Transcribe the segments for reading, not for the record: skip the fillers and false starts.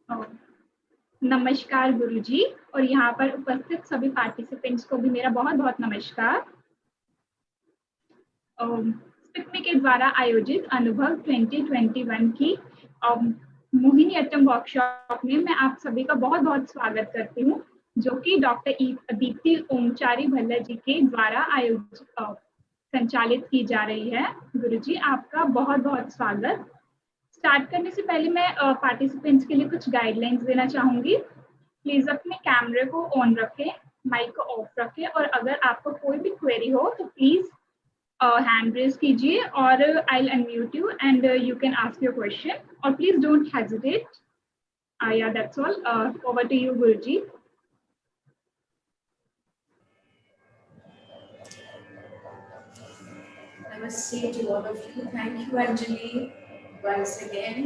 अ, नमस्कार गुरुजी और यहाँ पर उपस्थित सभी पार्टिसिपेंट्स को भी मेरा बहुत बहुत नमस्कार। स्पिकमी के द्वारा आयोजित अनुभव 2021 की मोहिनीअट्टम वर्कशॉप में मैं आप सभी का बहुत बहुत स्वागत करती हूँ, जो कि डॉक्टर दीप्ति ओमचारी भल्ला जी के द्वारा आयोजित संचालित की जा रही है। गुरुजी आपका बहुत बहुत स्वागत। स्टार्ट करने से पहले मैं पार्टिसिपेंट्स के लिए कुछ गाइडलाइंस देना चाहूंगी। प्लीज अपने कैमरे को ऑन रखें, माइक को ऑफ रखें और अगर आपको कोई भी क्वेरी हो तो प्लीज हैंड रेज कीजिए और I will unmute you and you can ask your question और please don't hesitate. Yeah, that's all. Over to you, Guruji. Namaste to all of you. Thank you, Anjali. Once again,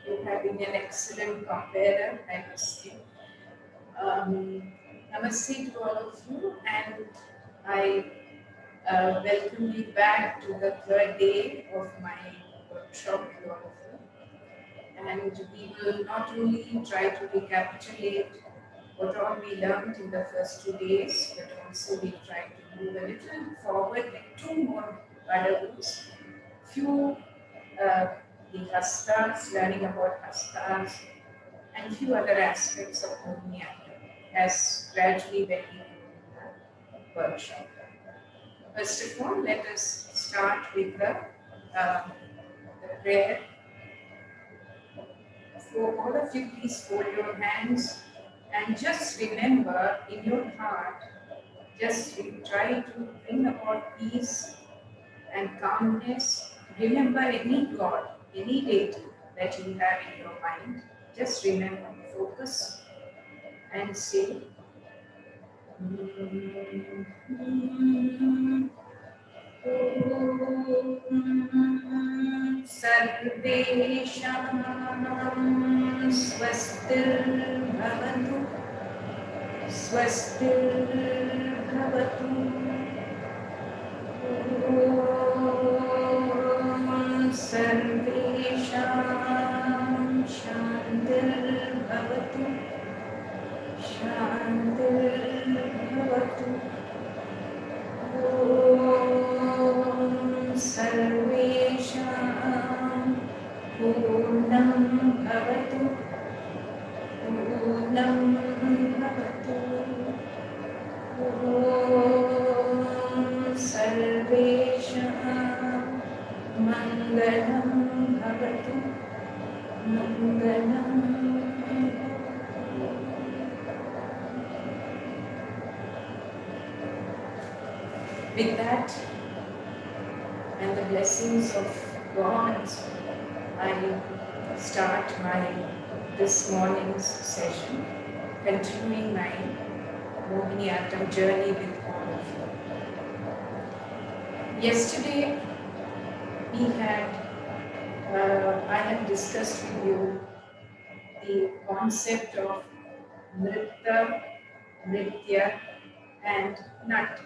you have been an excellent comparer, I must say. Namaste to all of you, and I welcome you back to the third day of my workshop with all of you. And we will not only try to recapitulate what all we learned in the first 2 days, but also we try to move a little forward with 2 more parallels. Few the hastas, learning about hastas, and few other aspects of Mohiniattam as gradually when we go in the workshop. First of all, let us start with the prayer. For all of you, please fold your hands and just remember in your heart, just try to bring about peace and calmness. Remember any God, any deity that you have in your mind. Just remember, focus and say, Sarvesham swastir bhavatu, swastir bhavatu. Sarvesham shantir bhavatu, shantir bhavatu. Sarvesham purnam bhavatu, purnam bhavatu. Sarvesham mangalam bhavatu, mangalam bhavatu. With that and the blessings of God, I start this morning's session, continuing my Mohiniattam journey with all of you. Yesterday, I had discussed with you the concept of Nritta, Nritya and Nat.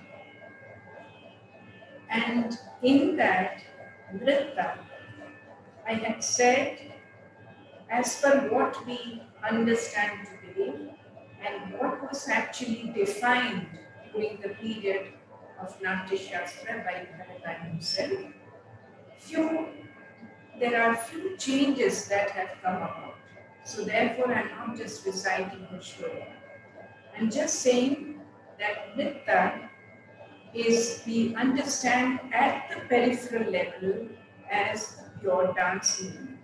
And in that Nritta, I had said, as per what we understand today and what was actually defined during the period of Natya Shastra by Bhalla himself, there are few changes that have come about. So therefore, I'm not just reciting the shloka. I'm just saying that Nritta is, we understand at the peripheral level as pure dance movement.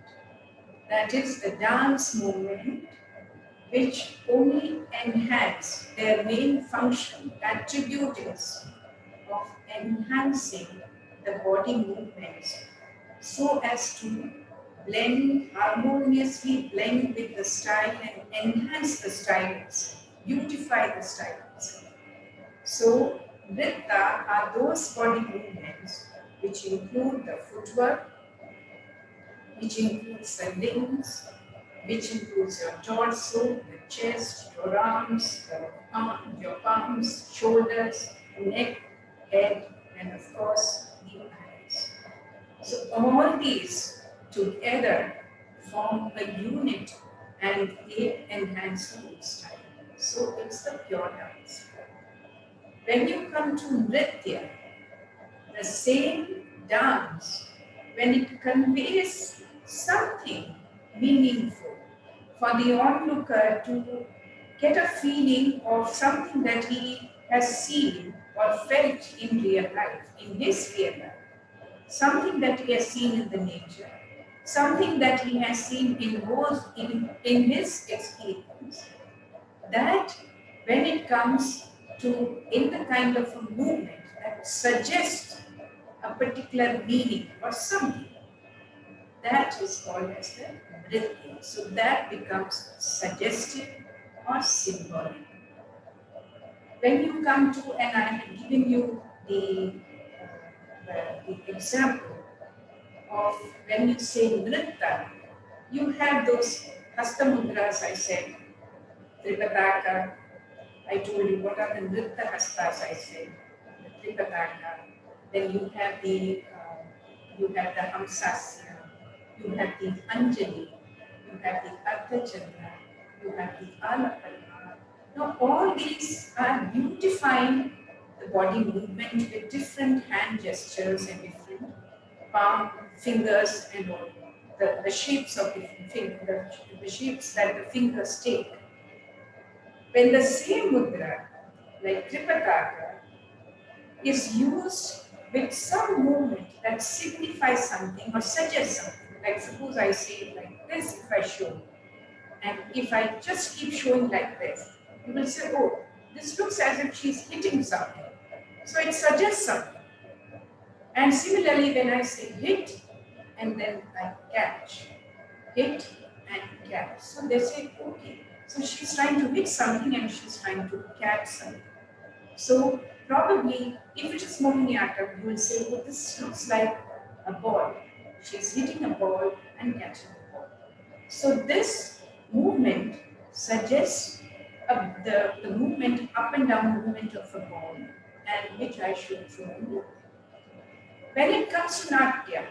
That is the dance movement which only enhance their main function, attribute is of enhancing the body movements so as to harmoniously blend with the style and enhance the styles, beautify the styles. So Nritta are those body movements which include the footwork, which includes the limbs, which includes your torso, the chest, your arms, your palms, shoulders, neck, head, and of course the eyes. So all these together form a unit and they enhance the mood style. So it's the pure dance. When you come to Nritya, the same dance, when it conveys something meaningful for the onlooker to get a feeling of something that he has seen or felt in real life, in his real life, something that he has seen in the nature, something that he has seen in his experience, that when it comes to in the kind of a movement that suggests a particular meaning or something, that is called as the nritya. So that becomes suggestive or symbolic. When you come to, and I am giving you the example of when you say nritta, you have those hasta mudras I said, tripataka. I told you what are the nritta hastas I said, the tripataka. Then you have the hamsasya, you have the anjali, you have the ardhachandra, you have the alapana. Now all these are beautifying the body movement with different hand gestures and different palm, fingers and all. The shapes of different fingers, the shapes that the fingers take. When the same mudra, like Tripataka, is used with some movement that signifies something or suggests something, like suppose I say it like this if I show, and if I just keep showing like this, you will say, oh, this looks as if she's hitting something. So it suggests something. And similarly, when I say hit, and then I catch, hit and catch. So they say, okay, so she's trying to hit something and she's trying to catch something. So probably, if it is Mohiniattam, you will say, oh, this looks like a ball. She's hitting a ball and catching a ball. So this movement suggests the movement, up and down movement of a ball, and which I should show you. When it comes to Natya,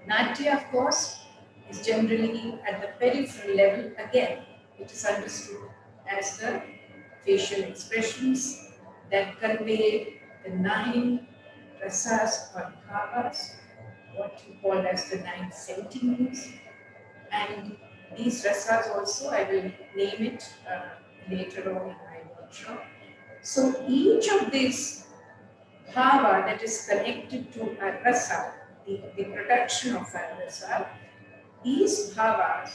Natya, of course, is generally at the peripheral level. Again, it is understood as the facial expressions that convey the 9 rasas or bhavas, what you call as the 9 sentiments. And these rasas also, I will name it later on in my workshop. So each of these bhava that is connected to a rasa, the production of a rasa, these bhavas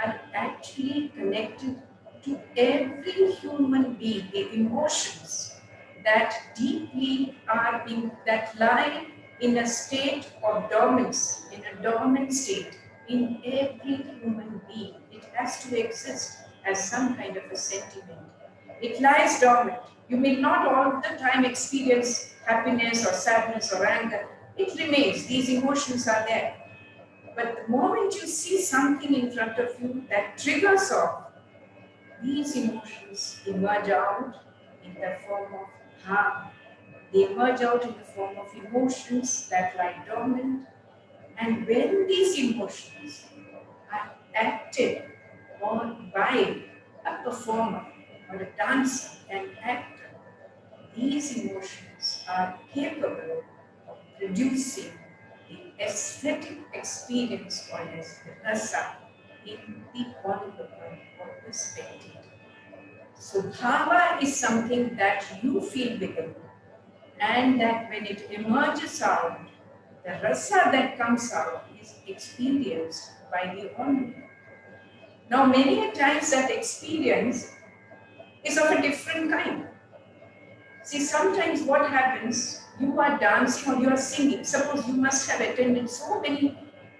are actually connected to every human being, the emotions that deeply are that lie in a state of dormancy, in a dormant state in every human being. It has to exist as some kind of a sentiment. It lies dormant. You may not all the time experience happiness or sadness or anger. It remains. These emotions are there. But the moment you see something in front of you that triggers off, these emotions emerge out in the form of harm. They emerge out in the form of emotions that lie dormant. And when these emotions are acted on by a performer or a dancer, an actor, these emotions are capable of producing the aesthetic experience called as the rasa in the onlooker or the spectator. So bhava is something that you feel within, and that when it emerges out, the rasa that comes out is experienced by the onlooker. Now many a times that experience is of a different kind. See, sometimes what happens, you are dancing or you are singing. Suppose you must have attended so many,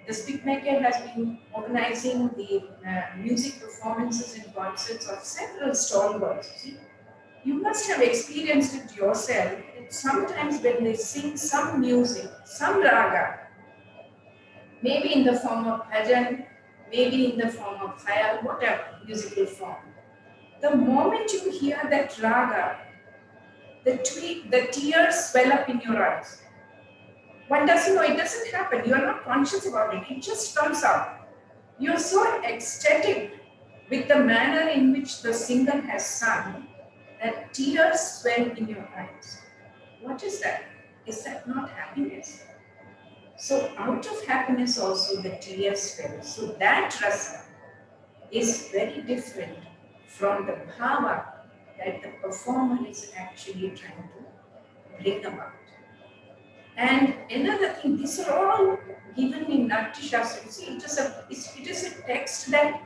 the Speakmaker has been organizing the music performances and concerts of several stalwarts. See, you must have experienced it yourself. That sometimes when they sing some music, some raga, maybe in the form of bhajan, maybe in the form of khayal, whatever musical form, the moment you hear that raga, the tears swell up in your eyes. One doesn't know, it doesn't happen. You are not conscious about it. It just comes out. You're so ecstatic with the manner in which the singer has sung that tears swell in your eyes. What is that? Is that not happiness? So out of happiness also the tears fell. So that rasa is very different from the bhava that the performer is actually trying to bring about. And another thing, these are all given in Natya Shastra. See, it is a text that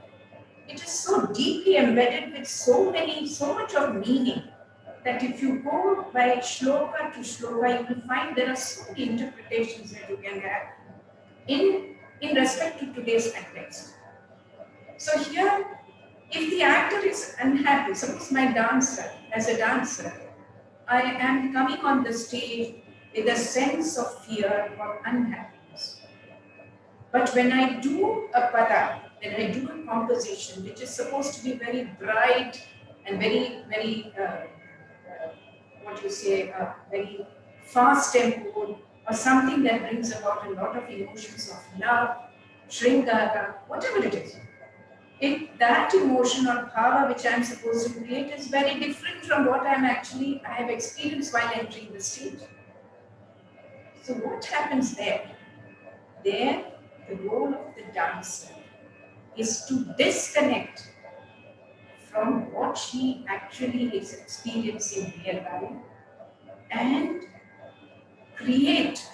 it is so deeply embedded with so much of meaning that if you go by shloka to shloka, you will find there are so many interpretations that you can have in respect to today's context. So here, if the actor is unhappy, suppose my dancer, as a dancer, I am coming on the stage with a sense of fear or unhappiness. But when I do a pada, when I do a composition which is supposed to be very bright and very, what you say, very fast tempo, or something that brings about a lot of emotions of love, shringara, whatever it is. That emotion or power which I am supposed to create is very different from what I have experienced while entering the stage. So what happens there? There, the role of the dancer is to disconnect from what she actually is experiencing real life and create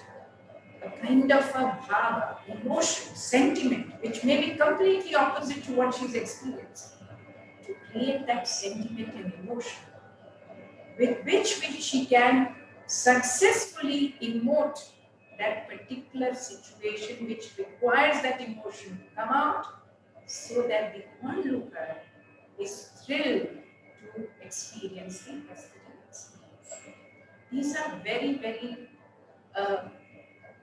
a kind of a bhava, emotion, sentiment, which may be completely opposite to what she's experiencing. To create that sentiment and emotion with which she can successfully emote that particular situation which requires that emotion to come out so that the onlooker is thrilled to experience the aesthetic experience. These are very uh,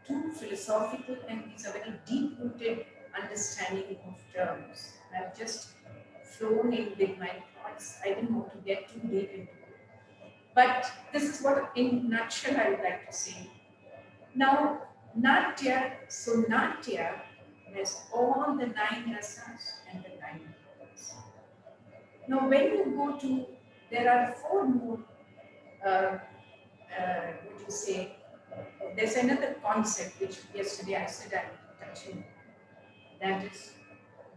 too philosophical and these are very deep-rooted understanding of terms. I've just flown in with my thoughts. I didn't want to get too deep into it. But this is what, in nutshell, I would like to say. Now, Natya has all the 9 rasas and the 9 bhavas. Now, when you go to, there are 4 more, what you say, there's another concept which yesterday I said I'm touching. That is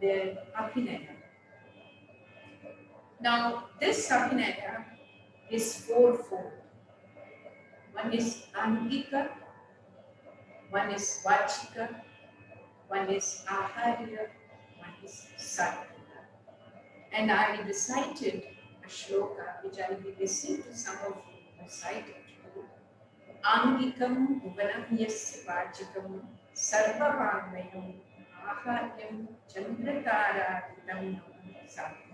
the Abhinaya. Now, this Abhinaya is fourfold. One is Angika, one is Vachika, one is Aharya, one is Sarvika. And I recited a shloka which I will be listening to some of you recite it. Angikam Upanam Yasya Vachikam Sarvavangmayam Aharyam Chandratara Vitam Sarvika.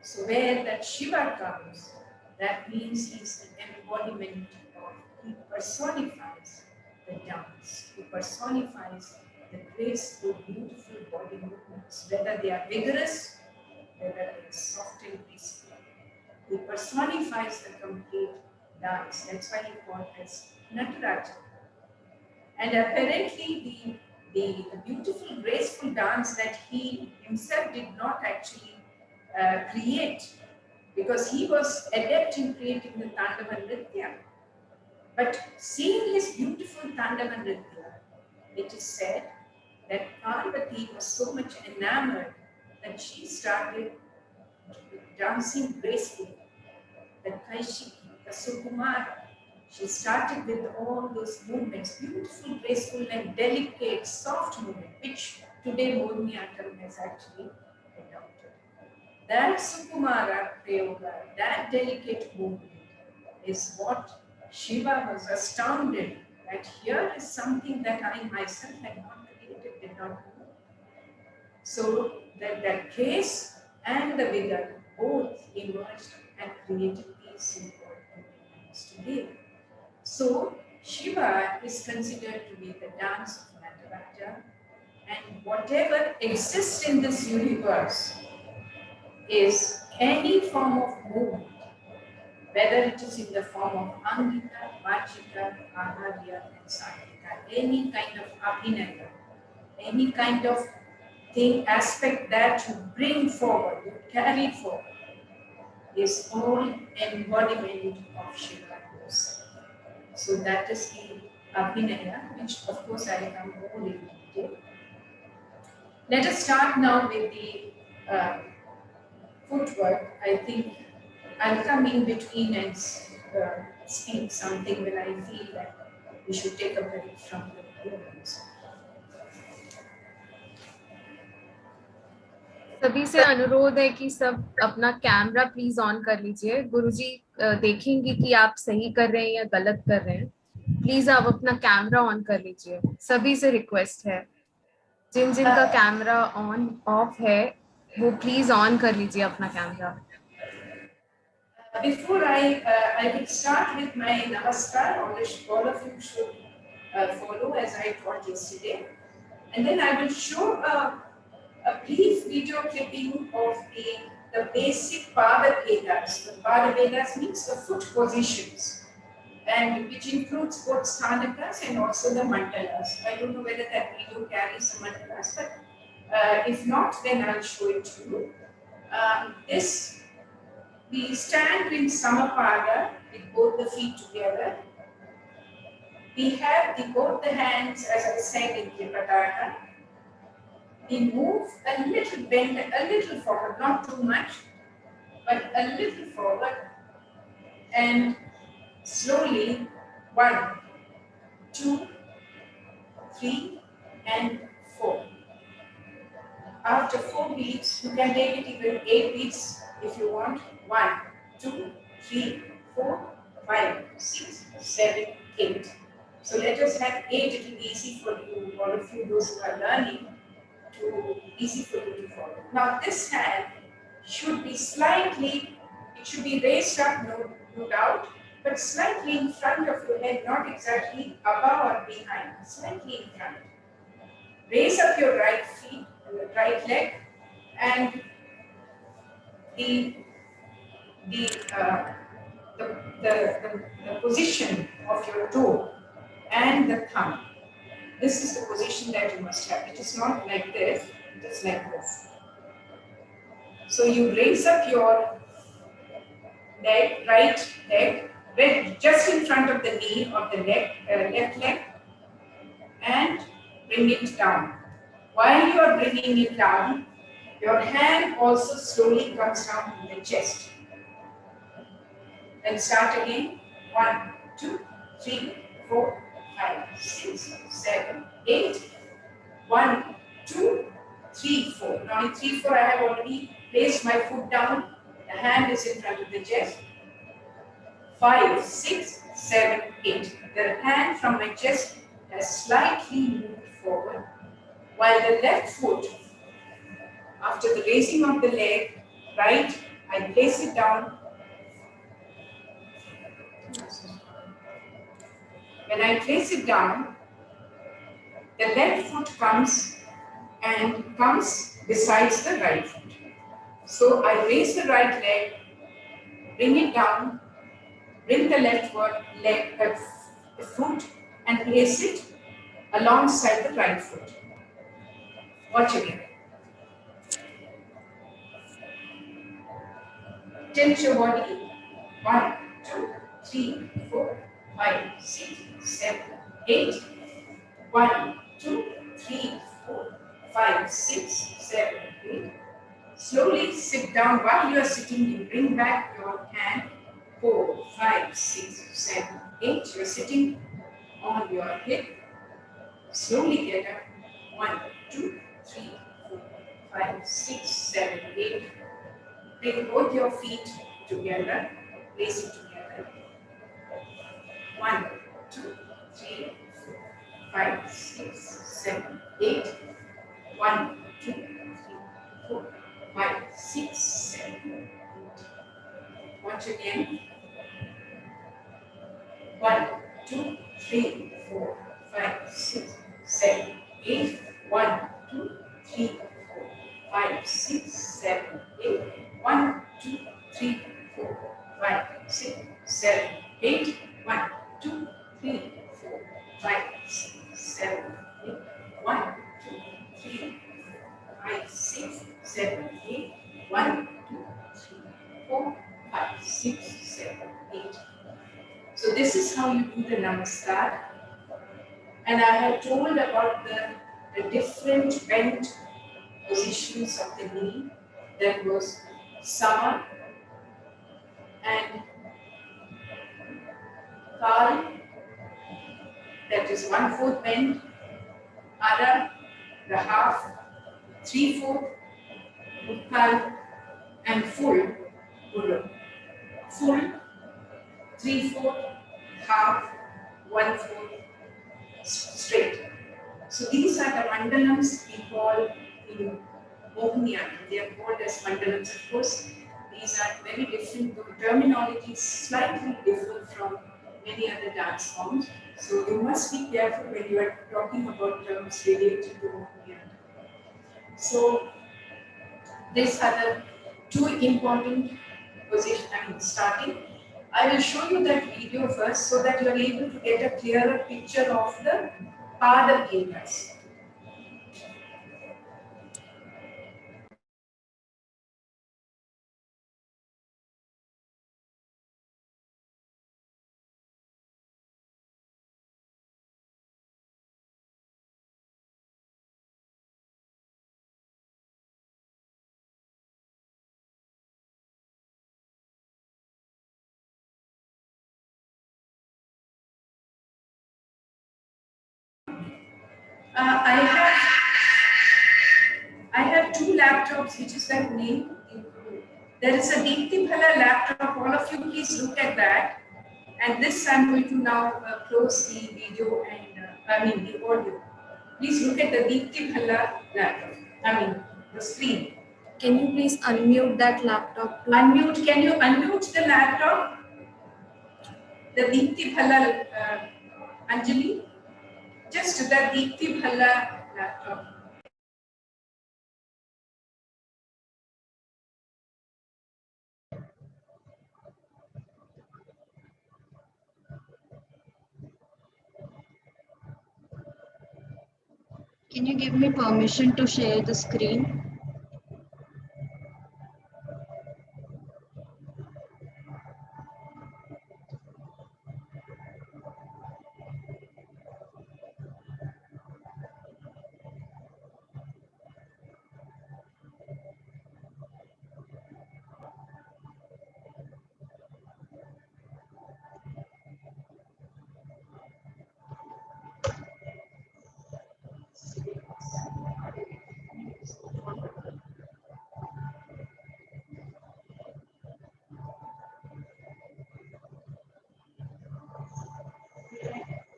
So where that Shiva comes, that means he's the embodiment of, he personifies the dance, he personifies the graceful, beautiful body movements, whether they are vigorous, whether they are soft and peaceful. He personifies the complete dance. That's why he called as Nataraja. And apparently the beautiful, graceful dance that he himself did not actually create, because he was adept in creating the Tandava Nritya. But seeing his beautiful Tandava Nritya, it is said that Parvati was so much enamored that she started dancing gracefully. The Kaishiki, the Sukumara, she started with all those movements, beautiful, graceful and delicate, soft movement, which today Mohiniattam has actually adopted. That Sukumara Prayoga, that delicate movement is what Shiva was astounded that here is something that I myself had not created, did not know. So that grace and the vigor both emerged and created these simple movements today. So Shiva is considered to be the dance of Nataraja, and whatever exists in this universe is any form of movement, whether it is in the form of Angika, Vachika, Aharya and Sarvika, any kind of Abhinaya, any kind of thing, aspect that you bring forward, you carry forward, is all embodiment of Shiva course. So that is the Abhinaya, which of course I come more in detail. Let us start now with the footwork. I think I'll come in between and speak something when I feel that we should take a break from the movements. सभी से अनुरोध है कि सब अपना camera please on कर लीजिए। गुरुजी देखेंगे कि आप सही कर रहे हैं या गलत कर रहे हैं। प्लीज आप अपना कैमरा ऑन कर लीजिए, सभी से रिक्वेस्ट है। जिन जिन का कैमरा ऑन ऑफ है वो प्लीज ऑन कर लीजिए अपना camera. Before I will start with my namaskar, all of you should follow as I taught yesterday, and then I will show a brief video clipping of the basic Pada Vedas. The Pada Vedas means the foot positions, and which includes both sthanakas and also the mandalas. I don't know whether that video carries the mandalas, but if not, then I'll show it to you. We stand in Samapada with both the feet together. We have both the hands, as I said, in Tripadana. We move a little bend, a little forward, not too much, but a little forward, and slowly 1, 2, 3, and 4. After 4 beats, you can take it even 8 beats if you want. 1, 2, 3, 4, 5, 6, 7, 8. So let us have 8. It will be easy for you, all of you, those who are learning, easy for you to follow. Now this hand should be slightly, it should be raised up, no doubt, but slightly in front of your head, not exactly above or behind, slightly in front. Raise up your right feet, right leg, and the position of your toe and the thumb. This is the position that you must have. It is not like this, it is like this. So you raise up your leg, right leg, just in front of the knee of the leg, left leg, and bring it down. While you are bringing it down, your hand also slowly comes down to the chest. Then start again. 1, 2, 3, 4, 5, 6, 7, 8. 1, 2, 3, 4. Now in 3, 4, I have already placed my foot down. The hand is in front of the chest. 5, 6, 7, 8. The hand from my chest has slightly moved forward, while the left foot, after the raising of the leg, right, I place it down. When I place it down, the left foot comes besides the right foot. So I raise the right leg, bring it down, bring the left foot and place it alongside the right foot. Watch again. Tilt your body. 1, 2, 3, 4, 5, 6, 7, 8. 1, 2, 3, 4, 5, 6, 7, 8. Slowly sit down. While you are sitting, you bring back your hand. 4, 5, 6, 7, 8. You are sitting on your hip. Slowly get up. 1, 2, 3, 4, 5, 6, 7, 8. Bring both your feet together. Place it together. 1, 2, 3, 4, 5, 6, 7, 8. 1, 2, 3, 4, 5, 6, 7, 8. Watch again. 1, 2, 3, 4, 5, 6, 7, 8. 1, 2, 3, 4, 5, 6, 7, 8. 1, 2, 3, 4, 5, 6, 7, 8. 1, 2, 3, 4, 5, 6, 7, 8. 1, 2, 3, 4, Namaskar. And I had told about the different bent positions of the knee. That was Sama and Kal, that is 1/4 bend, Ara, the half, 3/4, Utkal, and full, Uru. Full, 3/4, half, 1/4, straight. So these are the mandalams we call in Mohiniattam. They are called as mandalams. Of course, these are very different. The terminology is slightly different from many other dance forms. So you must be careful when you are talking about terms related to Mohiniattam. So these are the two important positions. Starting, I will show you that video first so that you are able to get a clearer picture of the Pada Bhedas. I have two laptops, which is that name. There is a Deepti Bhalla laptop. All of you, please look at that. And this I'm going to now close the video and the audio. Please look at the Deepti Bhalla laptop. The screen. Can you please unmute that laptop too? Unmute. Can you unmute the laptop? The Deepti Bhalla Anjali. Just the Deepti Bhalla laptop. Can you give me permission to share the screen?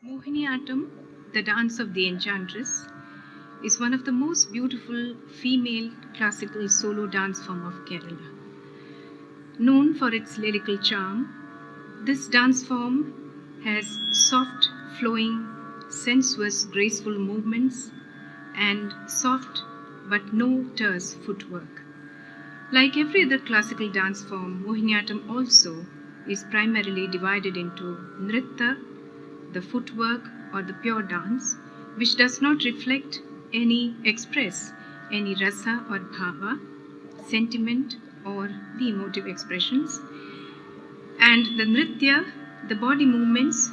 Mohiniattam, the dance of the enchantress, is one of the most beautiful female classical solo dance form of Kerala. Known for its lyrical charm, this dance form has soft, flowing, sensuous, graceful movements and soft but no terse footwork. Like every other classical dance form, Mohiniattam also is primarily divided into Nritta, the footwork or the pure dance, which does not express any rasa or bhava, sentiment or the emotive expressions, and the nritya, the body movements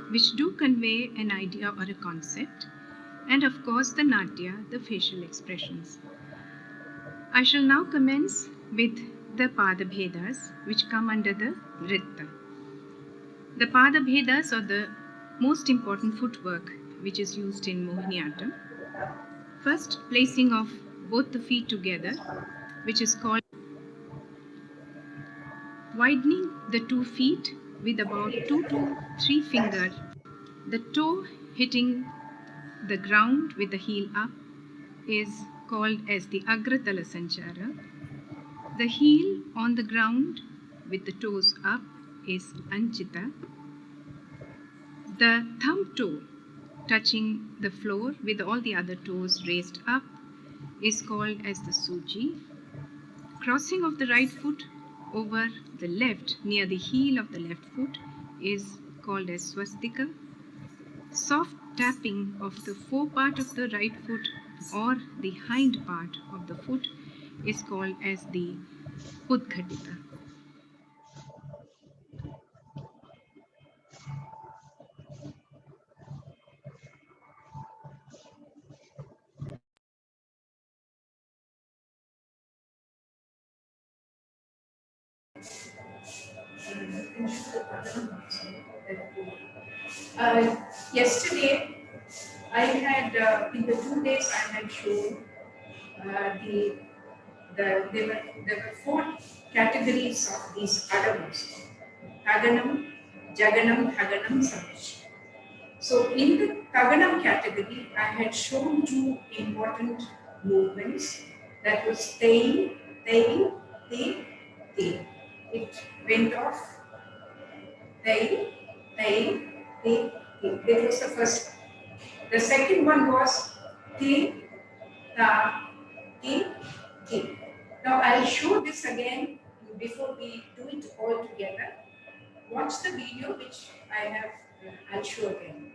which do convey an idea or a concept, and of course the natya, the facial expressions. I shall now commence with the Pada Bhedas, which come under the Nritta. The Pada Bhedas are the most important footwork which is used in Mohiniattam. First, placing of both the feet together, which is called widening the 2 feet with about 2 to 3 fingers, the toe hitting the ground with the heel up is called as the Agratala Sanchara. The heel on the ground with the toes up is Anchita. The thumb toe touching the floor with all the other toes raised up is called as the Suji. Crossing of the right foot over the left near the heel of the left foot is called as Swastika. Soft tapping of the forepart of the right foot or the hind part of the foot is called as the Udghatita. Thaganam also. Yesterday, I had in the 2 days I had shown there were four categories of these adavas: Thaganam, Jaganam, Thaganam, Samish. So in the Thaganam category, I had shown two important movements. That was Tei, Tei, Te, Te. It went off Tei, Tei, Te, Te. That was the first. The second one was Te, Ta, Te, Te. Now I'll show this again before we do it all together. Watch the video which I have, I'll show again.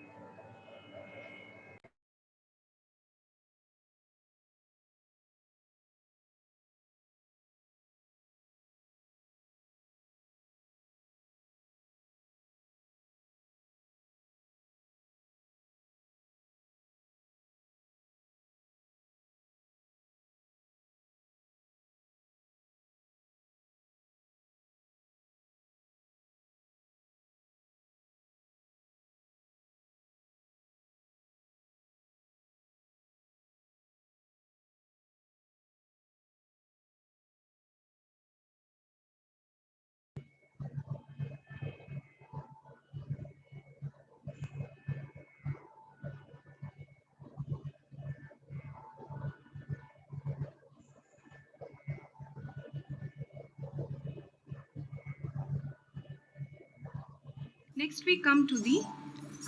Next, we come to the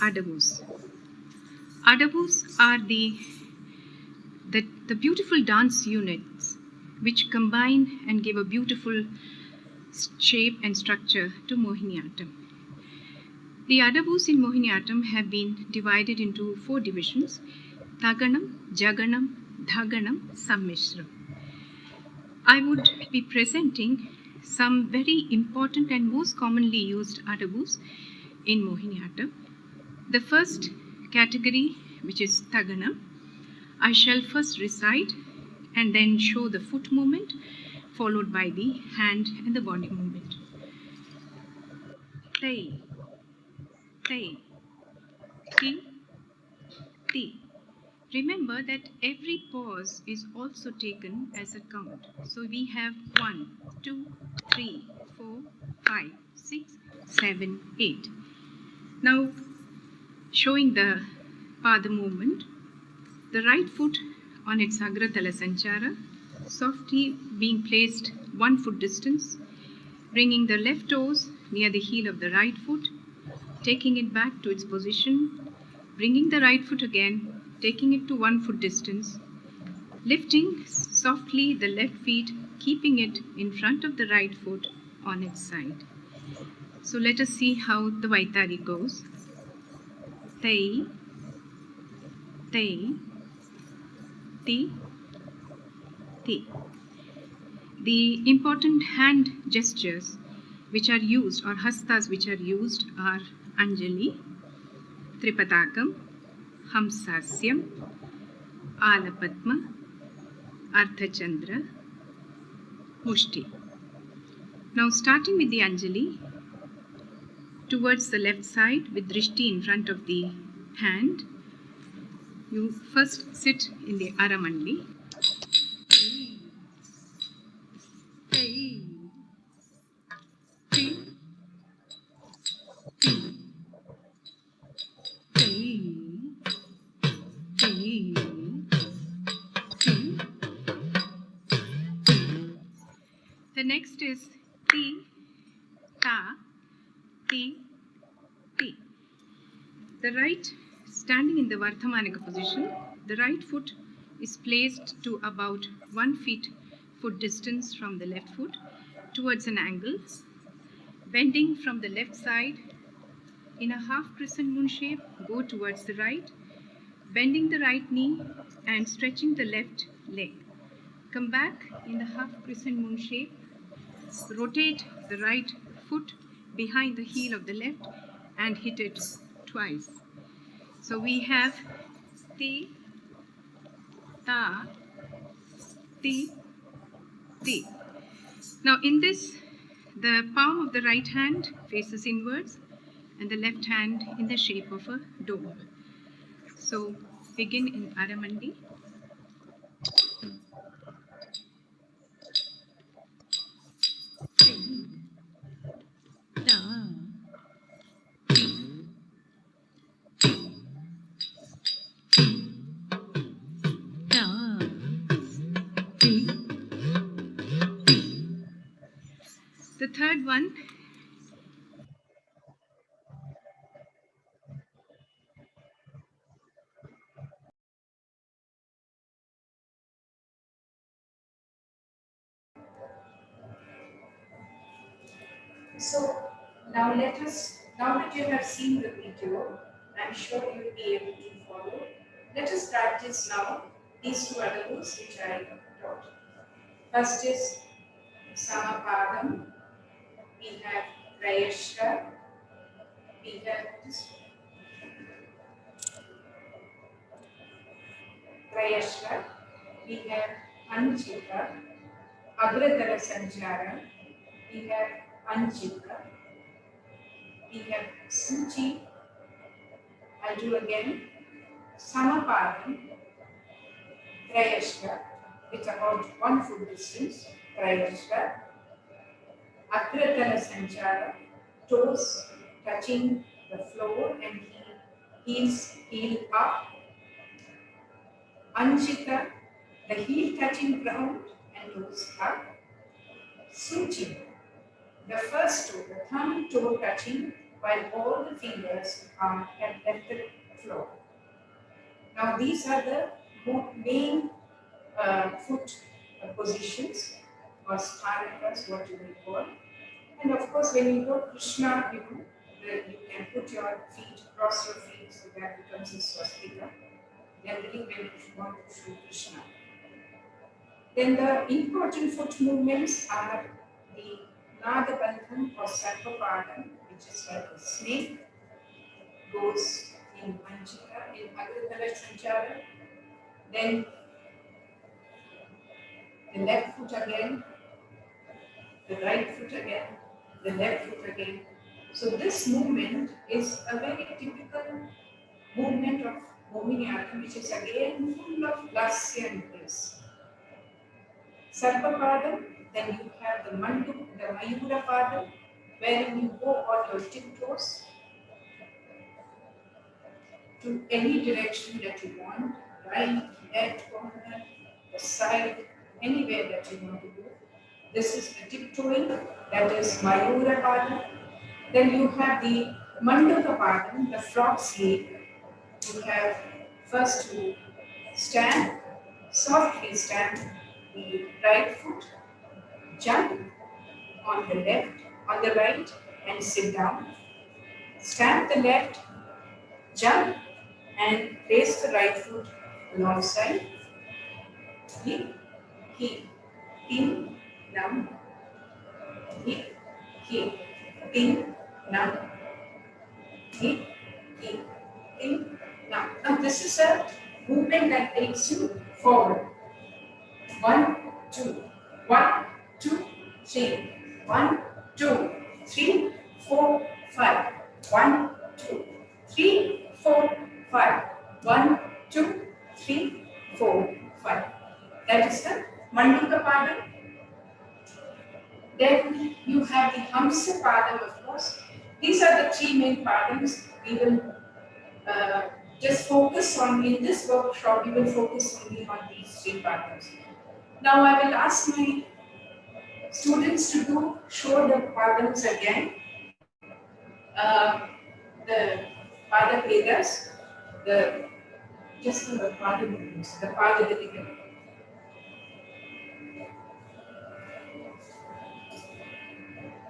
adavus. Adavus are the beautiful dance units which combine and give a beautiful shape and structure to Mohiniattam. The adavus in Mohiniattam have been divided into four divisions: Thaganam, Jaganam, Dhaganam, Sammishram. I would be presenting some very important and most commonly used adavus in Mohiniattam. The first category, which is Thaganam, I shall first recite and then show the foot movement, followed by the hand and the body movement. Tei, Tei, Ti, Ti. Remember that every pause is also taken as a count. So we have 1, 2, 3, 4, 5, 6, 7, 8. Now, showing the pada movement, the right foot on its agratala sanchara, softly being placed 1 foot distance, bringing the left toes near the heel of the right foot, taking it back to its position, bringing the right foot again, taking it to 1 foot distance, lifting softly the left feet, keeping it in front of the right foot on its side. So let us see how the Vaitari goes. Tei, Tei, Ti, Ti. The important hand gestures which are used, or hastas which are used, are Anjali, Tripatakam, Hamsasyam, Alapadma, Ardhachandra, Mushti. Now starting with the Anjali, towards the left side with Drishti in front of the hand, you first sit in the Aramandli. The next is Ti, Ta, Ti, Ti. The right, standing in the Vardhamanaka position, the right foot is placed to about 1 foot distance from the left foot towards an angle, bending from the left side in a half crescent moon shape, go towards the right, bending the right knee and stretching the left leg. Come back in the half crescent moon shape, rotate the right foot behind the heel of the left and hit it twice. So we have Ti, Ta, Ti, Ti. Now in this The palm of the right hand faces inwards and the left hand in the shape of a door. So begin in Aramandi. The third one, So now now that you have seen the video, I'm sure you'll be able to follow. Let us practice now these two other moves which I taught. First is Samapadam, we have Rayashka, we have this Rayashka, we have Anchika, Agratara Sanchara, we have Anchika, we have Suchi, I'll do again, Samapadam, Trayashka, it's about 1 foot distance, Trayashka, Agratara Sanchara, toes touching the floor and heel up, Anchita, the heel touching ground and toes up, Suchi, the first toe, the thumb toe touching while all the fingers are at the floor. Now these are the main foot positions or sthanas, what you will call. And of course, when you go Krishna, you can put your feet, cross your feet, so that becomes a swastika. Generally, when you want to show Krishna. Then the important foot movements are the Nagabandham or Sarvapadam, which is like a snake, goes in Anchita, in Agratara Sanchara. Then the left foot again, the right foot again, the left foot again. So this movement is a very typical movement of Mohiniattam, which is again full of lasya and bliss. Sarvapadam, then you have the Mayura Padam, wherein you go on your tiptoes to any direction that you want, right, left corner, the side, anywhere that you want to go. This is the tiptoeing, that is Mayura Padam. Then you have the Mandaka Padam, the frog's leg. You have first to stand, softly stand the right foot, jump on the right and sit down. Stamp the left, jump and place the right foot alongside. Hip, hip, pin, down. Hip, hip, pin, down. Hip, hip, pin, down. Now this is a movement that takes you forward. 1, 2, 1, 2, 3. 1, 2, 3, 4, 5. 1, 2, 3, 4, 5. 1, 2, 3, 4, 5. That is the Manduka Padam. Then you have the Hamsa Padam, of course. These are the 3 main Padams. We will just focus on, in this workshop, we will focus only on these 3 Padams. Now I will ask my students to show the Padams again. The Pada Vedas, just the Pada movements, the Pada Vedika.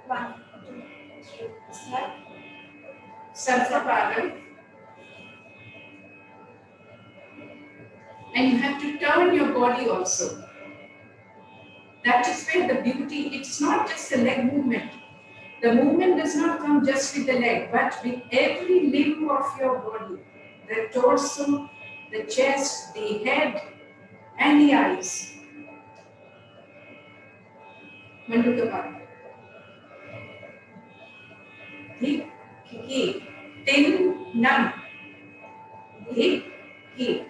One, two, three, step. Sarvapadam. And you have to turn your body also. That is where the beauty, it's not just the leg movement. The movement does not come just with the leg, but with every limb of your body. The torso, the chest, the head, and the eyes. Manduka Padam. Dhik ki. Tin nam. Dhik ki.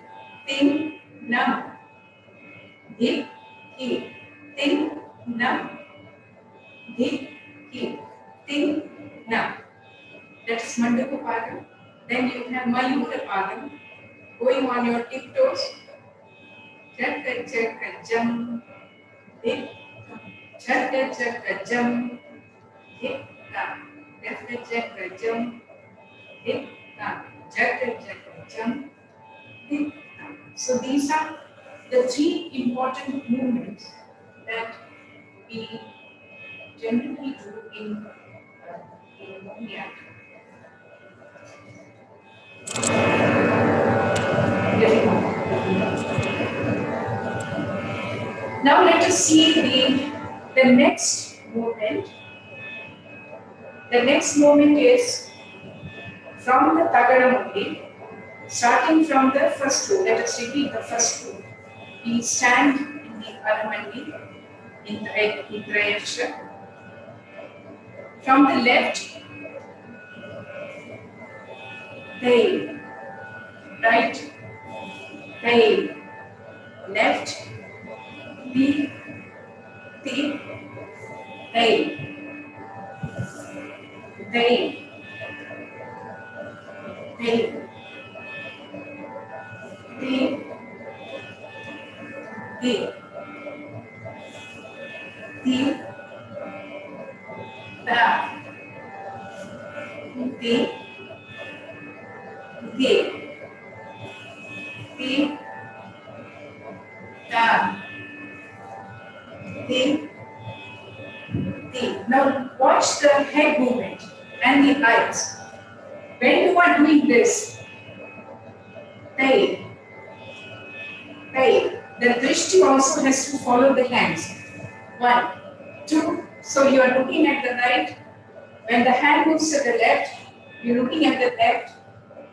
Tin nam. Dhik ki. Tin nam. Dhik ki. Tin nam. That is Mandapa Padam. Then you have Mayura Padam. Going on your tiptoes. Chakka chakka jam. Dhik. Chakka chakka jam. Dhik. Chakka chakka jam. Dhik. Chakka chakka jam. Dhik. So these are the three important movements that we generally do in Mohiniattam. Now let us see the next movement. The next movement is from the Tagadamundi, starting from the first row. Let us repeat the first row. We stand in the Aramandi, in Trayasha. From the left, they, right, they, left, we, they, they, they, they, they, they, they, back, they, they, back, they. Now watch the head movement and the eyes. When you are doing this, the drishti also has to follow the hands. 1, 2. So you are looking at the right. When the hand moves to the left, you're looking at the left.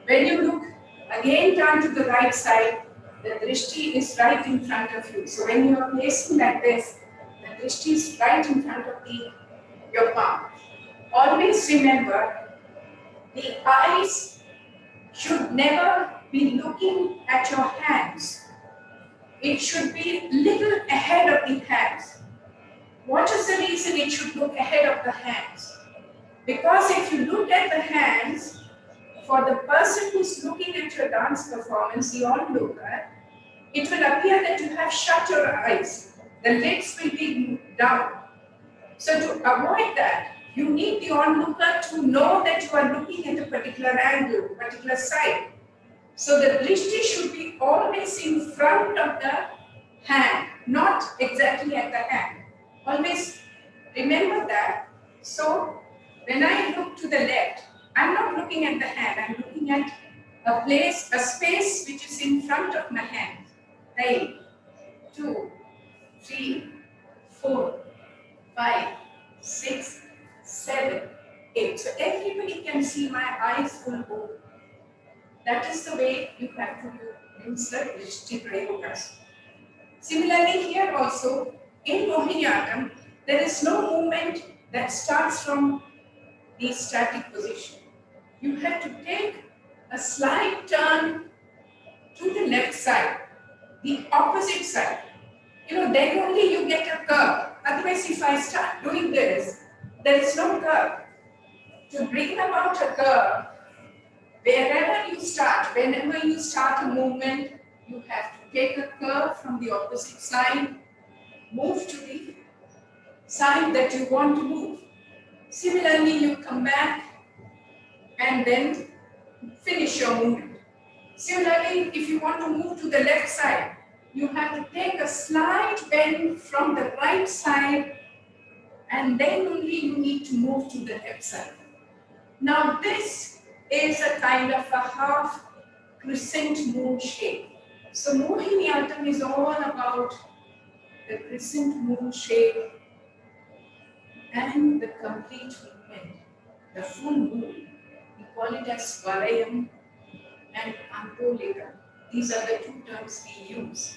When you look again, turn to the right side. The drishti is right in front of you. So when you are placing like this, the drishti is right in front of your palm. Always remember, the eyes should never be looking at your hands. It should be little ahead of the hands. What is the reason it should look ahead of the hands? Because if you look at the hands, for the person who's looking at your dance performance, the onlooker, it will appear that you have shut your eyes. The lids will be down. So to avoid that, you need the onlooker to know that you are looking at a particular angle, particular side. So the drishti should be always in front of the hand, not exactly at the hand. Always remember that. So when I look to the left, I'm not looking at the hand, I'm looking at a space which is in front of my hand. 1, 2, 3, 4, 5, 6, 7, 8. So everybody can see my eyes will open. That is the way you have to use the drishti prayogas. Similarly, here also in Mohiniattam, there is no movement that starts from the static position. You have to take a slight turn to the left side, the opposite side. Then only you get a curve. Otherwise, if I start doing this, there is no curve. To bring about a curve, whenever you start a movement, you have to take a curve from the opposite side, move to the side that you want to move. Similarly, you come back and then finish your movement. Similarly, if you want to move to the left side, you have to take a slight bend from the right side, and then only you need to move to the left side. Now this is a kind of a half crescent moon shape. So Mohiniattam is all about the crescent moon shape and the complete movement, the full moon. We call it as Valayam and Antolika. These are the two terms we use.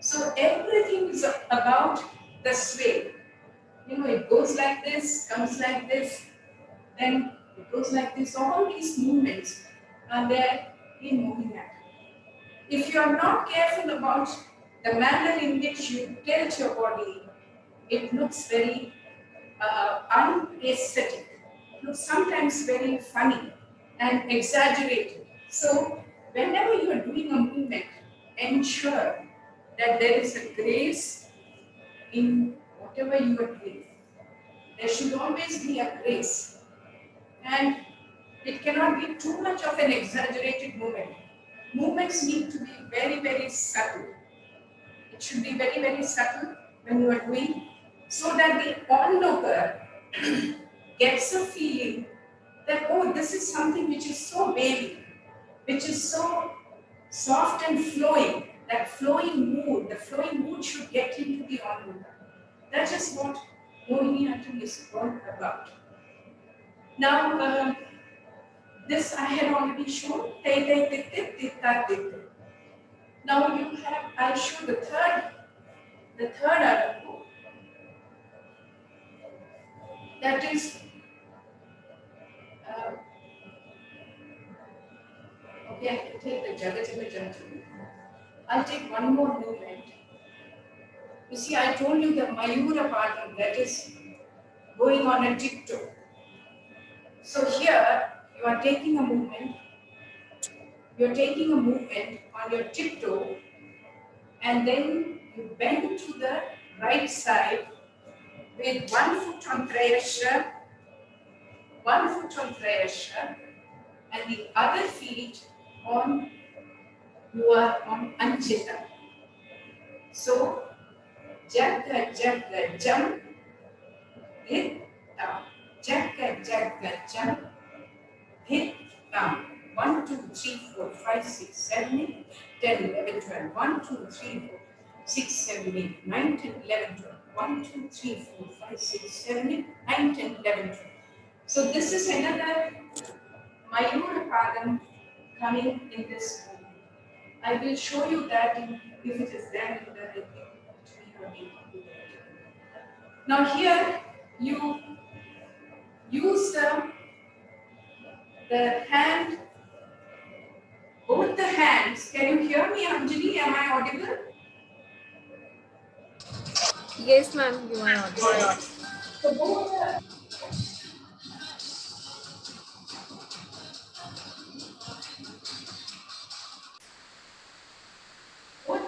So everything is about the sway. It goes like this, comes like this, then It goes like this. All these movements are there in Mohiniattam. If you are not careful about the manner in which you tilt your body, it looks very unaesthetic. It looks sometimes very funny and exaggerated. So, whenever you are doing a movement, ensure that there is a grace in whatever you are doing. There should always be a grace, and it cannot be too much of an exaggerated movement. Movements need to be very, very subtle. It should be very, very subtle when you are doing, so that the onlooker gets a feeling that, oh, this is something which is so wavy, which is so soft and flowing. That flowing mood, the flowing mood should get into the onlooker. That's just what Mohiniattam is all about. Now, this I had already shown. Now you have, I show the third article. That is, okay, I can take the Jagatima. I'll take one more movement. You see, I told you the Mayura pattern, that is going on a tiptoe. So here, you are taking a movement. You're taking a movement on your tiptoe, and then you bend to the right side with 1 foot on Trayasha, 1 foot on Trayasha, and the other feet on, you are on Anchita. So, Jagga, Jagga, jump, hit, down. Jagga, Jagga, jump, hit, down. 1, 2, 3, 4, 5, 6, 7, 8, 10, 11, 12. 1, 2, 3, 4, 6, 7, 8, 9, 10, 11, 12. 1, 2, 3, 4, 5, 6, 7, 8, 9, 10, 11, 12. So this is another Mayura Padam coming in this movement. I will show you that if it is there in the Now here you use the hand, both the hands. Can you hear me, Anjali? Am I audible? Yes, ma'am, you are audible. So both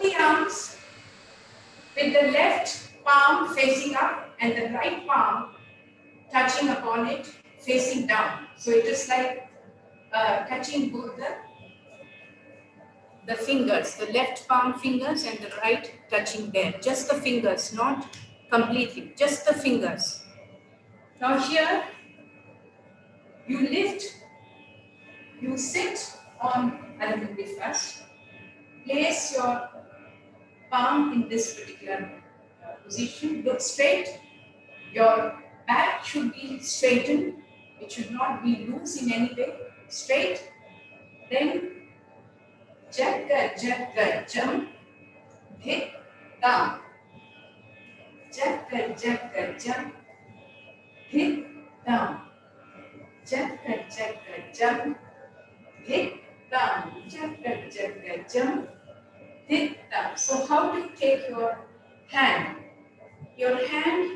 the arms with the left palm facing up and the right palm touching upon it facing down. So it is like touching both the fingers, the left palm fingers and the right touching there. Just the fingers, not completely, just the fingers. Now here, you lift, you sit on Alambi first, place your palm in this particular position, look straight, your back should be straightened, it should not be loose in any way, straight, then Jagga, Jagga, jump, hit, down. Jagga, Jagga, jump, hit, down. Jagga, Jagga, jump, hit, down. Jagga, Jagga, jump, hit, down. So how do you take your hand? Your hand,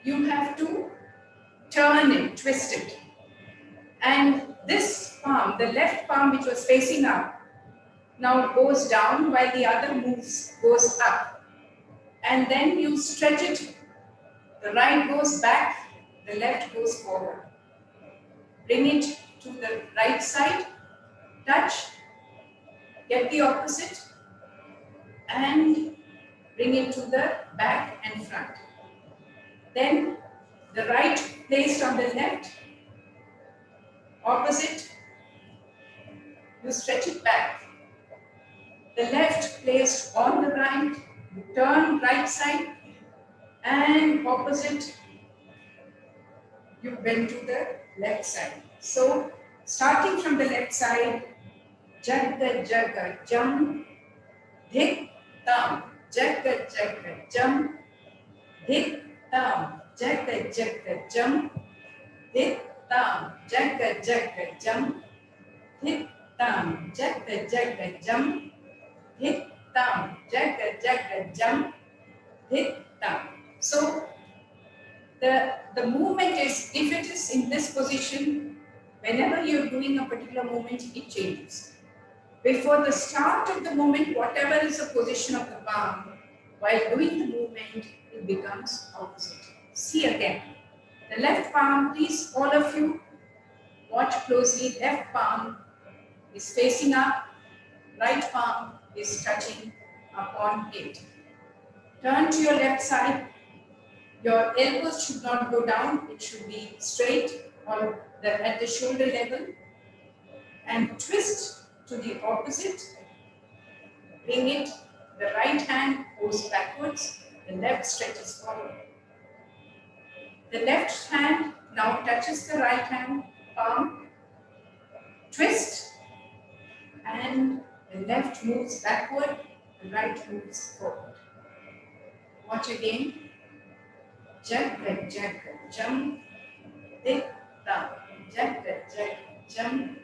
you have to turn it, twist it. And this palm, the left palm which was facing up, now goes down while the other goes up. And then you stretch it. The right goes back, the left goes forward. Bring it to the right side, touch, get the opposite, and bring it to the back and front. Then the right placed on the left, opposite, you stretch it back. The left placed on the right, you turn right side, and opposite, you bend to the left side. So, starting from the left side, Jagga, Jagga, jump, hit, down. Jagga, Jagga, jump, Hit tam, jagga jagga jump. Hit tam, jagga jagga jump. Hit tam, jagga jagga jump. Hit tam, jagga jagga jump. Hit tam. So the movement is, if it is in this position, whenever you're doing a particular movement, it changes. Before the start of the movement, whatever is the position of the palm, while doing the movement, it becomes opposite. See again. The left palm, please, all of you, watch closely. Left palm is facing up, right palm is touching upon it. Turn to your left side. Your elbows should not go down, it should be straight or at the shoulder level. And twist to the opposite. Bring it, the right hand goes backwards, the left stretches forward. The left hand now touches the right hand palm, twist, and the left moves backward, the right moves forward. Watch again. Jagga, jagga, jump, hit, down, jagga, jagga, jump,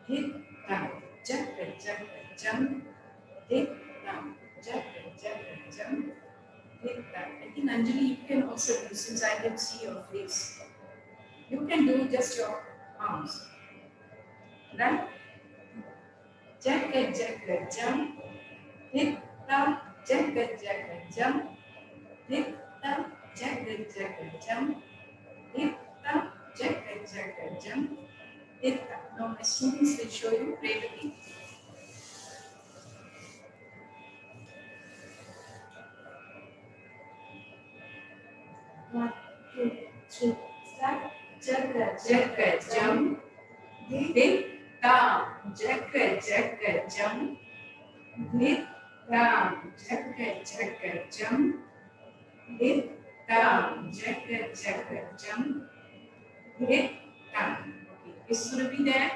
hit, down, jagga, jagga, jump, hit, down, jagga, jagga, jump, hit, down. I think Anjali, you can also do, since I can see your face. You can do just your arms. Right? Jagga, jagga, jump, hit, down, jagga, jagga, jump, hit, down, jagga, jagga, jump, hit, down, jagga, jagga, jump, hit, down. Now my students will show you bravely. One, two, three, start. Jagga, jagga, jump, hit, down, jagga, jagga, jump, hit, down, jagga, jagga, jump, hit, down, jagga, jagga, jump, hit, down. Okay, is Surabhi there?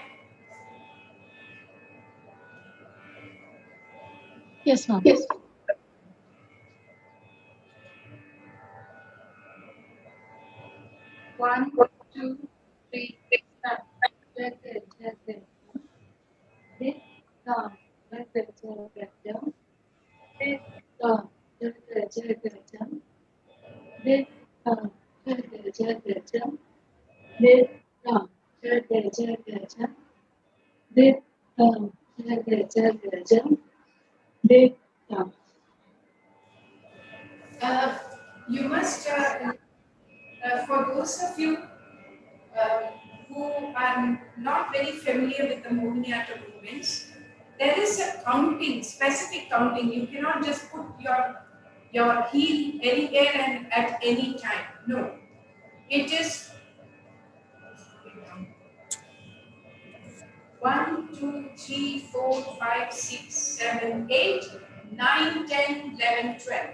Yes, ma'am. Yes. One, two, three, start. Jagga, jagga, hit, down, jagga, jagga, jump, hit, down, jagga, jagga, jump, hit, down, jagga, jagga, jump, hit, down, jagga, jagga, jump, hit, down, jagga, jagga, jump, hit, down. You must, for those of you who are not very familiar with the Mohiniattam movements, there is a counting, specific counting. You cannot just put your heel anywhere and at any time. No, it is 1, 2, 3, 4, 5, 6, 7, 8, 9, 10, 11, 12.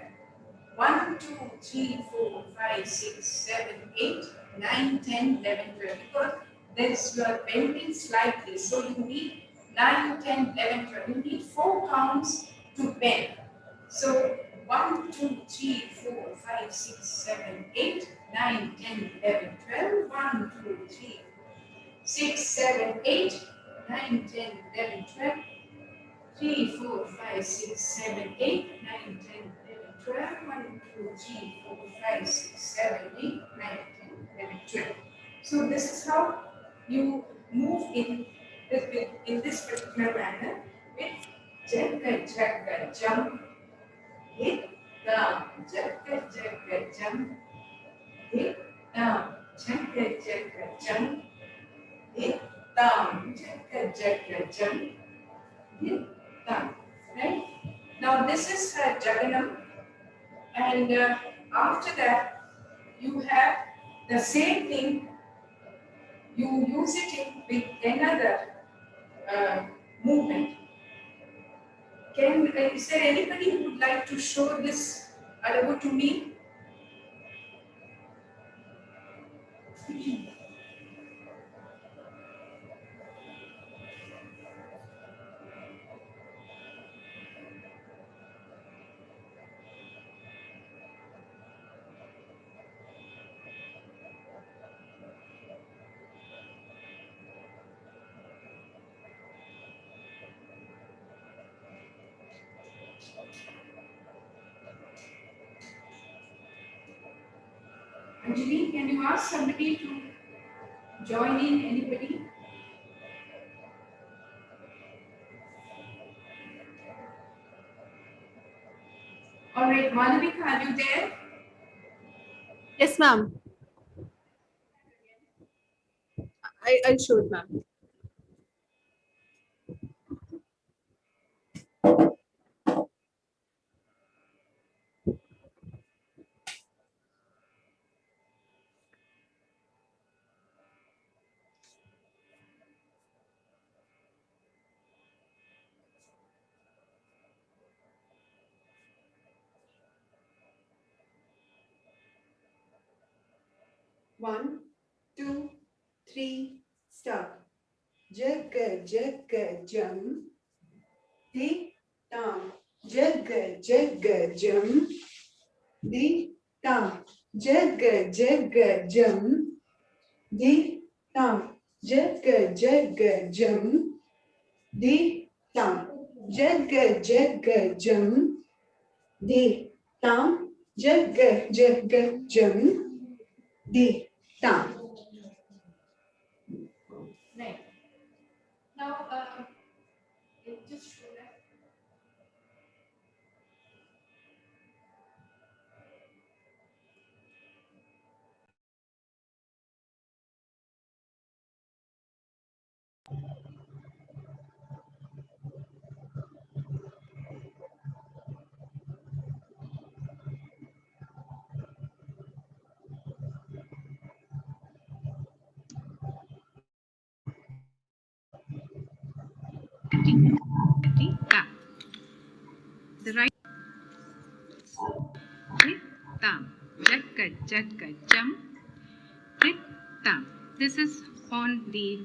1, 2, 3, 4, 5, 6, 7, 8, 9, 10, 11, 12. Because this you are bending slightly. So you need 9, 10, 11, 12. You need 4 counts to bend. So 1, 2, 3, 4, 5, 6, 7, 8, 9, 10, 11, 12. 1, 2, 3, 6, 7, 8, 9, 10, 11, 12. 3, 4, 5, 6, 7, 8, 9, 10, 11, 12. 1, 2, 3, 4, 5, 6, 7, 8, 9, 10, 11, 12. So this is how you move in this particular manner with jagga, jagga, jump, hit, down, jagga, jagga, jump, hit, down, jagga, jagga, jump, hit, down, jagga, jagga, jump, hit, down. Right? Now this is Jaganam, and after that you have the same thing. You use it with another movement. Is there anybody who would like to show this Arabu to me? Anjali, can you ask somebody to join in? Anybody? All right, Malavika, are you there? Yes, ma'am. I'll show it, ma'am. One, two, three, start. Jagga jagga jam, di tam. Jagga jagga jam, di tam. Jagga jagga jam, di tam. Jagga jagga jam, di tam. Jagga jagga jam, di tam. Jagga jagga jam, di tam. Right. Now, just show that. Tap. The right hit tam. Jatka jatka jump. Hit tam. This is on the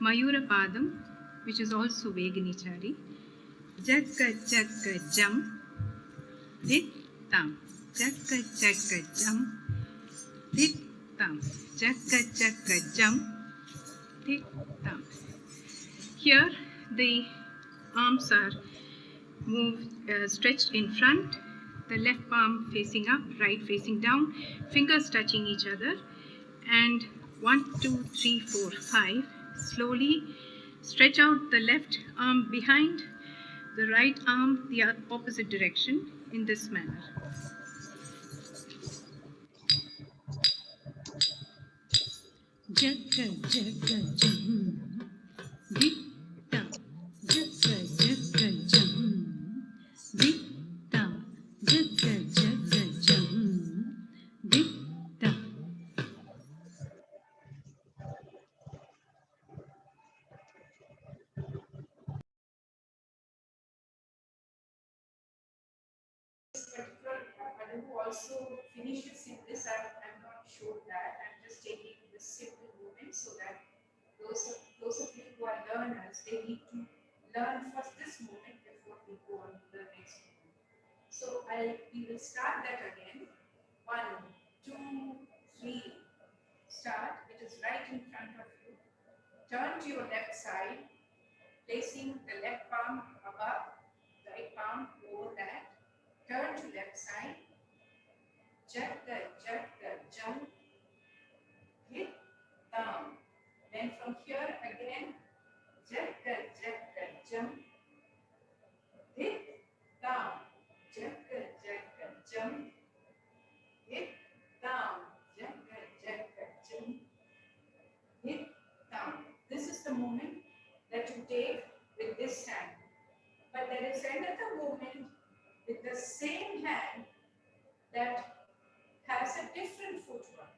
Mayura Padam, which is also Veganichari. Jatka jatka jump. Hit tam. Jatka jatka jump. Hit tam. Jatka jatka jump. Hit tam. Here the arms are moved, stretched in front, the left palm facing up, right facing down, fingers touching each other, and 1, 2, 3, 4, 5. Slowly stretch out the left arm behind, the right arm the opposite direction in this manner. Jagga jagga jam, ditta. Jagga jagga jam, ditta. Jagga jagga jam, ditta. Particular who also finishes in this, I'm not sure that. I'm just taking this simple movement so that those of you who are learners, they need to learn first this movement before we go on to the next movement. So we will start that again. 1, 2, 3. Start. It is right in front of you. Turn to your left side, placing the left palm above, right palm over that. Turn to left side. Jagga jump, hit down. Then from here again, jagga jump, hit down. Jagga jump, hit down. Jagga jump, hit down. This is the movement that you take with this hand. But there is another movement with the same hand that has a different footwork.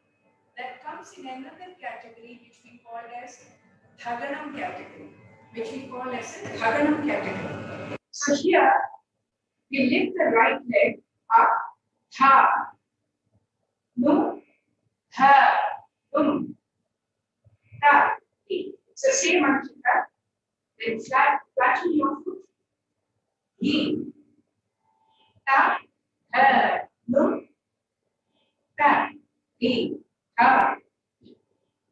That comes in another category which we call as Dhaganam category. So here we lift the right leg up, tha, num, tha, ta. It's the same Anjita. Then flatten your foot. He, ta, num, ta, he, ta,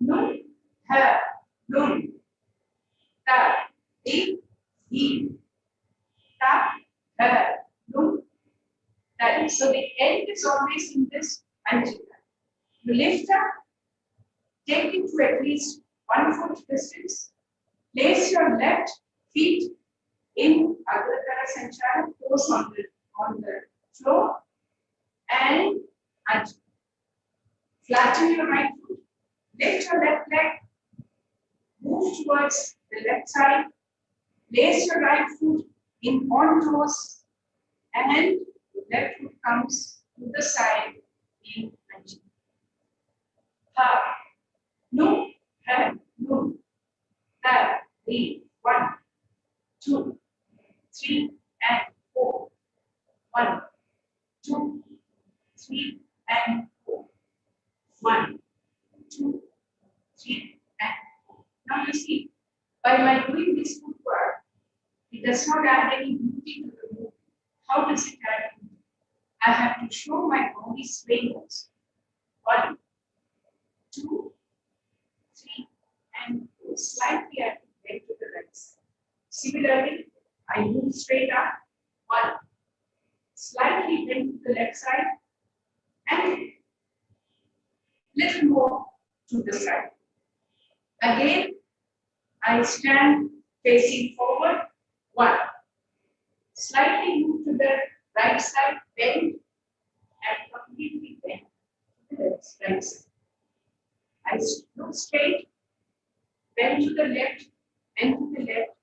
num, ta, he, ta, num, ta. So the end is always in this Anjita. You lift up, take it to at least 1 foot distance. Place your left feet in Agratara Sanchara pose on the floor and flatten your right foot. Lift your left leg, move towards the left side, place your right foot in on toes, and the left foot comes to the side in Anjali. Ha, no, ha, no, ha, 3, 1, 2, 3, and 4. 1, 2, 3, and 4. 1, 2, 3, and 4. Now you see, by my doing this footwork, it does not add any beauty to the movement. How does it add beauty? I have to show my body swaying also. 1, 2, 3, and 4. Slightly I have to bend to the right side. Similarly, I move straight up. 1, slightly bend to the left side, and little more to the side. Again, I stand facing forward. 1, slightly move to the right side, bend, and completely bend to the right side. I look straight, bend to the left, and to the left,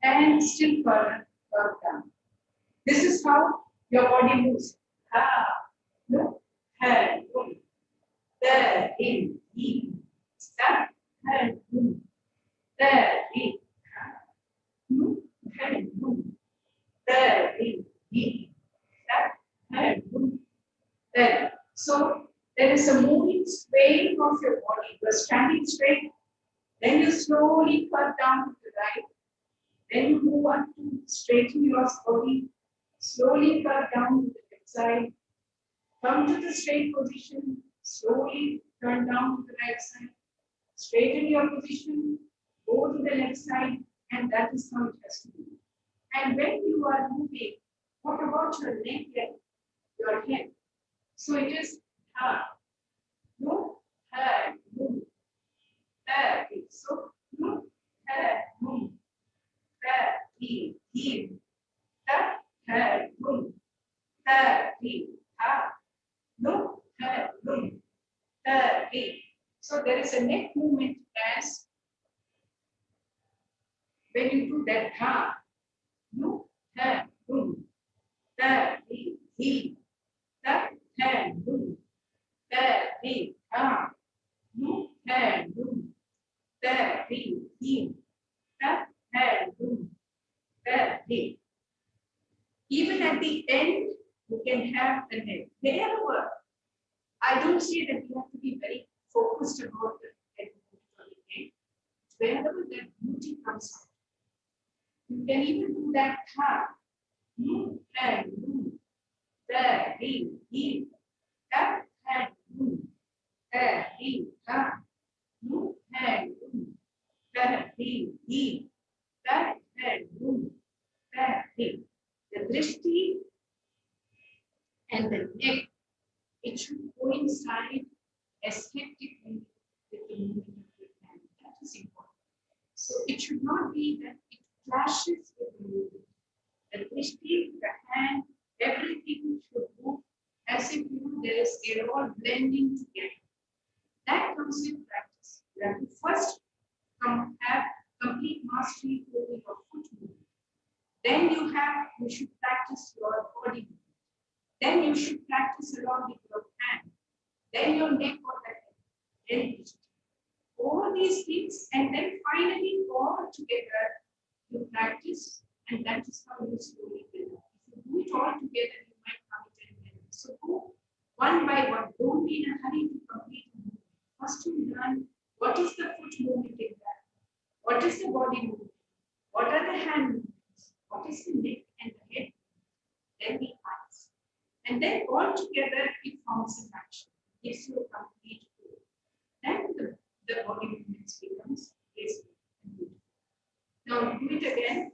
and still further curve down. This is how your body moves. Ha, look, head, look, there, in, step, head, move, there, in, move, head, move, there, in, step, head, move, there. So there is a moving swaying of your body. You are standing straight, then you slowly curve down to the right, then you move on to straighten your body, slowly curve down to the left side, come to the straight position, slowly turn down to the right side, straighten your position, go to the left side, and that is how it has to be. And when you are moving, what about your neck and your head? So it is ha, no, ha, move, ha, so no, ha, move, ha, heel, ha, ha, move, ha, ha, no, ha, move, ha, So there is a neck movement as when you do that ha, no, ha, move, ha, that hand, move, that ha, no, hand, move, that hand, move, that Even at the end, you can have the head. Wherever, I don't say that you have to be very focused about the head or the head. Wherever that beauty comes out, you can even do that ha, no, hand, move, that that hand, move, that ha, no, hand, move, that that hand, move, that the drishti and the neck, it should coincide aesthetically with the movement of your hand. That is important. So it should not be that it clashes with the movement. The drishti, the hand, everything should move as if they're all blending together. That comes with practice. You have to first have complete mastery over your foot movement. Then you should practice your body movement. Then you should practice along with your hand. Then your neck or the head. Then all these things, and then finally all together you practice, and that is how you slowly build up. If you do it all together, you might come to 10 minutes. So go one by one. Don't be in a hurry to complete the movement. First you learn what is the foot movement in that, what is the body movement, what are the hand movements, what is the neck and the head, then the eyes. And then all together it forms an action. Gives you a complete goal. Then the body movements becomes graceful and beautiful. Now do it again.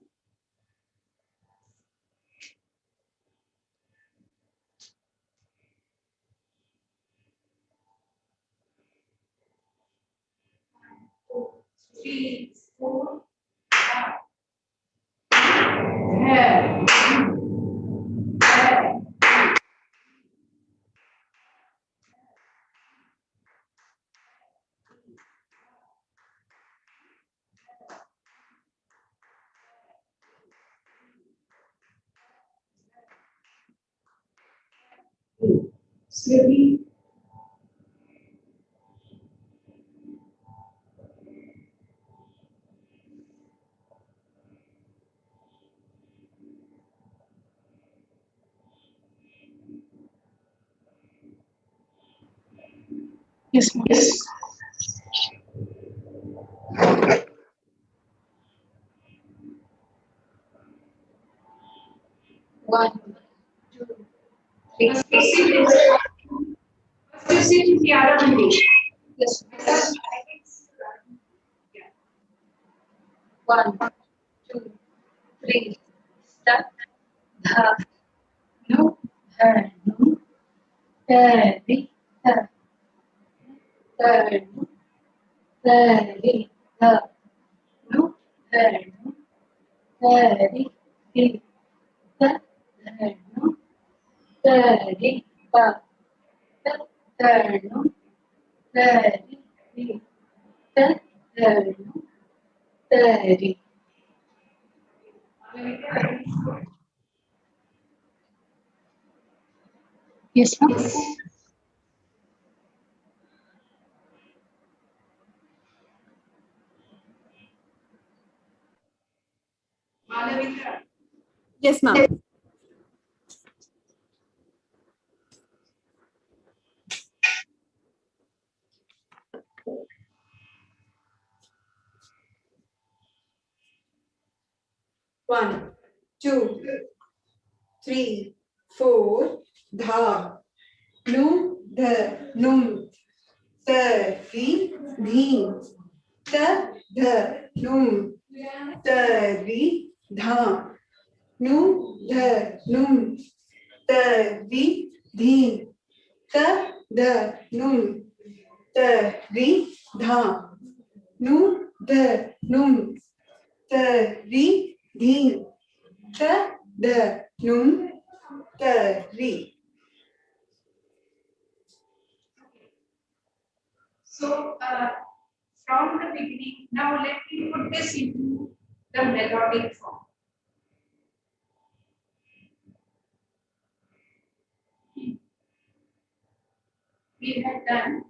3, 4, 5. There. There. Slowly. Yes, ma'am. Yes. One, two, three. First you sit the other one. Yes. One, two, three. Start. The. No. Her. No. The. The. The. The. The. No. Her. No. The. The. The. No. The. The. No. The. The. Yes, ma'am. Yes, ma'am. One, two, three, four. Dha. Nu, the, num. The, ri, dhi. The, num. The, ri, dha. Nu, the, num. The, ri, dhi. The, num. The, ri, dha. Nu, the, num. The, ri, dhi. The, num. The, ri. So, from the beginning, now let me put this into the melodic form. We have done.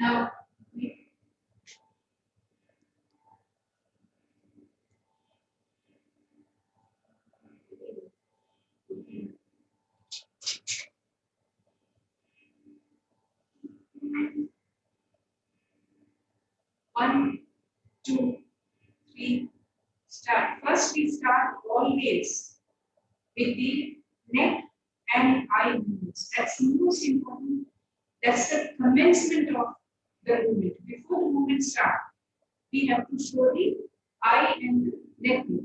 Now, one, two, three, start. First, we start always with the neck and eye movements. That's most important. That's the commencement of the movement. Before the movement starts, we have to show the I and let me.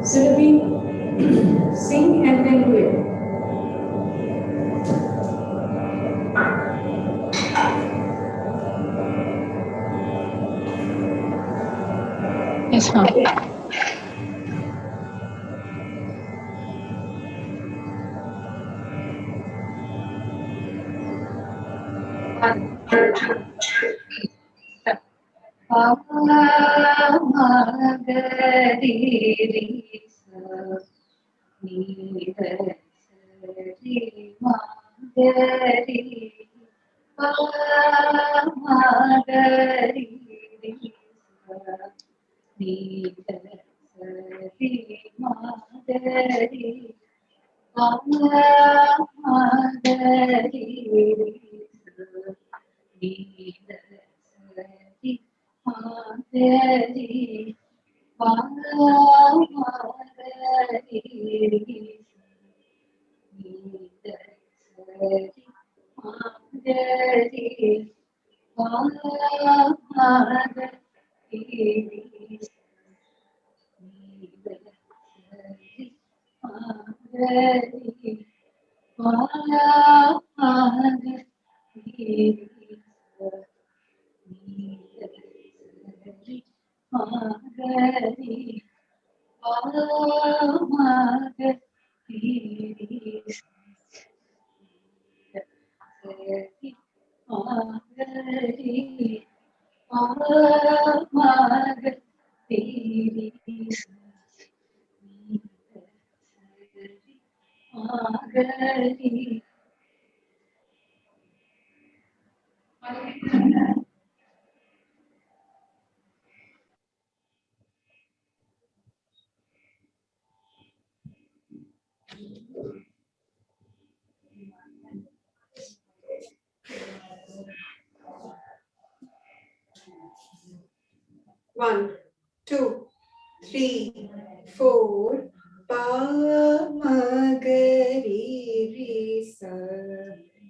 Surabhi, sing and then do it. Yes, ma'am. One, two, three, four. Pa ma ga re re sa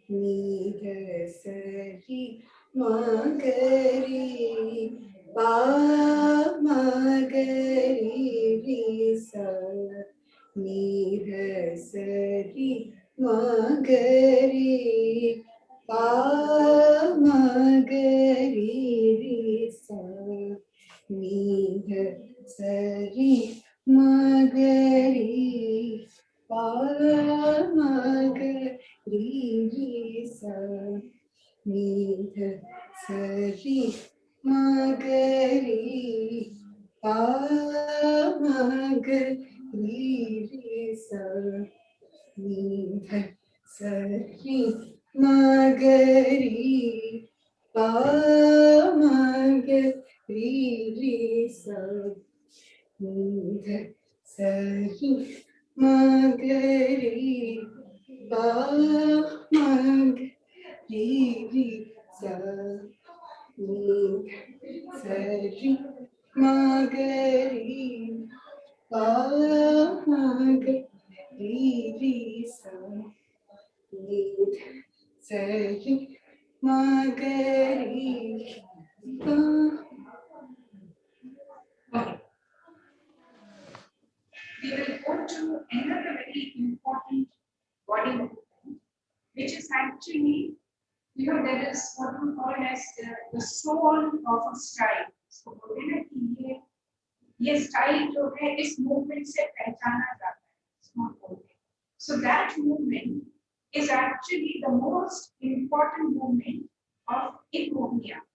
ni ga sa re ma ga re. Pa ma ga re re sa ni ga sa re ma ga re. Pa ma ga re re sa ni ga sa re ma ga re. Pa ma ga re re sa ni ga sa re ma ga re. Pa ma ga re re sa ni ga sa re ma ga re. Pa ma ga re re sa ni ga sa re ma ga re. Pa ma ga re re sa ni sari magari pa magari ri sa ni sari magari pa. We will go to another very important body movement, which is actually, there is what we call as the soul of a style. So बोले ना कि ये style जो है इस movement से पहचाना जाता है. So that movement is actually the most important movement of Mohinia.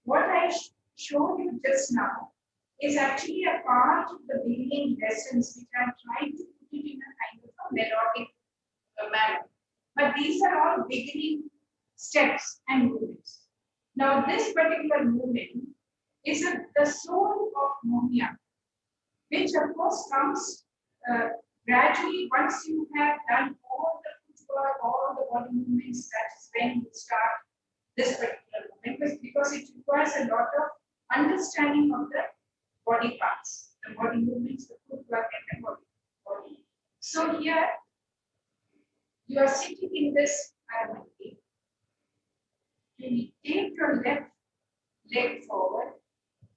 What I showed you just now is actually a part of the beginning lessons, which I tried to put it in a kind of a melodic manner. But these are all beginning steps and movements. Now, this particular movement is the soul of Mohia, which of course comes gradually once you have done all the footwork, all the body movements. That's when you start this particular movement, because it requires a lot of understanding of the body parts, the body movements, the footwork, and the body. So here you are sitting in this harmony. You take your left leg forward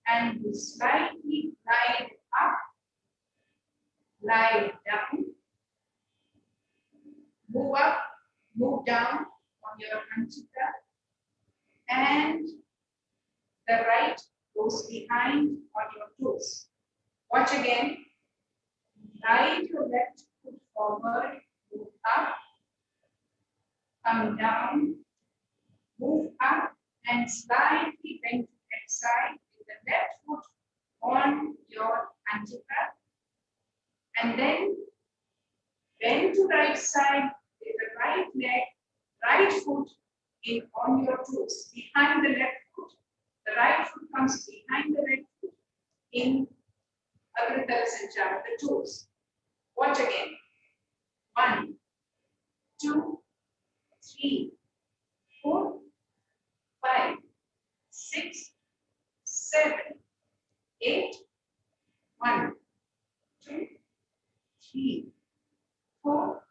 and you slightly glide up, glide down, move up, move down on your anchita, and the right goes behind on your toes. Watch again. Glide your left foot forward, move up, come down, move up, and slightly bend to that side with the left foot on your anchita, and then bend to right side with the right leg, right foot in on your toes, behind the left foot. The right foot comes behind the right foot in Agratala Sanchara, the toes. Watch again. 1, 2, 3, 4, 5, 6, 7, 8. 1, 2, 3, 4,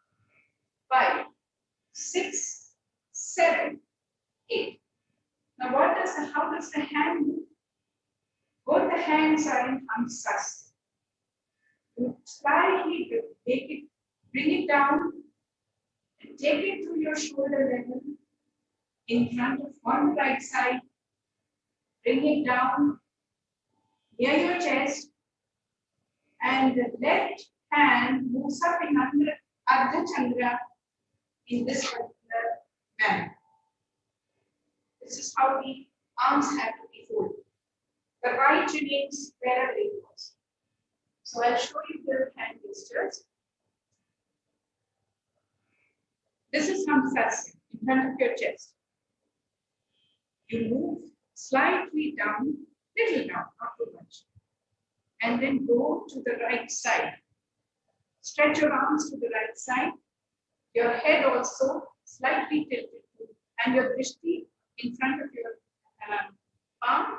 5, 6, 7, 8. Now, how does the hand move? Both the hands are in Hamsas. You slightly bring it down, and take it to your shoulder level in front of on the right side. Bring it down near your chest, and the left hand moves up in under Ardha Chandra in this particular manner. This is how the arms have to be folded. The right remains wherever it was. So I'll show you the hand gestures. This is Hamsasana in front of your chest. You move slightly down, little down, not too much. And then go to the right side. Stretch your arms to the right side. Your head also slightly tilted. And your drishti in front of your palm.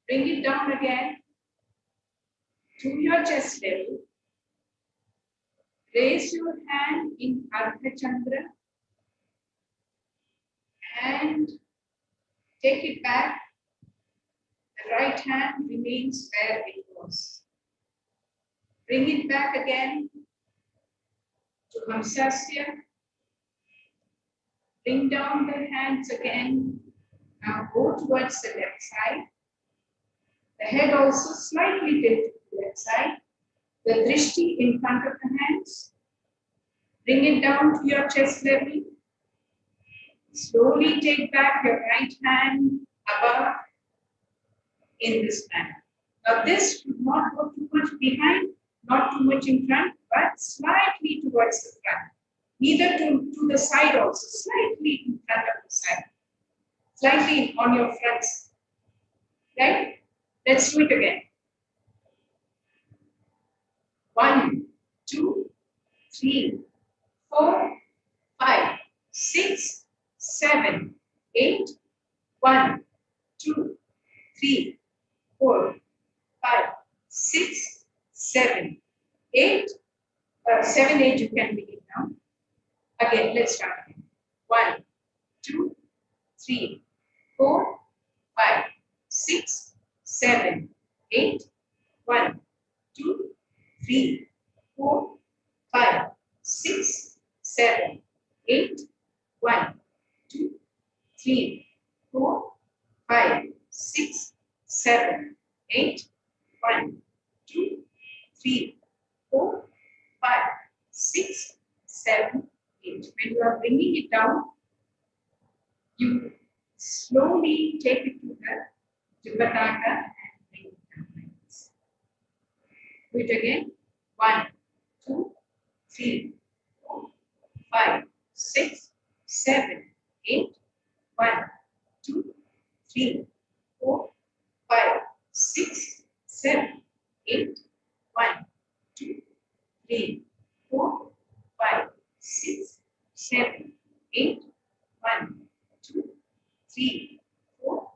Bring it down again to your chest level. Raise your hand in Ardha Chandra and take it back. The right hand remains where it was. Bring it back again to Hamsasya. Bring down the hands again. Now go towards the left side. The head also slightly tilted to the left side. The drishti in front of the hands. Bring it down to your chest level. Slowly take back your right hand above in this manner. Now this should not go too much behind, not too much in front, but slightly towards the front. Neither to the side also, slightly in front of the side. Slightly on your front. Right? Let's do it again. 1, 2, 3, 4, 5, 6, 7, 8, 1, 2, 3, 4, 5, 6, 7, 8. 7, 8 you can begin now. Again, let's start again. 1, 2, 3, 4, 5, 6, 7, 8. 1, 2, 3, 4, 5, 6, 7, 8. 1, 2, 3, 4, 5, 6, 7, 8. 1, 2, 3, 4, 5, 6, 7, 8. When you are bringing it down, you slowly take it to the Jipataka and bring it down like this. Do it again. 1, 2, 3, 4, 5, 6, 7, 8. 1, 2, 3, 4, 5, 6, 7, 8. 1, 2, 3, 4, 5, 6, 7, 8. 1, 2, 3, 4,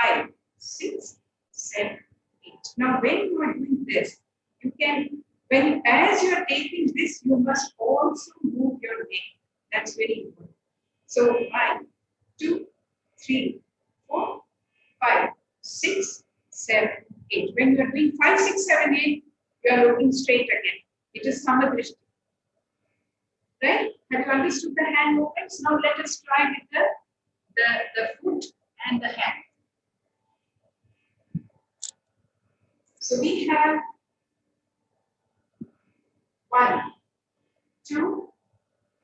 5, 6, 7, 8. Now, when you are doing this, you can, as you are taking this, you must also move your neck. That's very important. So, 1, 2, 3, 4, 5, 6, 7, 8. When you are doing 5, 6, 7, 8, you are looking straight again. It is Samadrishti. Right? Have you understood the hand movements? Now let us try with the foot and the hand. So we have 1, 2,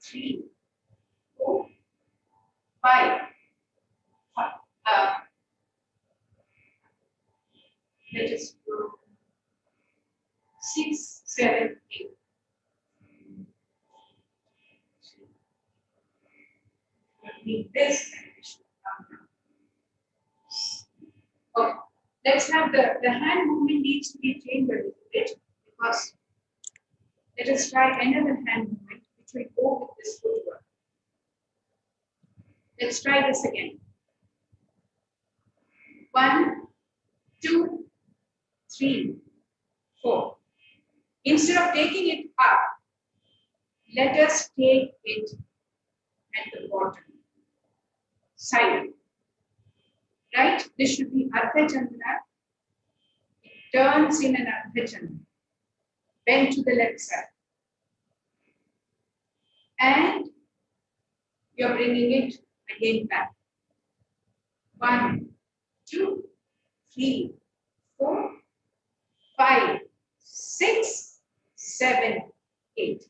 3, 4, 5. Let us go 6, 7, 8. Need this and we should come down. Okay, let's have the hand movement needs to be changed a little bit because let us try another hand movement which will go with this footwork. Let's try this again. 1, 2, 3, 4. Instead of taking it up, let us take it at the bottom side. Right? This should be Ardha Chandra. It turns in an Ardha Chandra. Bend to the left side. And you're bringing it again back. 1, 2, 3, 4, 5, 6, 7, 8.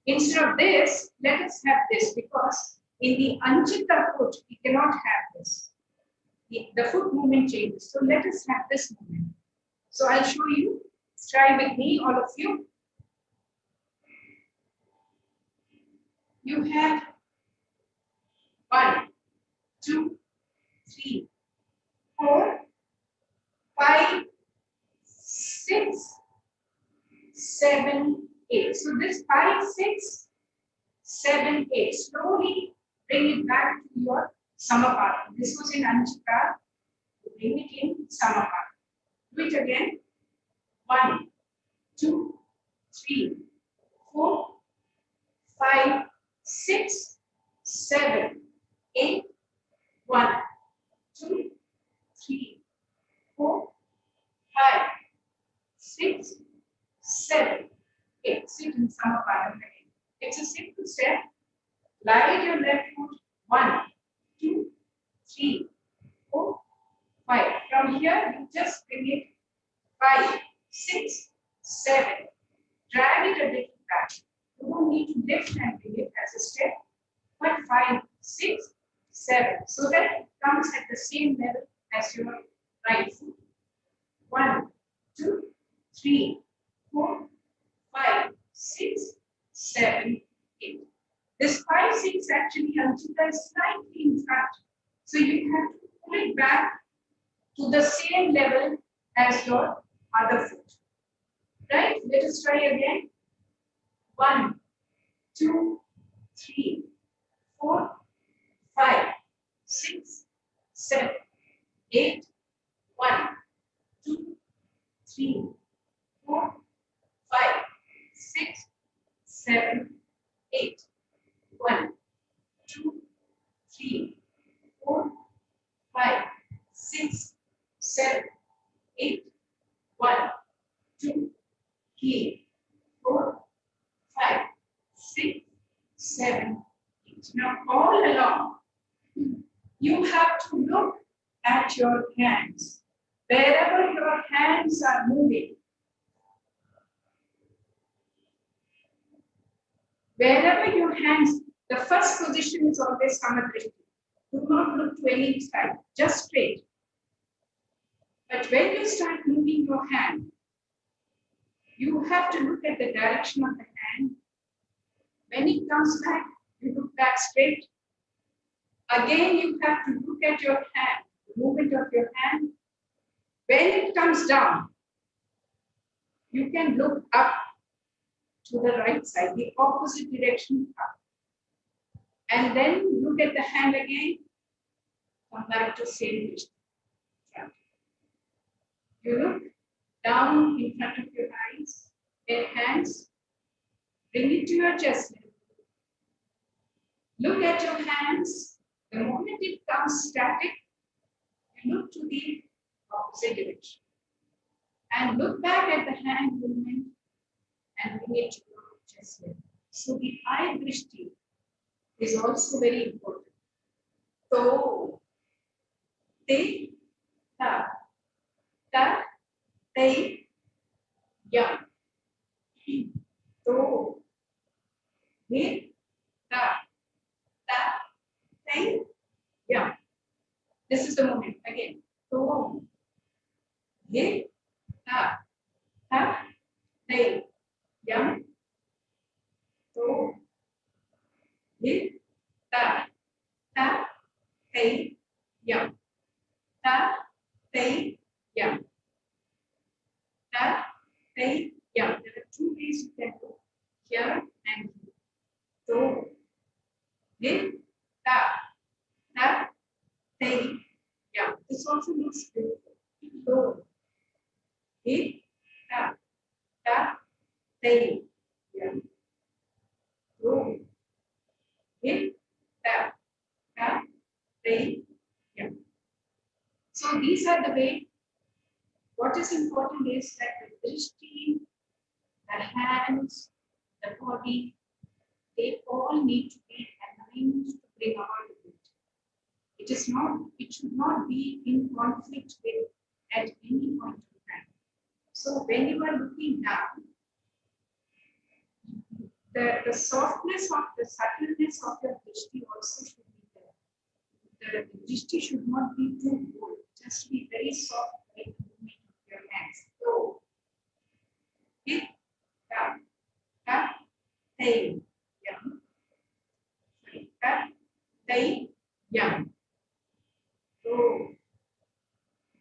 Instead of this, let us have this because in the Anchita foot, we cannot have this. The foot movement changes. So let us have this movement. So I'll show you. Try with me, all of you. You have 1, 2, 3, 4, 5, 6, 7, 8. So this 5, 6, 7, 8. Slowly bring it back to your Samapati. This was in Anchita. Bring it in Samapati. Do it again. 1, 2, 3, 4, 5, 6, 7, 8. 1, 2, 3, 4, 5, 6, 7, 8. Sit in Samapati again. It's a simple step. Lie your left foot. 1, 2, 3, 4, 5. From here, you just bring it 5, 6, 7. Drag it a little back. You don't need to lift and bring it as a step. But 5, 6, 7. So that it comes at the same level as your right foot. 1, 2, 3, 4, 5, 6, 7, 8. This 5, 6 actually Anchita is slightly in front. So you have to pull it back to the same level as your other foot. Right? Let us try again. 1, 2, 3, 4, 5, 6, 7, 8, 1, 2, 3, 4, 5, 6, 7, 8, 1, 2, 3, 4, 5, 6, 7, 8, 1, 2, 3, 4, 5, 6, 7, 8. Now all along, you have to look at your hands. Wherever your hands are moving, wherever your hands, the first position is always Samadrishti. Do not look to any side, just straight. But when you start moving your hand, you have to look at the direction of the hand. When it comes back, you look back straight. Again, you have to look at your hand, the movement of your hand. When it comes down, you can look up to the right side, the opposite direction up. And then look at the hand again, come back to same direction. You look down in front of your eyes, your hands, bring it to your chest level. Look at your hands. The moment it comes static, you look to the opposite direction. And look back at the hand movement and bring it to your chest level. So the eye drishti is also very important. So, te, ta, ta, te, ya. So, te, ta, ta, te, ya. This is the moment again. So, te, ta, ta, te, ya. So, te, ta, ta, te, ya. Ta, te, ya. Ta, te, ya. There are two ways you can go, here and here. So, te, ta, ta, te, ya. This also looks beautiful. So, te, ta, ta, te, ya. So, te, ta, ta, te, ya. So these are the way. What is important is that the drishti, the hands, the body, they all need to be aligned to bring about the beauty. It should not be in conflict with at any point of time. So when you are looking down, the softness of the subtleness of your drishti also should be there. The drishti should not be too bold, just be very soft like the movement of your hands. So, hit, tap, tap, tay, yum. Tap, tay, yum. So,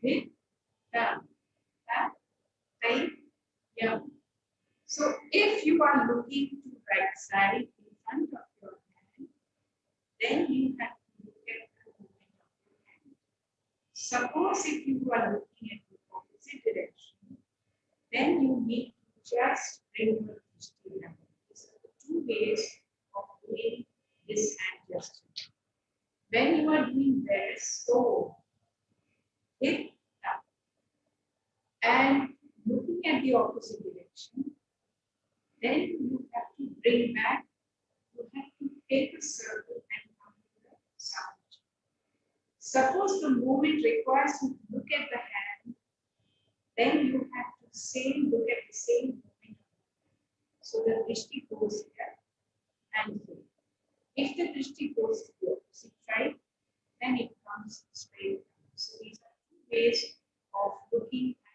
hit, tap, tap, tay, yum. So, if you are looking to right side in front of your hand, then you have to look at the movement of your hand. Suppose if you are looking at the opposite direction, then you need to just bring your drishti down. These are the two ways of doing this hand gesture. When you are doing this, so hit up and looking at the opposite direction, then you have to bring back, you have to take a circle and come to the sound. Suppose the movement requires you to look at the hand, then you have to look at the same movement. So the drishti goes here and here. If the drishti goes to the opposite side, then it comes straight down. So these are two ways of looking at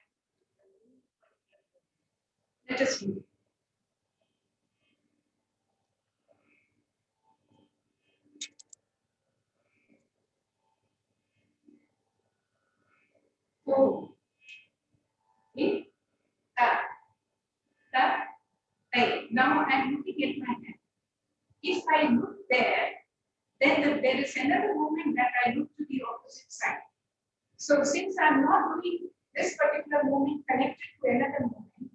the movement. Let us do it. So, hit, tap, tap, tay. Now I am looking at my hand. If I look there, then there is another movement that I look to the opposite side. So since I'm not doing this particular movement connected to another movement,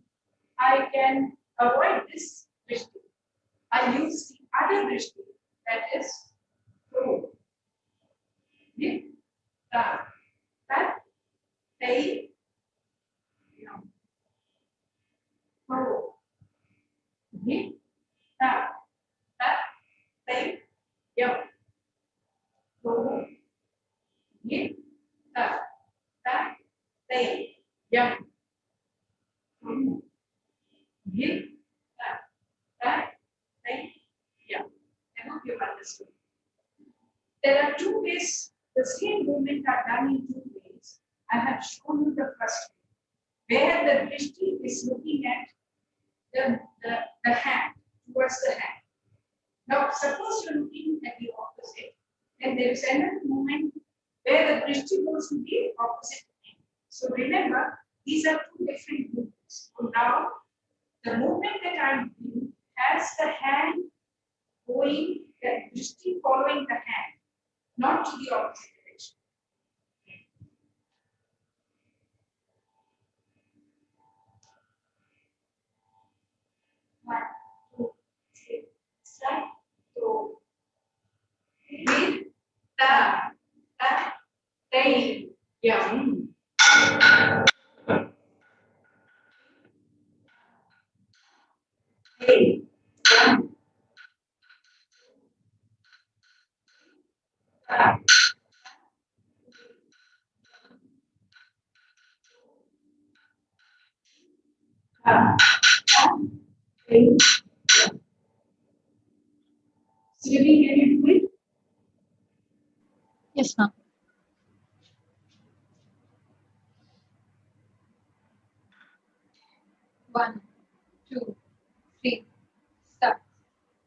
I can avoid this drishti. I use the other drishti, that is pro. That, they, pro. That, they, pro. That, they, I hope you understood. There are two ways, the same movement are done in two ways. I have shown you the first way, where the drishti is looking at the hand, towards the hand. Now, suppose you're looking at the opposite, and there is another movement where the drishti goes to the opposite hand. So remember, these are two different movements. So now, the movement that I'm doing has the hand going, the drishti following the hand, not to the opposite direction. One, two, three, start, two, with, ta, they, young. Hey, young. Hey. Siri, can you do it? Yes, ma'am. One, two, three, start.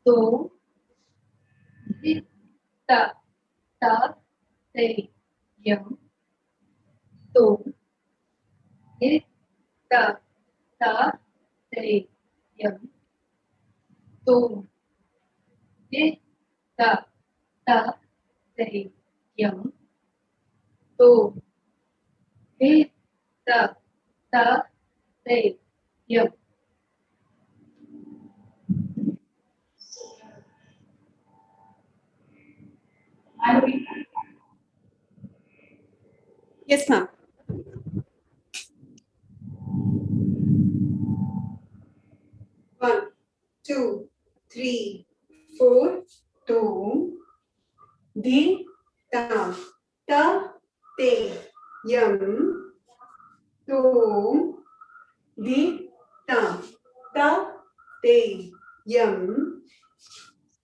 Do, di, ta, te, yum. Do, di, ta, te, yum. Do, di, ta, te, yum. Do, di, ta, te, yum. I will. Yes, ma'am. One, two, three, four, two, di, ta, te, yum, two, di, ta, te, yum,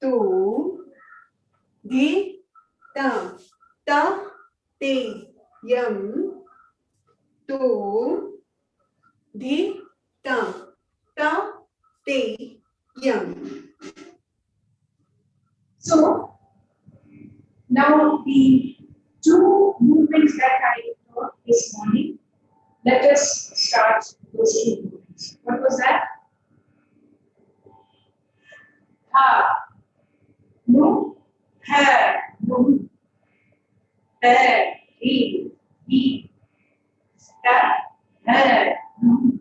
two, di, ta, te, yum, two, di, ta, te, yum. So now the two movements that I taught this morning, let us start those two movements. What was that? Ha, no, ha, no, he, sta, ha, no,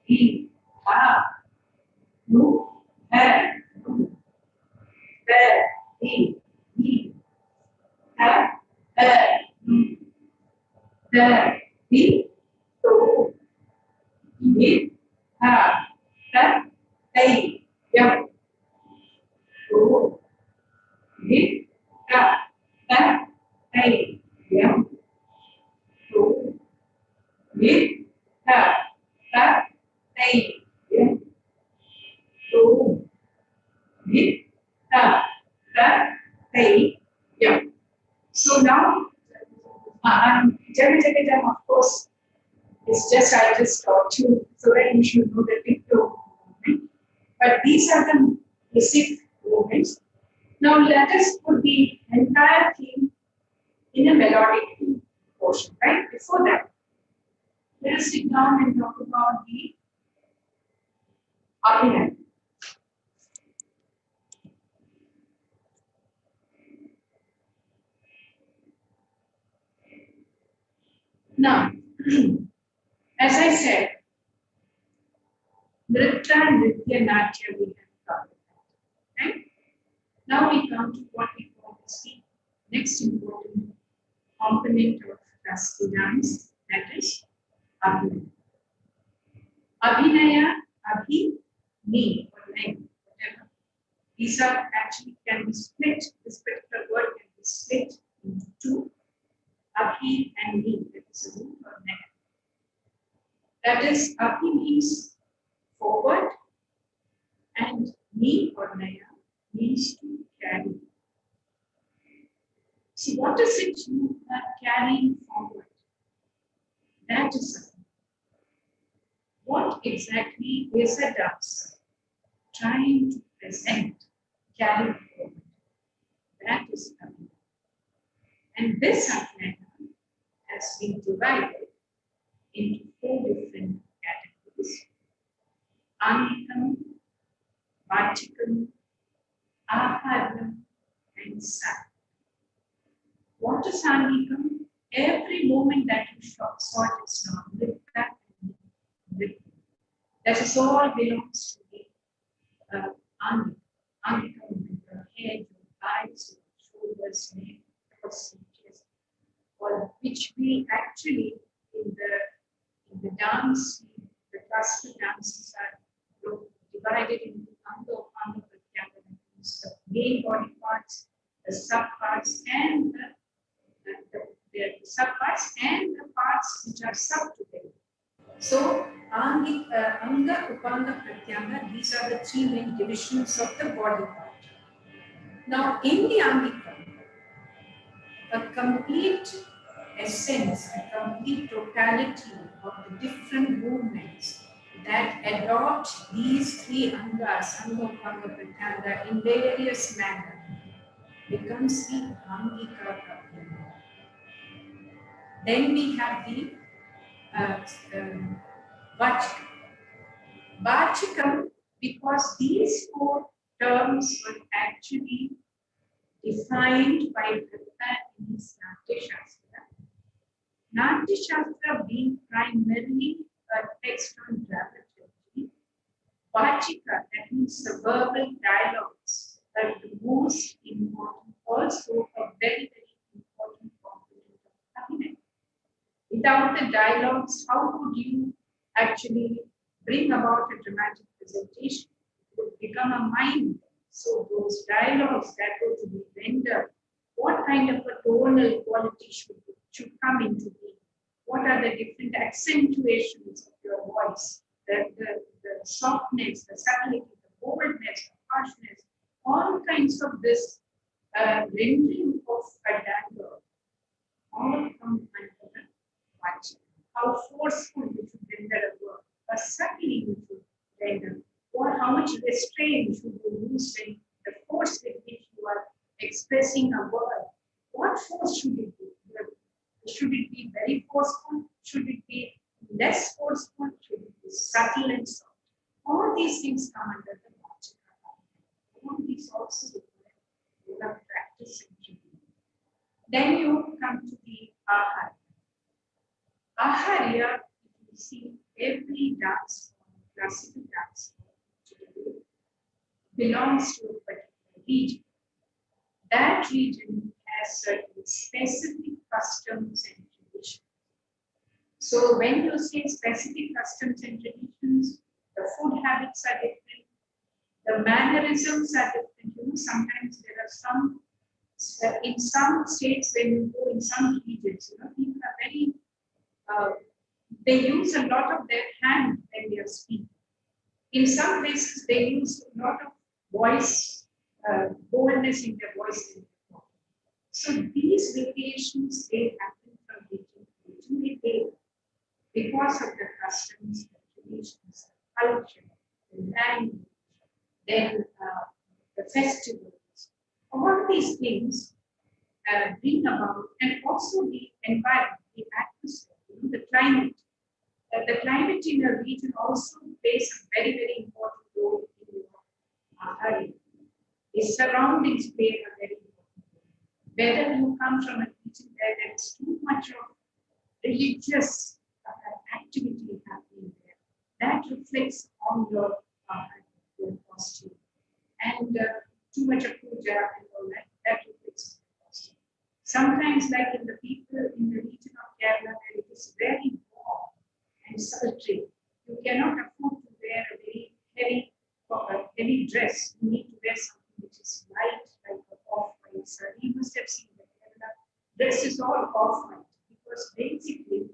he, ha, no, no, he, ha, no, he, so, he, ha, they, yum, so, he, ha, they, yum, so, he, ha, they, yum, so, he, ha, they, yum. So now, Jam, of course, it's just I just taught you so that you should know the dicto movement. But these are the basic movements. Now let us put the entire thing in a melodic portion, right? Before that, let us sit down and talk about the Abhinay. Now, as I said, Nritya, Nritya, Natya, we have covered that. Right? Now we come to what we call the next important component of classical dance, that is Abhinaya. Abhinaya, Abhi, me, or like, whatever. These are actually can be split, this particular word can be split into two, Abhi and me, that is a root or naya. That is, Abhi means forward, and me or naya means to carry. See, what is it you are carrying forward? That is something. What exactly is a dancer trying to present, carry forward? That is Abhinaya. And this Abhinaya has been divided into four different categories: Angikam, Vachikam, Aharam, and Sa. What is Angikam? Every moment that you saw it is not with that. That is all belongs to the Angikam, your head, your eyes, your shoulders, neck, chest, or which we actually in the dance, the classical dances are divided into Anga Pratyanga, the main body parts, the sub parts, and the sub parts and the parts which are sub to them. So, Anga, Upanga, Pratyanga, these are the three main divisions of the body part. Now, in the Angika, a complete essence, a complete totality of the different movements that adopt these three Angas, Anga, Upanga, Pratyanga, in various manner, becomes the Angika Pratyanga. Then we have the Vachikam. Vachikam, because these four terms were actually defined by Bhalla in his Natya Shastra. Natya Shastra being primarily a text on dramaturgy, Vachika, that means the verbal dialogues, are the most important, also a very, very important component of Abhinaya. Without the dialogues, how could you actually bring about a dramatic presentation? It would become a mime. So those dialogues that were to be rendered, what kind of a tonal quality should come into being? What are the different accentuations of your voice? The softness, the subtlety, the boldness, the harshness, all kinds of this rendering of a dialogue, all come under the Vachika. How forceful you should render a word, how subtly you should render, or how much restraint should you use in the force with which you are expressing a word. What force should it be? Should it be very forceful? Should it be less forceful? Should it be subtle and soft? All these things come under the Vachika. All these also require practice and training. Then you come to the Aharya. Aharya, you see, every dance form, classical dance form, belongs to a particular region. That region has certain specific customs and traditions. So when you say specific customs and traditions, the food habits are different, the mannerisms are different. You know, sometimes there are some, in some states when you go in some regions, you know, people are very, they use a lot of their hand when they are speaking. In some places, they use a lot of voice, boldness in their voice. So these variations, they happen from region to region. They because of the customs, the traditions, the culture, the language, then the festivals. All these things bring about, and also the environment, the atmosphere, you know, the climate. The climate in a region also plays a very, very important role in your area. The surroundings play a very important role. Whether you come from a region where there is too much of religious activity happening there. That reflects on your costume. And too much of puja and all that, that reflects on the costume. Sometimes, like in the people in the region of Kerala, where it is very warm and sultry, you cannot afford to wear a very heavy dress. You need to wear something which is light, like a off-white saree. You must have seen the Kerala dress is all off-white, because basically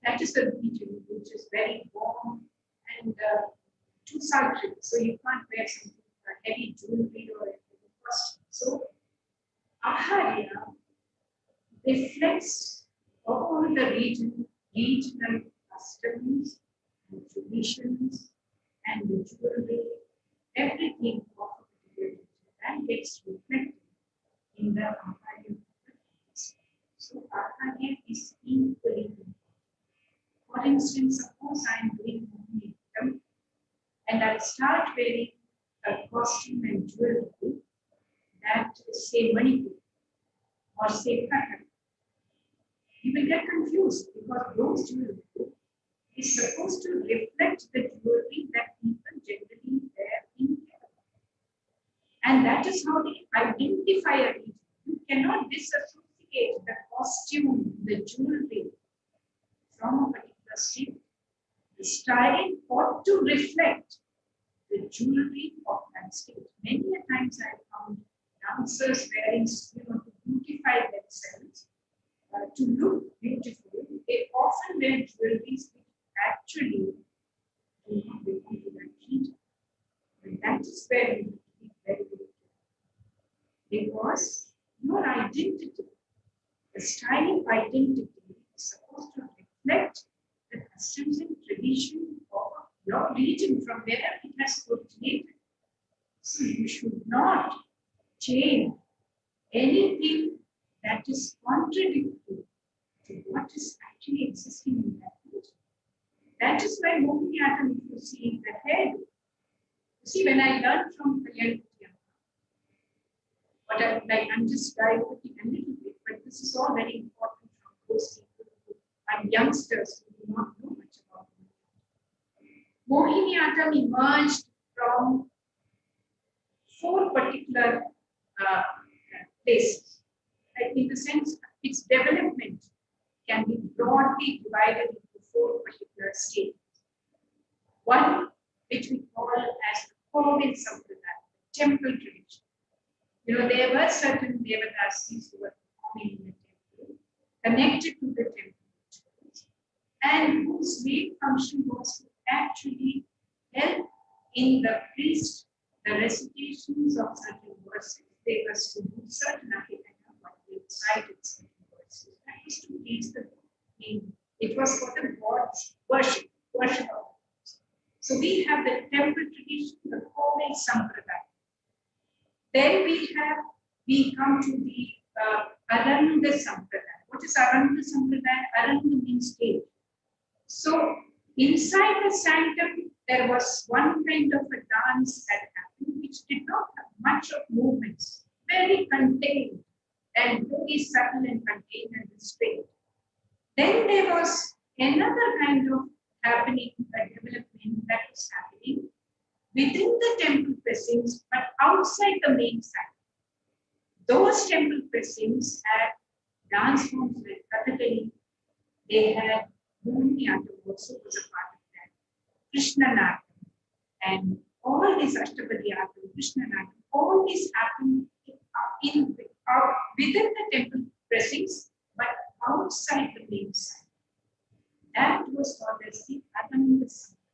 that is a region which is very warm and too sultry. So you can't wear something heavy jewelry or a heavy costume. So Aharya reflects all the regional customs and traditions and the jewelry, everything of a particular region, that gets reflected in the Aharya. So Aharya is equally important. For instance, suppose I am doing Mohiniattam and I start wearing a costume and jewelry that say Manipur or say Kathak. You will get confused, because those jewelry is supposed to reflect the jewelry that people generally wear in Kerala. And that is how they identify a region. You cannot disassociate the costume, the jewelry from a particular state. The style ought to reflect the jewelry of that state. Many a times I found dancers wearing, to beautify themselves, to look beautiful. They often wear jewelry which actually do not belong to that region. And that is where we need to be very, very careful. Because your identity, the style of identity, is supposed to reflect the customs and tradition of your region from where it has originated. So you should not change anything that is contradictory to what is actually existing in that region. That is why Mohiniattam, if you see the head, you see, when I learned from Kalyan, but I'm just diverting a little bit, but this is all very important from those people who are youngsters who do not know much about Mohiniattam. Mohiniattam emerged from 4 particular places. In the sense, its development can be broadly divided into 4 particular stages. One, which we call as the Kovil Sampradaya, temple tradition. There were certain Devadasis who were performing in the temple, connected to the temple rituals, and whose main function was to actually help in the priest, the recitations of certain verses. They were to do certain ahitana, but they recited certain verses. That was to please the God. It was for the God's worship of God. So we have the temple tradition, the Kovil Sampradaya. Then we come to the Aranga Sampradaya. What is Aranga Sampradaya? Aranga means stage. So inside the sanctum, there was one kind of a dance that happened, which did not have much of movements, very contained and very subtle and contained and restrained. Then there was another kind of happening, a development that was happening within the temple precincts, but outside the main sanctum. Those temple precincts had dance forms like Kathakali. They had Mohiniattam also was a part of that. Krishnanattam and all these Ashtabadiyattam, Krishnanattam, all these happened within the temple precincts, but outside the main sanctum. That was called as the Aranga Sampradaya.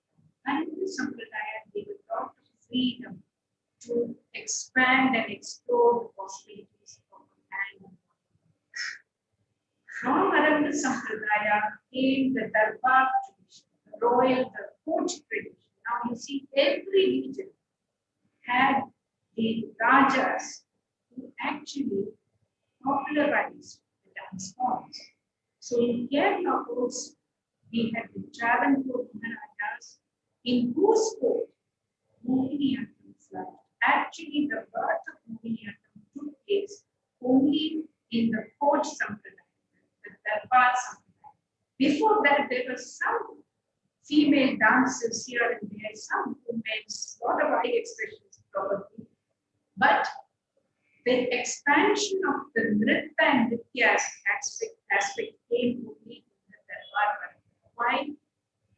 Aranga Sampradaya gave a lot of freedom to expand and explore the possibilities of man. From Aranga Sampradaya came the Darbar tradition, the royal, the court tradition. Now you see, every region had the Rajas who actually popularized the dance forms. So in Kerala also, we had the Travancore Maharajas, in whose court Mohiniattam flourished. Actually, the birth of Mohiniattam took place only in the court Sampradaya, the Darbar Sampradaya. Before that, there were some female dancers here and there, some women's, lot of eye expressions probably. But the expansion of the Nritta and Nritya aspect came only in the Darbar. Why?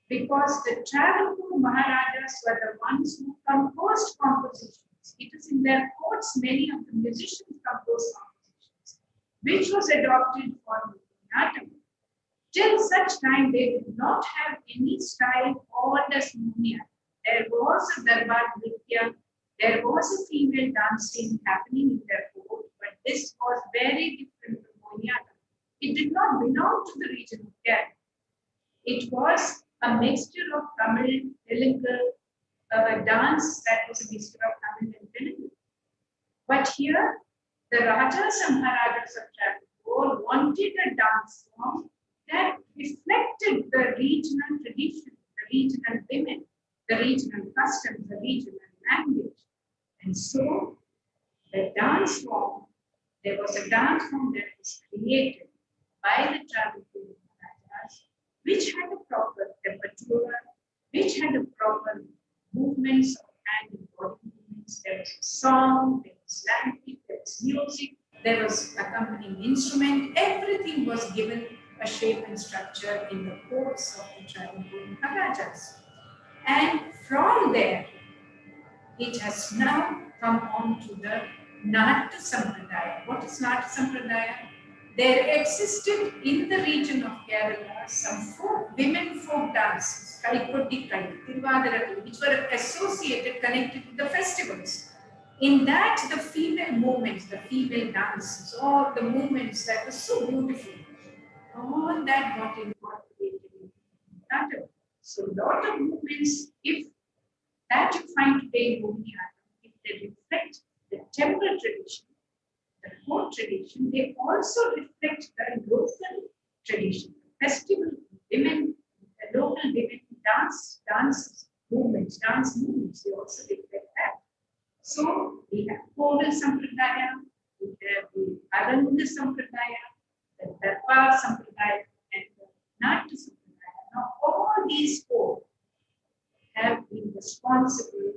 Because the Travancore Maharajas were the ones who composed compositions. It is in their courts many of the musicians composed compositions, which was adopted for Mohiniattam. Till such time, they did not have any style called as Mohiniattam. There was a Darbar Nritya, there was a female dancing happening in their court, but this was very different from Mohiniattam. It did not belong to the region of Kerala. It was a mixture of Tamil, Telugu, dance that was a mixture of Tamil and Telugu. But here, the Rajas and Maharajas of Travancore wanted a dance form that reflected the regional tradition, the regional women, the regional customs, the regional language. And so, the dance form, there was a dance form that was created by the Travancore Maharajas, which had a proper temperature, which had a proper movements of hand and body movements. There was a song, there was language, there was music, there was accompanying instrument. Everything was given a shape and structure in the courts of the Travancore Maharajas. And from there, it has now come on to the Natya Sampradaya. What is Natya Sampradaya? There existed in the region of Kerala some women folk dances, Kalikoti Kali, Tiruvadara, which were associated, connected with the festivals. In that, the female movements, the female dances, all the movements that were so beautiful, all that got incorporated in Natya. So, a lot of movements, if that you find today in Mohiniattam, if they reflect the temple tradition, the court tradition, they also reflect the local tradition, the festival women, the local women dance movements, they also reflect that. So we have Koval Sampradaya, we have the Aranga Sampradaya, the Darbar Sampradaya, and the Natya Sampradaya. Now all these four have been responsible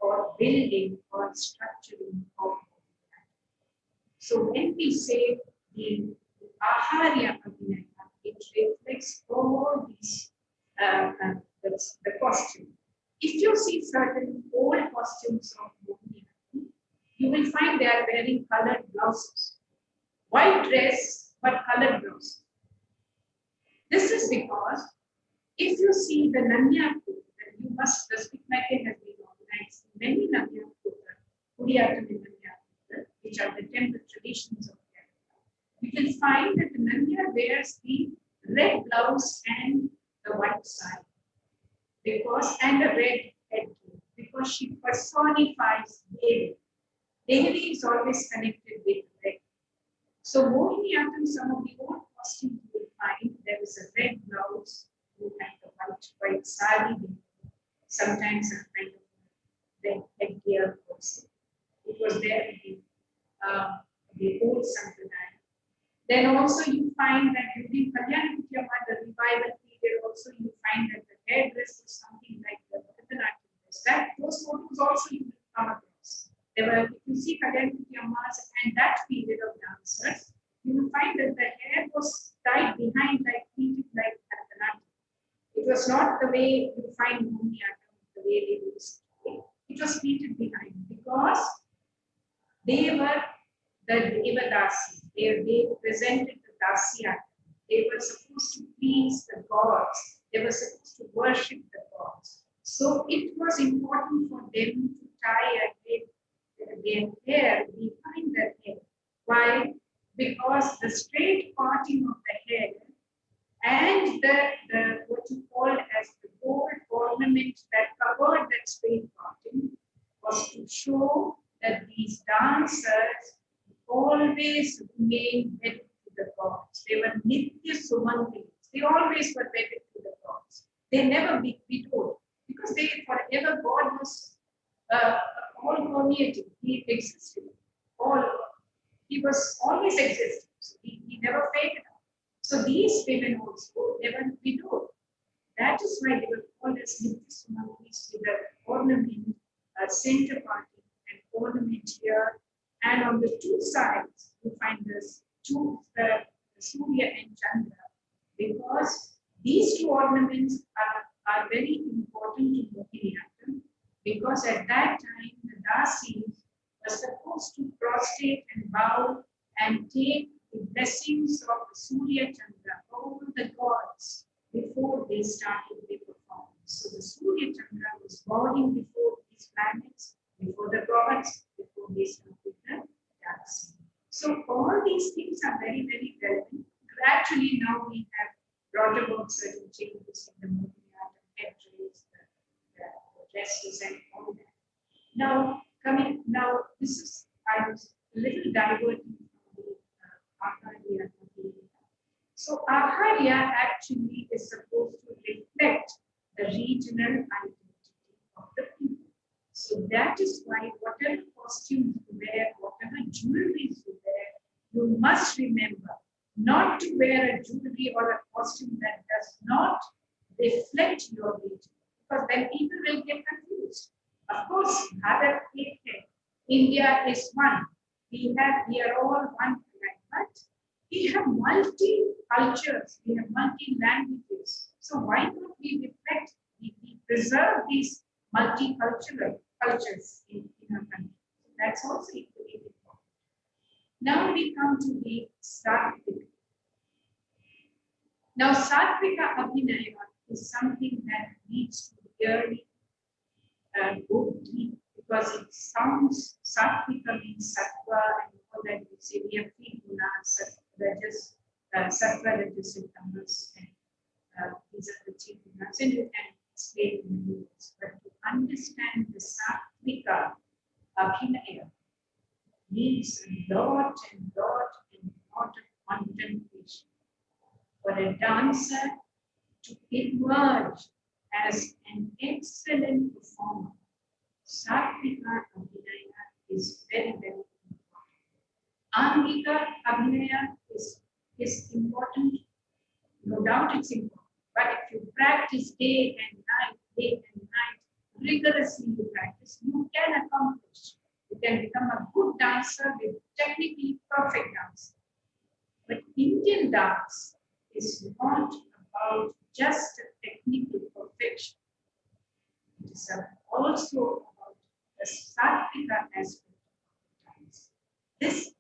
for building or structuring of Mohiniattam. So when we say the Aharya Abhinaya, it reflects all these, the costume. If you see certain old costumes of Mohiniattam, you will find they are wearing colored blouses. White dress, but colored blouse. This is because if you see the Nanyakku, you must, the Spikmaking has been organized in many Nanyakku, Kudiyattam in Nanyakku, which are the temple traditions of Kerala. You can find that the Nanya wears the red blouse and the white sari, and a red headgear, because she personifies Devi. Devi is always connected with red. So Mohiniattam, some of the old costumes you will find, there is a red blouse, you have the white sari, sometimes a kind of red headgear also. It was there in the old Sampradaya. Then also you find that during Kalyanakutiyamma, the revival period, also you find that the hairdress was something like the Bharatanatyam dress. Those photos also you will come across. There were, if you see Kalyanakutiyammas and that period of dancers, you will find that the hair was tied behind, like pleated like Bharatanatyam. It was not the way you find Mohiniattam, the way they used to. It was pleated behind because they were the Devadasis. They presented the Dasya. They were supposed to please the gods. They were supposed to worship the gods. So it was important for them to tie their hair behind their head. Why? Because the straight parting of the hair and the what you call as the gold ornament that covered that straight parting was to show that these dancers always remained wedded to the gods. They were Nitya Sumanti. They always were wedded to the gods. They never be widowed because they forever God was all permeating. He existed. He was always existing. So he never faded out. So these women also, they were widowed. That is why they were called as Deepti monkeys with an ornament, a center parting, an ornament here. And on the two sides, you find this two, Surya and Chandra, because these two ornaments are very important to Mohiniattam, because at that time the Dasis were supposed to prostrate and bow and take the blessings of the Surya Chandra, all the gods, before they started their performance. So the Surya Chandra was bowing before these planets, before the gods, before they started the dance. So all these things are very, very relevant. Gradually now we have brought about certain changes in the Mohiniattam headdress, the dresses and all that. Now, this is, I was a little diverting from the Aharya. So, Aharya actually is supposed to reflect the regional identity of the people. So, that is why whatever costumes you wear, whatever jewelry you wear, you must remember not to wear a jewelry or a costume that does not reflect your region, because then people will get confused. Of course, Bharat Ek hai. India is one. We are all one planet, but we have multi cultures, we have multi languages. So why not we reflect, we preserve these multicultural cultures in our country? That's also equally important. Now we come to the Satvika. Now, Satvika Abhinaya is something that needs to really go deep, because it sounds, Satvika means Sattva, and all that we say we have three gunas, Sattva, Rajas, and Tamas, and these are the three gunas, and you can explain in the words. But to understand the Satvika Abhinaya needs a lot of contemplation. For a dancer to emerge as an excellent performer, Satvika Abhinaya is very, very important. Angika Abhinaya is important, no doubt it's important. But if you practice day and night, rigorously you practice, you can accomplish. You can become a good dancer with technically perfect dance. But Indian dance is not about just a technical perfection. It is also about the Satvika aspect of dance. This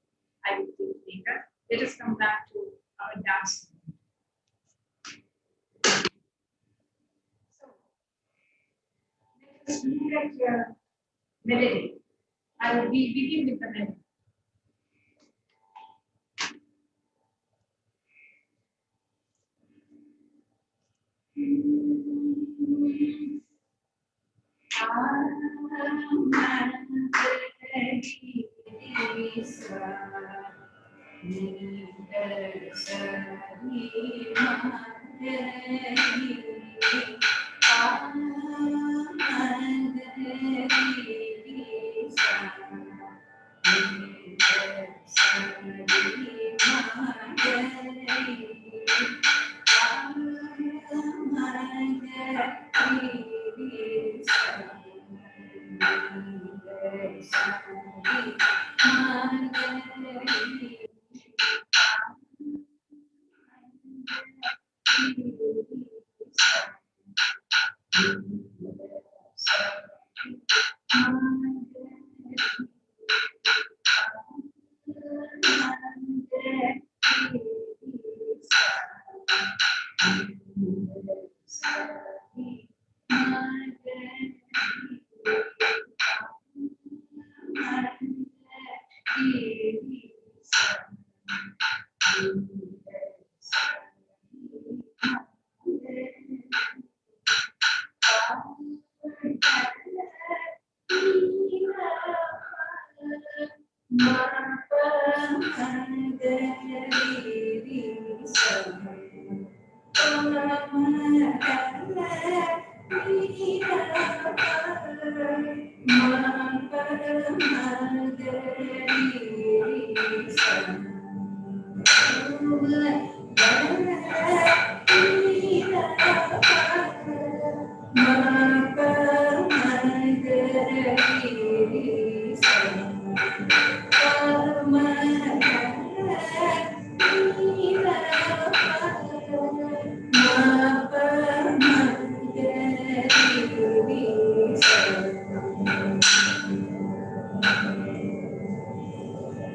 I will do later. Let us come back to our dance. So, let us look at your melody. I will begin with the melody.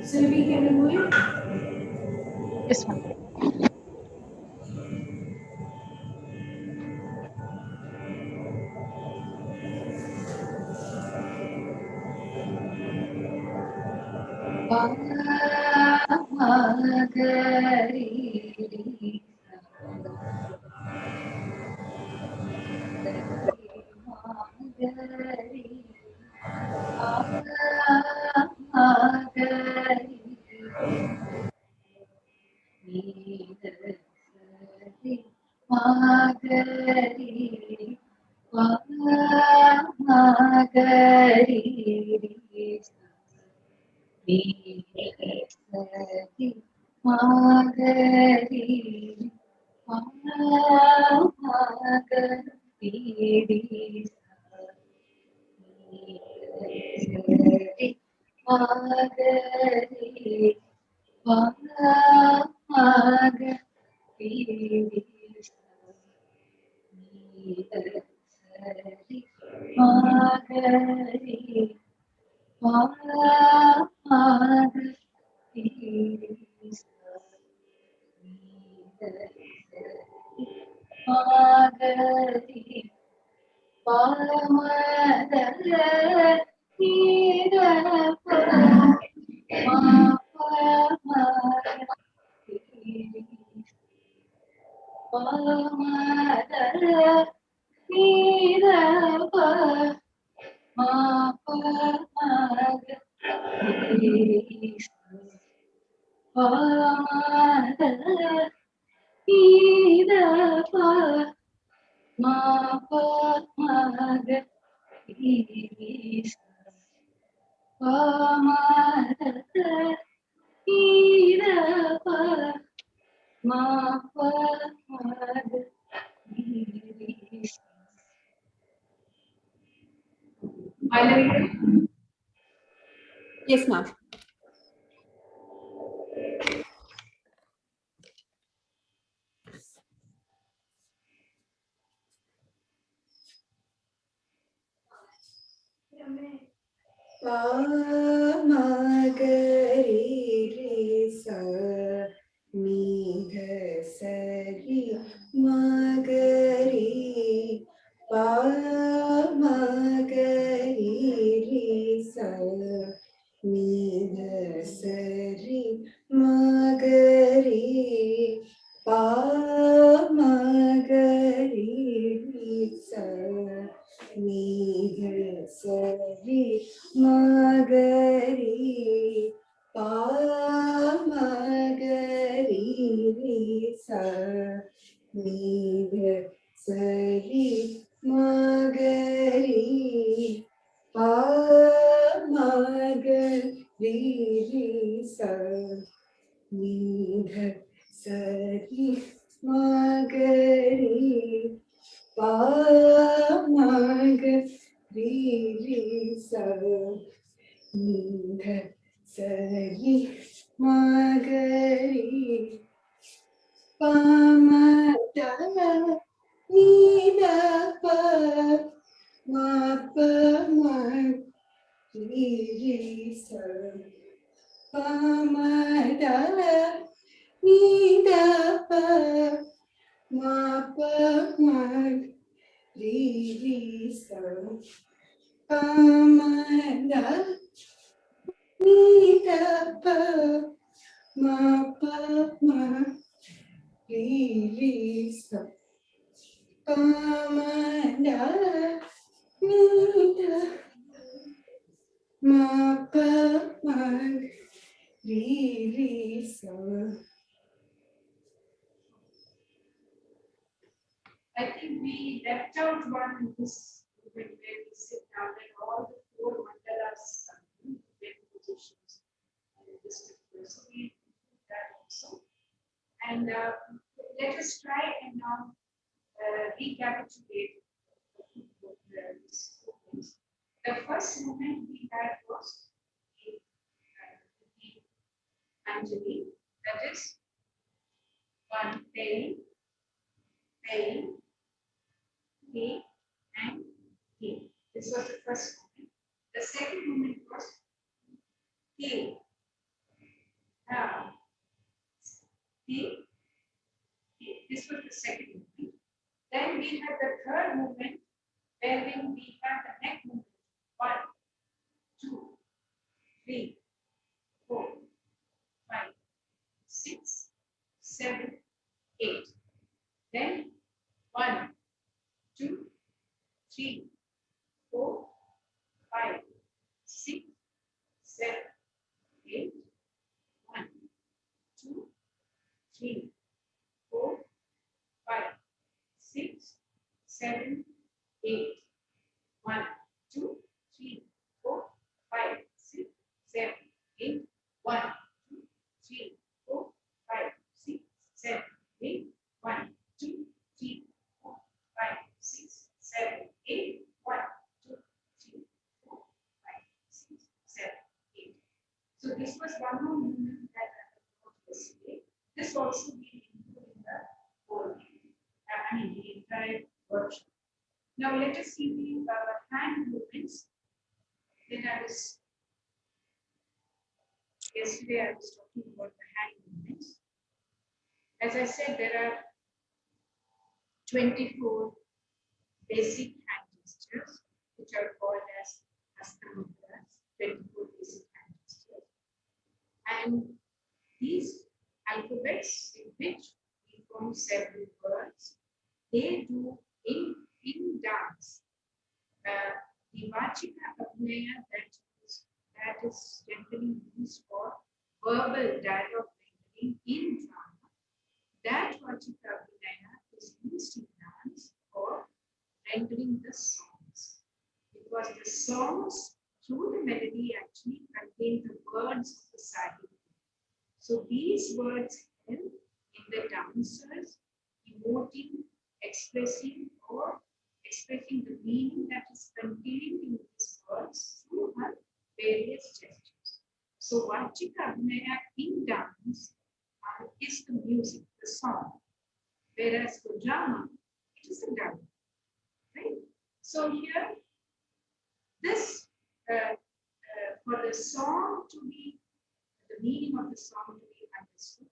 Sylvie, can you do it? Yes, ma'am. Yes, ma'am. Pa ma ga re re sa ni ga sa ri ma ga re pa ma ga re re sa ni ga sa ri ma ga re pa ma ga re re sa ni ga sa ri ma ga re pa ma ga re re sa ni ga sa ri ma ga re pa ma ga re re sa ni ga sa ri ma ga re pa ma ga re re sa ni ga sa ri ma ga re pa ma da ni da pa ma pa ma re re sa pa ma da ni da pa ma pa ma re re sa pa ma da ni da pa ma pa ma re re sa pa ma da ni da ma pa ma re re sa. I think we left out one in this where we sit down and all the four mandalas get positions in this particular. So we did that also. And let us try and now recapitulate the movements. The first movement we had was the Anjali, that is one tail, tail, K, and K. This was the first movement. The second movement was K, K, K. This was the second movement. Then we had the third movement, wherein we have the neck movement. 1, 2, 3, 4, 5, 6, 7, 8. Then 1, 2, 3, 4, 5, 6, 7, 8. 1, 2, 3, 4, 5, 6, 7, 8. 1, 2, 3, 4, 5, 6, 7, 8. 1, 2, 3, 4, 5, 6, 7, 8. 1, 2, 3, 4, 5, 6, 7, 8. 1, 2, 3, 4, 5, 6, 7, 8. So this was one more movement that I taught yesterday. This also we include in the whole, the entire workshop. Now let us see the hand movements. Then yesterday I was talking about the hand movements. As I said, there are 24 basic hand gestures, which are called as Hastamudras, 24 basic hand gestures. And these alphabets in which we form several words, they do in dance. The Vachika Abhinaya that is generally used for verbal dialogue rendering in drama, that Vachika Abhinaya is used in dance for rendering the songs. Because the songs through the melody actually contain the words of the sari. So these words help in the dancers emoting, expressing the meaning that is contained in these words through her various gestures. So Vachika Abhinaya in dance is the music, the song. Whereas for drama, it is a dialogue. Right? So here, this for the song to be, the meaning of the song to be understood.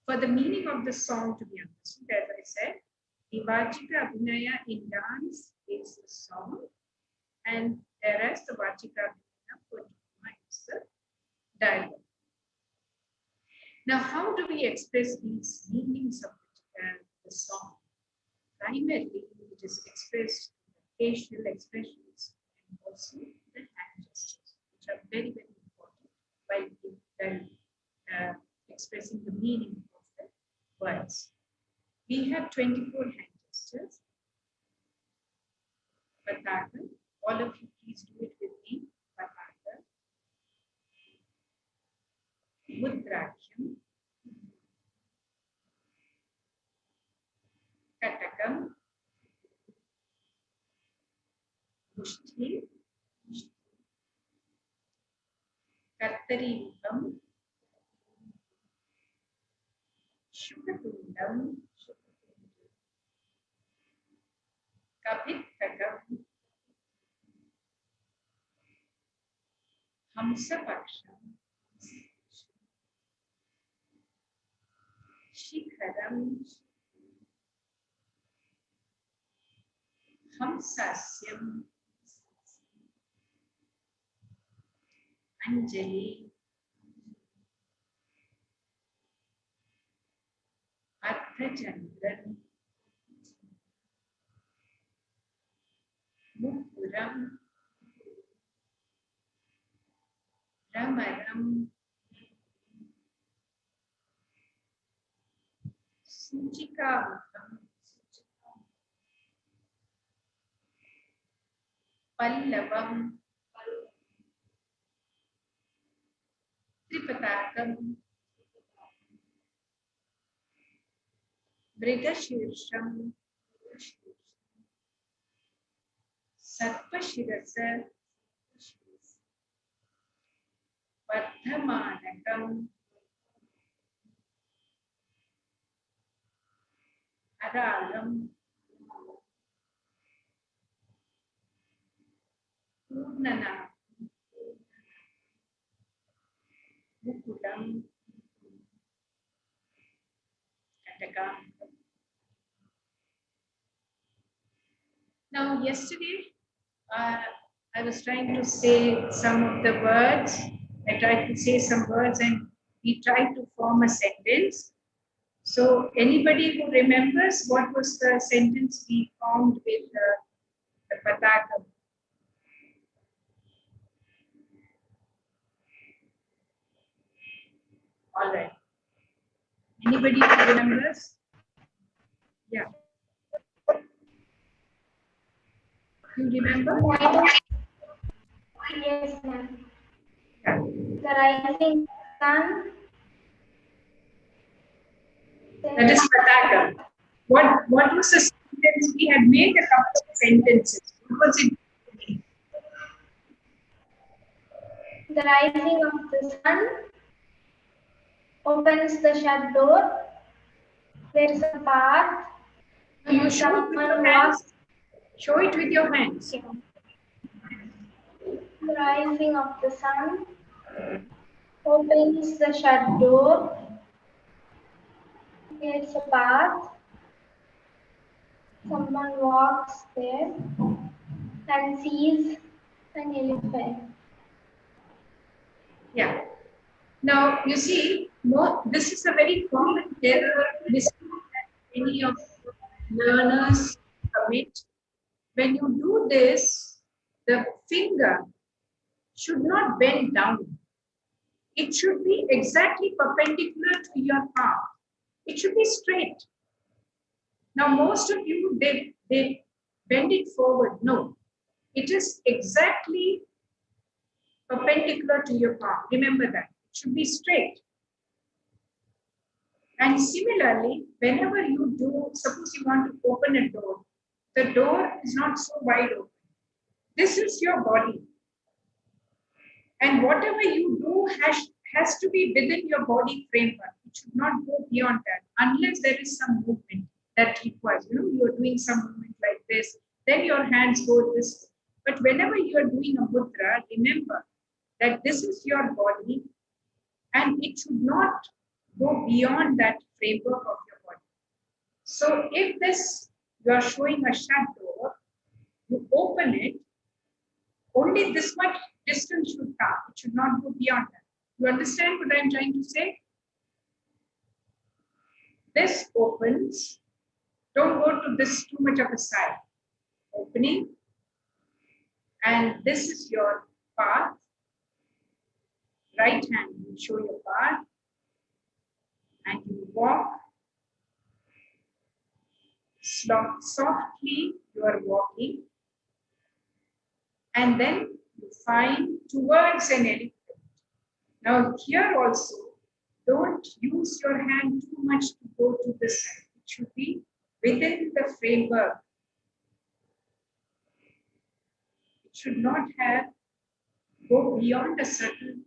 For the meaning of the song to be understood, as I said, the Vachika Abhinaya in dance is the song, and whereas the Vachika Abhinaya for drama is the dialogue. Now, how do we express these meanings of the song? Primarily, it is expressed in the facial expressions and also the hand gestures, which are very, very important while expressing the meaning of the words. We have 24 hand gestures. Pataka, all of you please do it with me. Pataka, Mudrakhyam, Katakam, Mushti, Kattaripam, Shukatundam, Kapittakam, Hamsapaksham, Shikharam, Hamsasyam, Anjali, Arthachandran, Mukuram, Ramaram, Sujikamutam, Pallavam, Tripatakam, Mridashirsham Sarpashirasa Vardhamanakam Aralam Purnana Mukulam Katakam. Now, yesterday, I was trying to say some of the words. I tried to say some words and we tried to form a sentence. So, anybody who remembers what was the sentence we formed with the Pataka? All right. Anybody who remembers? Yeah. You remember? Yes, ma'am. Yeah. The rising sun. That is Pataka. What was the sentence? We had made a couple of sentences. What was it? The rising of the sun opens the shut door. There is a path. You show it with your hands. Show it with your hands. The rising of the sun opens the shut door. There is a path. Someone walks there and sees an elephant. Yeah. Now, you see, this is a very common error mistake that many of learners commit. When you do this, the finger should not bend down. It should be exactly perpendicular to your palm. It should be straight. Now, most of you, they bend it forward. No, it is exactly perpendicular to your palm. Remember that. It should be straight. And similarly, whenever you do, suppose you want to open a door, the door is not so wide open. This is your body. And whatever you do has to be within your body framework. It should not go beyond that unless there is some movement that requires, you are doing some movement like this, then your hands go this way. But whenever you are doing a mudra, remember that this is your body and it should not go beyond that framework of your body. So if you are showing a shut door, you open it, only this much distance should come. It should not go beyond that. You understand what I'm trying to say? This opens. Don't go to this too much of a side. Opening. And this is your path. Right hand will show your path. And you walk. Softly you are walking. And then you find towards an elephant. Now here also, don't use your hand too much to go to this side. It should be within the framework. It should not go beyond a certain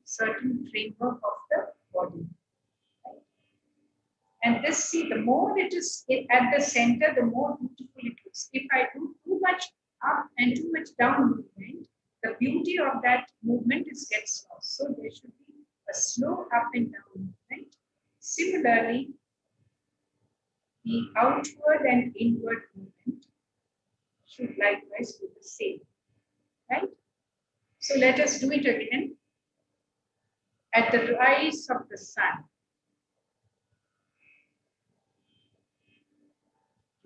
framework of the body. Right? And this, see, the more it is at the center, the more beautiful it looks. If I do too much up and too much down movement, the beauty of that movement gets lost. So there should be a slow up and down movement. Similarly, the outward and inward movement should likewise be the same. Right? So let us do it again. At the rise of the sun,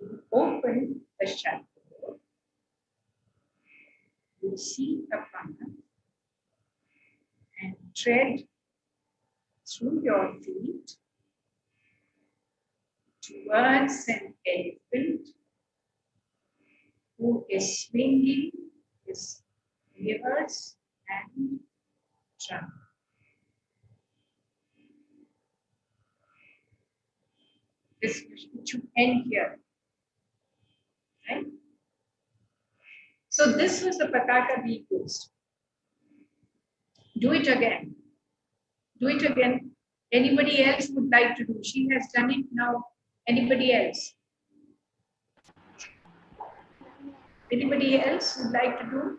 you open the shut door. You see the path and tread through your feet towards an elephant who is swinging his ears and trunk. This should end here. Right? So this was the pataka we used. Do it again. Do it again. Anybody else would like to do? She has done it now. Anybody else? Anybody else would like to do?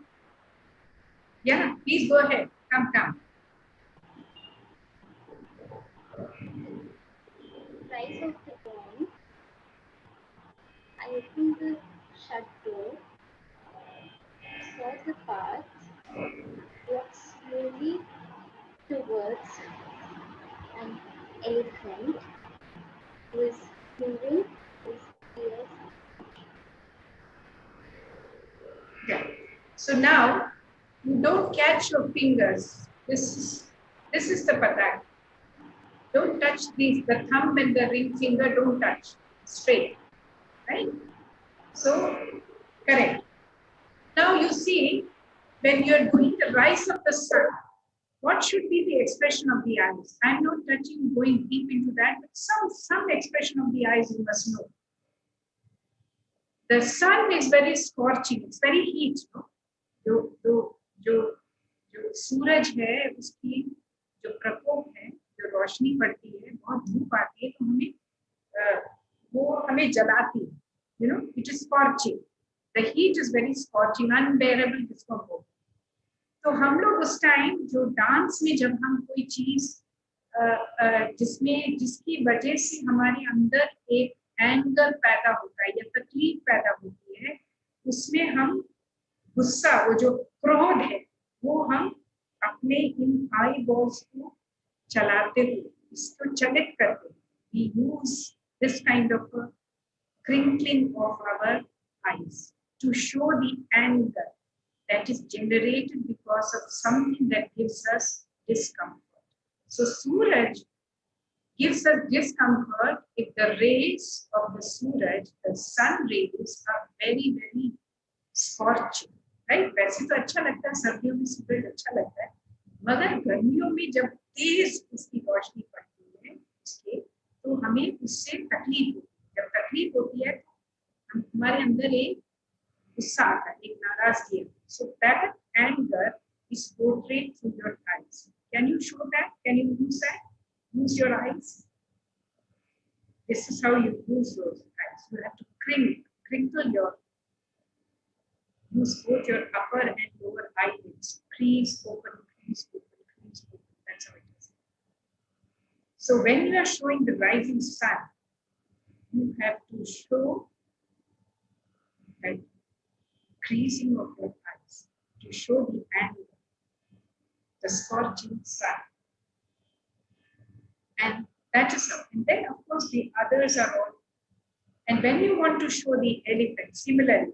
Yeah, please go ahead. Come. Rise of the dawn. I opened the shut door, saw the path, walked slowly towards an elephant who was moving his ears. Yeah. So now you don't catch your fingers. This is the pataka. Don't touch these. The thumb and the ring finger don't touch. Straight. Right? So correct. Now you see, when you're doing the rise of the sun, what should be the expression of the eyes? I'm not going deep into that, but some expression of the eyes you must know. The sun is very scorching, it's very heat. No? जो सूरज है उसकी जो प्रकोप है, जो रोशनी पड़ती है, बहुत धूप आती है, तो वो हमें जलाती है. It is scorching. The heat is very scorching, unbearable discomfort. तो हम लोग उस टाइम जो डांस में जब हम कोई चीज जिसकी वजह से हमारे अंदर एक एंगर पैदा होता है या तकलीफ पैदा होती है, उसमें हम गुस्सा, वो जो क्रोध है, वो हम अपने इन आई बॉल्स को चलाते हुए इसको चलित करते हैं. We use this kind of a crinkling of our eyes to show the anger that is generated because of something that gives us discomfort. So Suraj gives us discomfort if the rays of the Suraj, the sun rays, are very, very scorching. Right? वैसे तो अच्छा लगता है, सर्दियों में सूरज अच्छा लगता है, मगर गर्मियों में जब तेज उसकी रोशनी पड़ती है उसके, तो हमें उससे तकलीफ होती है. जब तकलीफ होती है तो हमारे अंदर एक गुस्सा आता है, एक नाराजगी. So that anger is portrayed through your eyes. Can you show that? Can you use that? Use your eyes. This is how you use those eyes. You have to crinkle your, use both your upper and lower eyelids. Crease open, crease open, crease open. That's how it is. So when you are showing the rising sun, you have to show that creasing of your eyes to show the anger, the scorching sun. And that is how. And then, of course, the others are all. And when you want to show the elephant, similarly,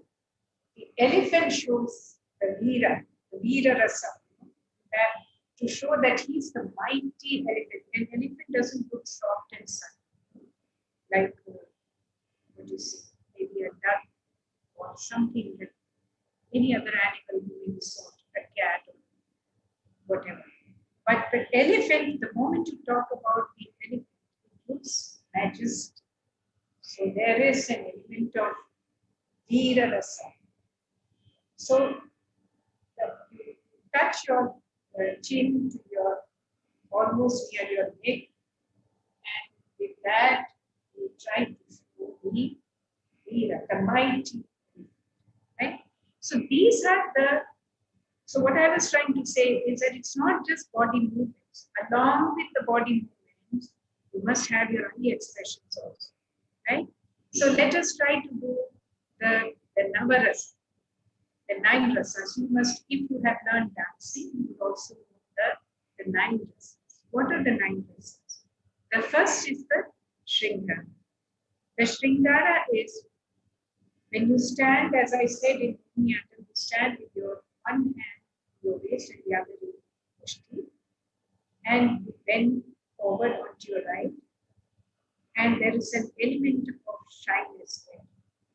the elephant shows the Veera Rasa, that to show that he's the mighty elephant. An elephant doesn't look soft and sunny, like what do you say, maybe a duck or something that any other animal who may be soft, a cat or whatever. But the elephant, the moment you talk about the elephant, it looks majestic. So there is an element of Veera Rasa. So you touch your chin to your almost near your neck, and with that you try to show the Veera, the mighty. Right? So these are the. So what I was trying to say is that it's not just body movements. Along with the body movements, you must have your eye expressions also. Right? So let us try to do the Navarasa, the 9 rasas. You must, if you have learned dancing, you will also know the 9 rasas. What are the 9 rasas? The first is the Shringara. The Shringara is when you stand, as I said in Mohiniattam, you stand with your one hand, your waist, and the other in mushti, and you bend forward onto your right, and there is an element of shyness there.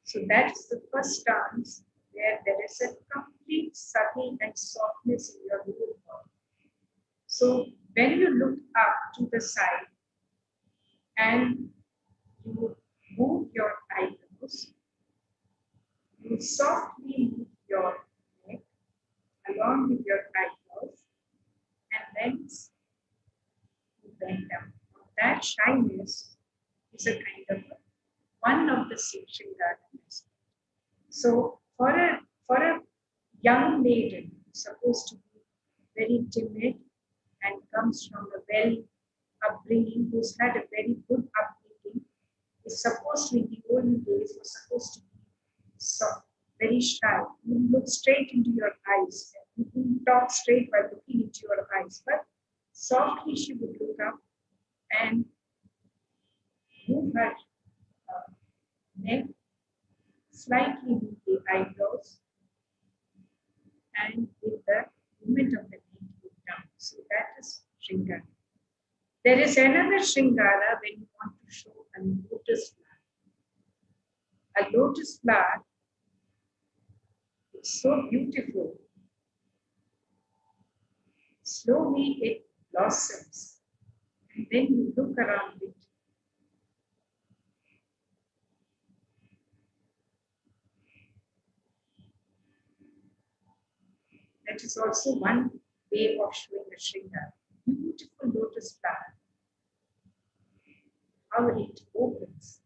So that's the first dance where there is a complete subtle and softness in your whole body. So when you look up to the side and you move your eyebrows. You softly move your neck along with your eyebrows, and then you bend down. That shyness is a kind of one of the Shringara. So for a young maiden supposed to be very timid and comes from a well upbringing, who's had a very good upbringing, is supposed to, in the olden days, was supposed to be soft, very shy. You look straight into your eyes. You talk straight by looking into your eyes. But softly she would look up and move her neck, slightly move the eyebrows, and with the movement of the neck look down. So that is Shringara. There is another Shringara when you want to show a lotus flower. A lotus flower is so beautiful. Slowly it blossoms, and then you look around it. That is also one way of showing a Shringara. Beautiful lotus flower. How it opens.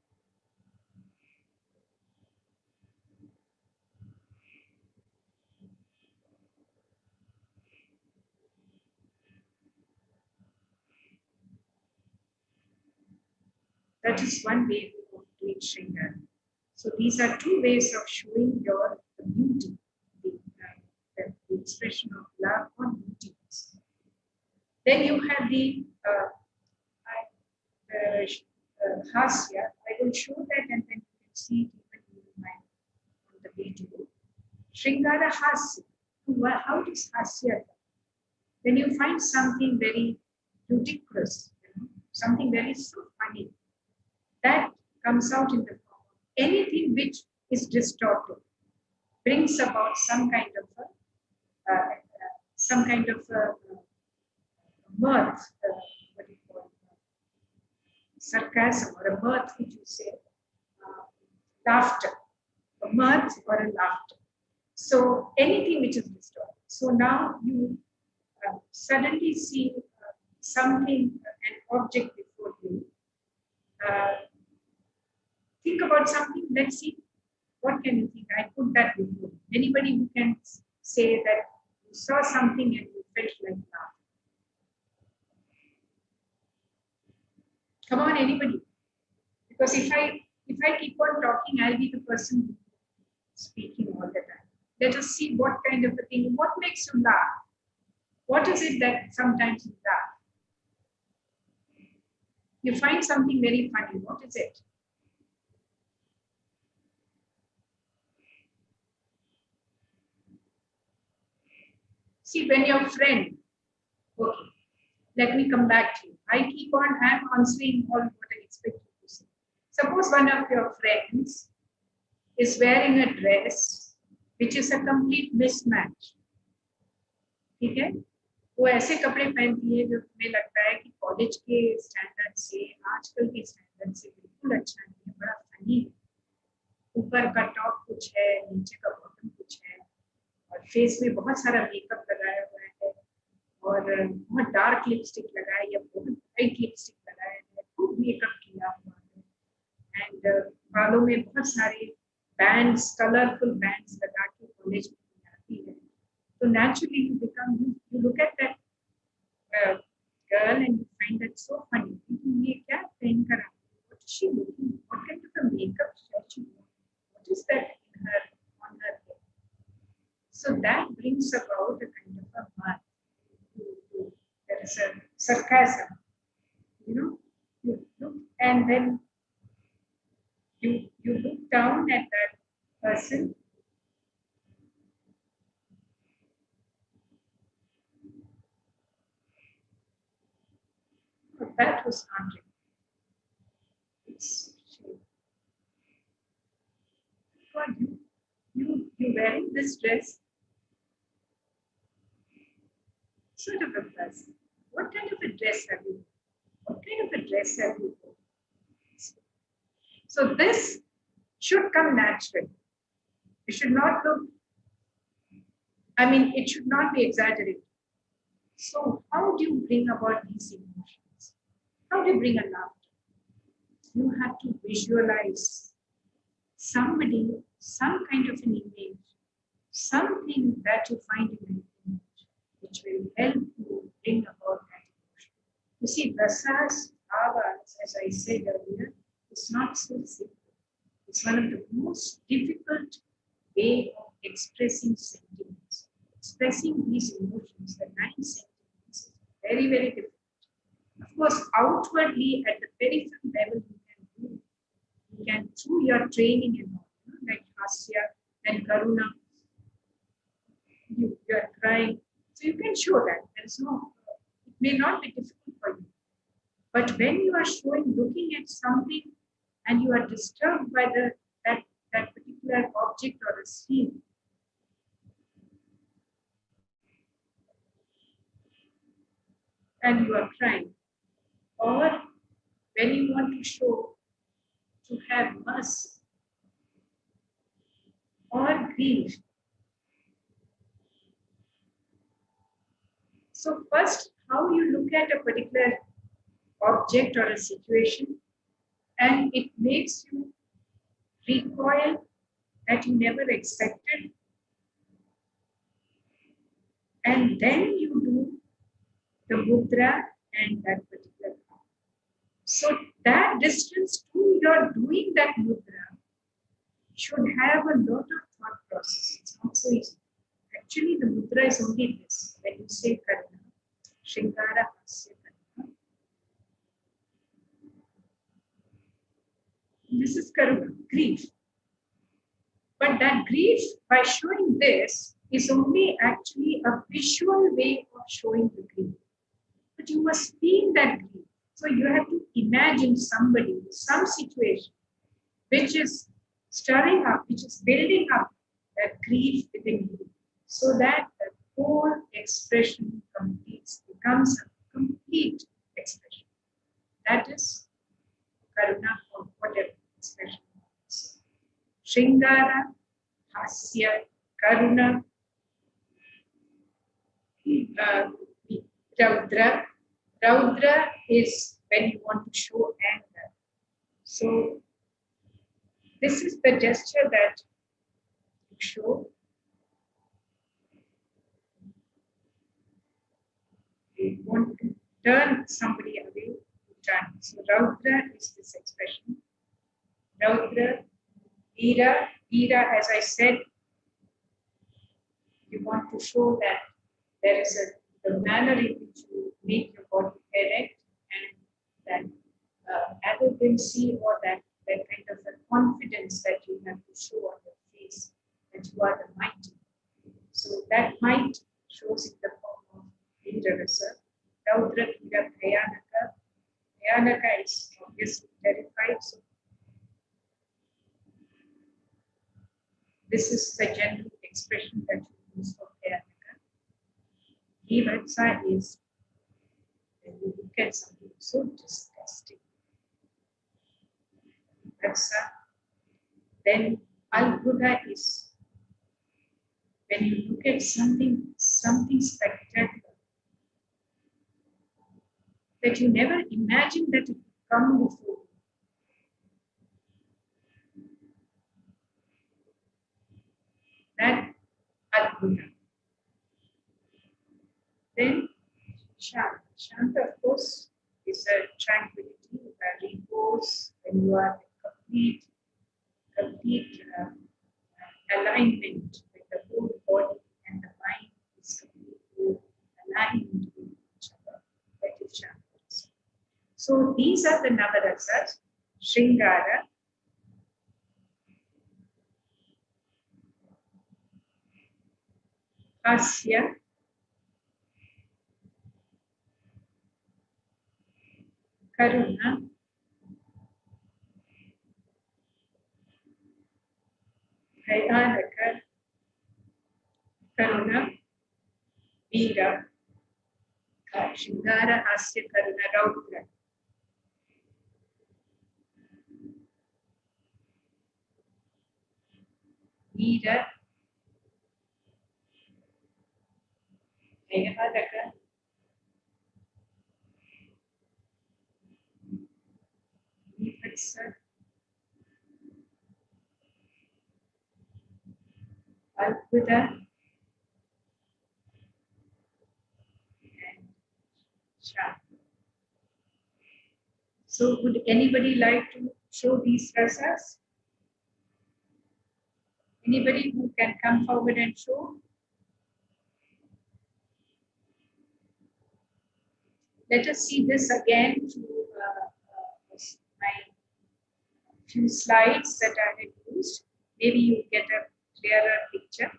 That is one way of doing Shringara. So these are two ways of showing your beauty, the expression of love or beauty. Then you have the hasya. I will show that and then you can see it even on the video. Shringara hasya. How does hasya come? When you find something very ludicrous, something very so funny, that comes out in the form of anything which is distorted, brings about some kind of mirth, what do you call it? Sarcasm or a mirth, which you say, laughter, a mirth or a laughter. So anything which is distorted. So now you suddenly see something, an object before you. Think about something. Let's see. What can you think? I put that before. Anybody who can say that you saw something and you felt like laughing. Come on, anybody. Because if I keep on talking, I'll be the person speaking all the time. Let us see what kind of a thing, what makes you laugh? What is it that sometimes you laugh? You find something very funny. What is it? See, when your friend, okay, let me come back to you. I'm answering all what I expect you to say. Suppose one of your friends is wearing a dress which is a complete mismatch. ठीक है? वो ऐसे कपड़े पहनती है जो तुम्हें लगता है कि कॉलेज के स्टैंडर्ड से आजकल के स्टैंडर्ड से बिल्कुल अच्छा नहीं है, बड़ा फनी है. ऊपर का टॉप कुछ है, नीचे का बॉटम कुछ है, और फेस में बहुत सारा मेकअप लगाया हुआ है, और बहुत डार्क लिपस्टिक लगाया या बहुत ब्राइट लिपस्टिक लगाया है, खूब मेकअप किया हुआ है, एंड बालों में बहुत सारे बैंड्स, कलरफुल बैंड्स लगा के कॉलेज में आती है. So naturally you look at that girl and you find that so funny. ये क्या पहन कर आई? What is she looking? What kind of a makeup does she wear? What is that in her, on her head? So that brings about a kind of a mirth. There is a sarcasm. You look, and then you look down at that person. But that was not it. It's shame. God, you wearing this dress? Sort of a person. What kind of a dress have you? What kind of a dress have you? So this should come naturally. It should not look, it should not be exaggerated. So how do you bring about these emotions? How do you bring a laughter? You have to visualize somebody, some kind of an image, something that you find in an image, which will help you bring about that emotion. You see, rasas, bhavas, as I said earlier, is not so simple. It's one of the most difficult way of expressing sentiments. Expressing these emotions, the 9 sentiments, is very, very difficult. Of course, outwardly at the peripheral level, you can through your training and all, like hasya and karuna, you are crying. So you can show that. There's no, it may not be difficult for you. But when you are showing, looking at something and you are disturbed by that particular object or a scene, and you are crying, or when you want to show to have mercy or grief. So first, how you look at a particular object or a situation, and it makes you recoil that you never expected, and then you do the mudra and that particular part. So that distance to your doing that mudra should have a lot of thought process. It's not so easy. Actually, the mudra is only this. When you say karuna, shringara, hasya, karuna. This is karuna, grief. But that grief, by showing this, is only actually a visual way of showing the grief. But you must feel that grief. So you have to imagine somebody, some situation, which is stirring up, which is building up that grief within you, so that the whole expression becomes a complete expression. That is karuna, or whatever expression is. Shringara, hasya, karuna, raudra. Raudra is when you want to show anger. So this is the gesture that you show. You want to turn somebody away, you turn. So raudra is this expression. Raudra, veera. Veera, as I said, you want to show that there is the manner in which you make your body erect, and that arrogancy or that kind of a confidence that you have to show on your face, that you are the mighty. So that might shows in the form of Indrarasa. Raudra, Veera, Bhayanaka. Bhayanaka is obviously terrified. So this is the general expression that you use for Bhayanaka. Vivatsa is when you look at something so disgusting. Vivatsa. Then Albudha is when you look at something spectacular that you never imagined that it would come before you. That Albudha. Then Shanta. Shanta, of course, is a tranquility, a repose, when you are in complete alignment with the whole body and the mind is completely aligned with each other. That is Shanta. So these are the Navarasas: Shringara, Hasya, Karuna, Bhayanaka, Karuna, Veera, Shringara, Hasya, Karuna, Raudra. Ida, Ayahadaka, Vifatsa, Albuda, and Sha. So would anybody like to show these rasas? Anybody who can come forward and show? Let us see this again through my few slides that I had used. Maybe you get a clearer picture.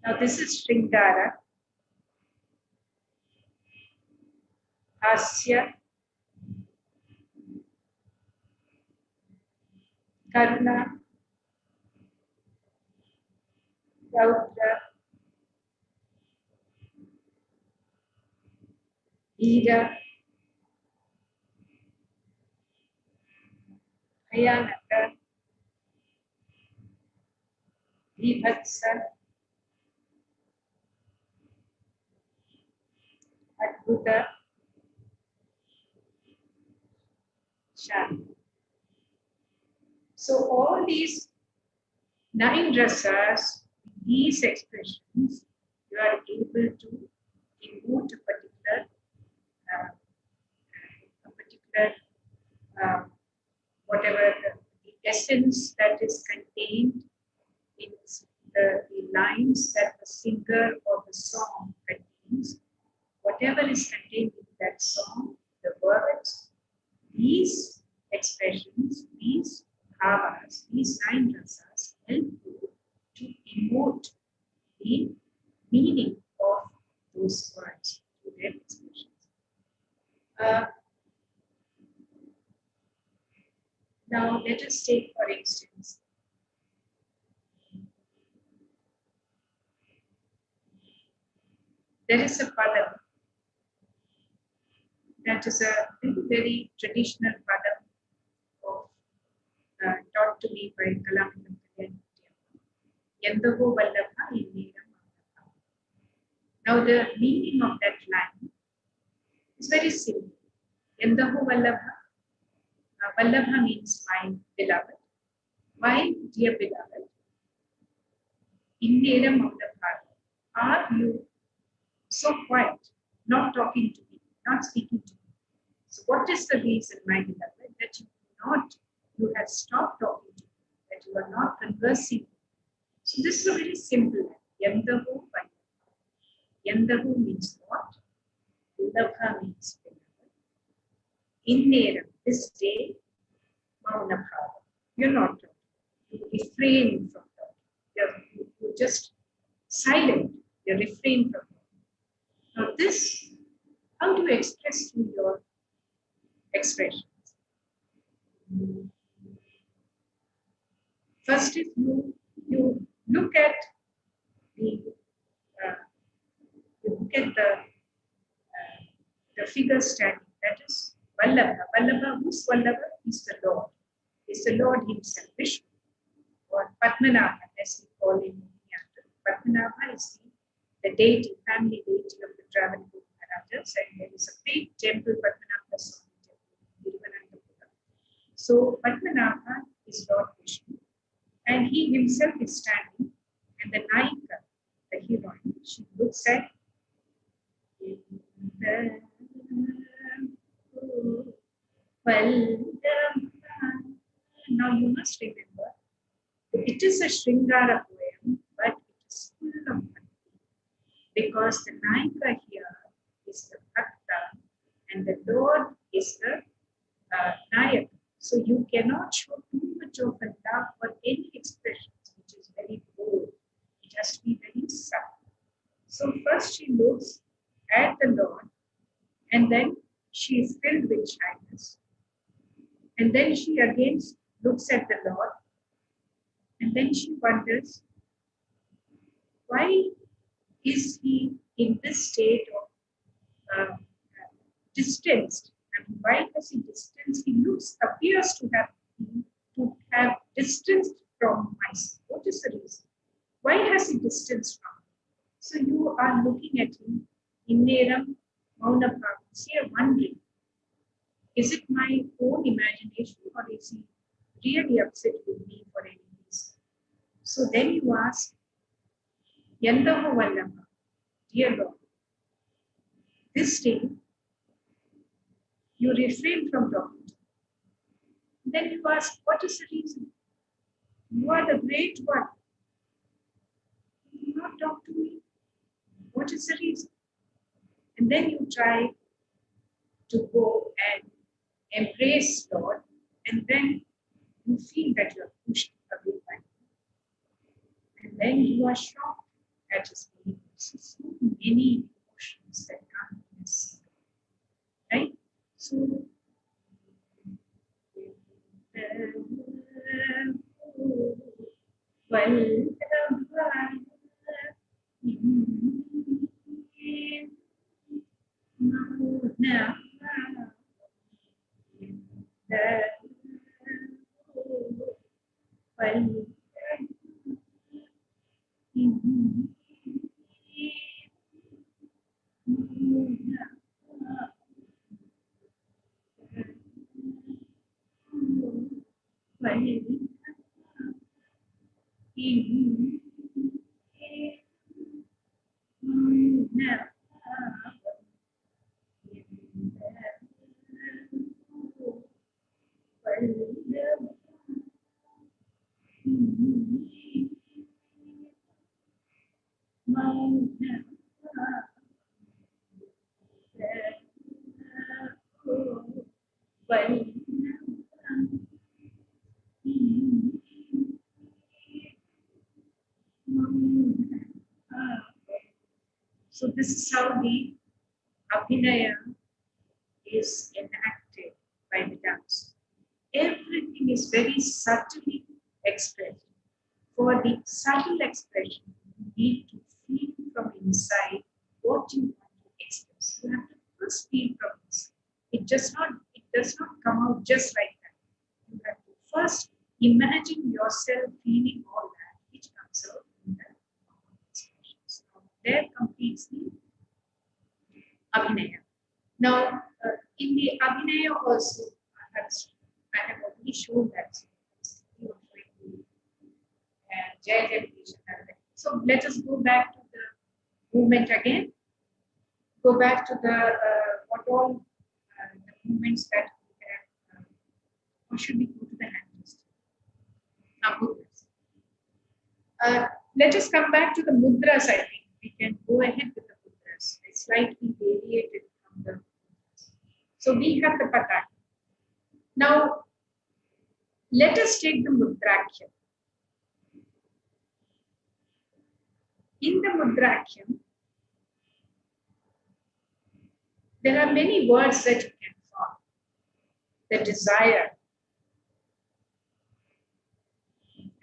Now this is Shringara, Hasya, Karuna, Raudra, Ira, Ayanaka, Vibhatsa, Adbhuta, Shan. So all these 9 rasas, these expressions, you are able to emote a particular whatever the essence that is contained in the lines that the singer or the song contains, whatever is contained in that song, the words, these expressions, these bhavas, these 9 rasas help you to emote the meaning of those words to their expressions. Now let us take, for instance, there is a padam that is a very, very traditional padam of, taught to me by Kalamitham Kalyan. Yandavo Vallabha Inneeram Vallabha. Now the meaning of that line is very simple. Yandavo Vallabha. Vallabha means my beloved. My dear beloved. Inneeram Vallabha. Are you so quiet, not talking to me, not speaking to me? So what is the reason, my beloved, that you have stopped talking to me, that you are not conversing? So this is a very simple one. Yandahu Vallabha. Yandahu means what? Vallabha means beloved. Inneram, this day, Maunabhava. You're not talking. You refrain from talking. You're just silent. You refrain from talking. Now this, how do you express through your expressions? First, if you look at the the figure standing, that is Vallabha. Vallabha, who's Vallabha? Is the Lord. Is the Lord himself, Vishnu, or Padmanabha, as we call him. Padmanabha is the deity, family deity of the traveling Maharajas, and there is a big temple, Padmanabha Swami temple. So Padmanabha is Lord Vishnu, and he himself is standing, and the Naika, the heroine, she looks at now you must remember, it is a Shringara poem, but it is full of bhakti, because the Naika here is the Bhakta and the Lord is the Nayak. So you cannot show too much of a love for any expressions which is very bold. It has to be very subtle. So first she looks at the Lord, and then she is filled with shyness. And then she again looks at the Lord, and then she wonders, why is he in this state of distanced. And why has he distanced? He appears to have distanced from myself. What is the reason? Why has he distanced from me? So you are looking at him, inneram maunabhavam. So you're wondering, is it my own imagination or is he really upset with me for any reason? So then you ask, Yandaho Vallabha, dear Lord, this day you refrain from talking to me. Then you ask, what is the reason? You are the great one. You do not talk to me. What is the reason? And then you try to go and embrace Lord, and then you feel that you are pushed away by him. And then you are shocked at his behavior. So many emotions that come in this, right? So so this is how the Abhinaya is enacted by the dance. Everything is very subtly expressed. For the subtle expression, you need to feel from inside what you want to express. You have to first feel from inside. It does not come out just like that. You have to first imagine yourself feeling all that which comes out in the expressions. So there completes the Abhinaya. Now, in the Abhinaya also, I have already shown that. So let us go back to the movement again. Go back to the what all the movements that we have. Or should we go to the hand first? Mudras. Let us come back to the mudras. I think we can go ahead with the mudras. It's slightly deviated from the mudras. So we have the pataki. Now let us take the mudrakya. In the Mudrakyam, there are many words that you can form. The desire.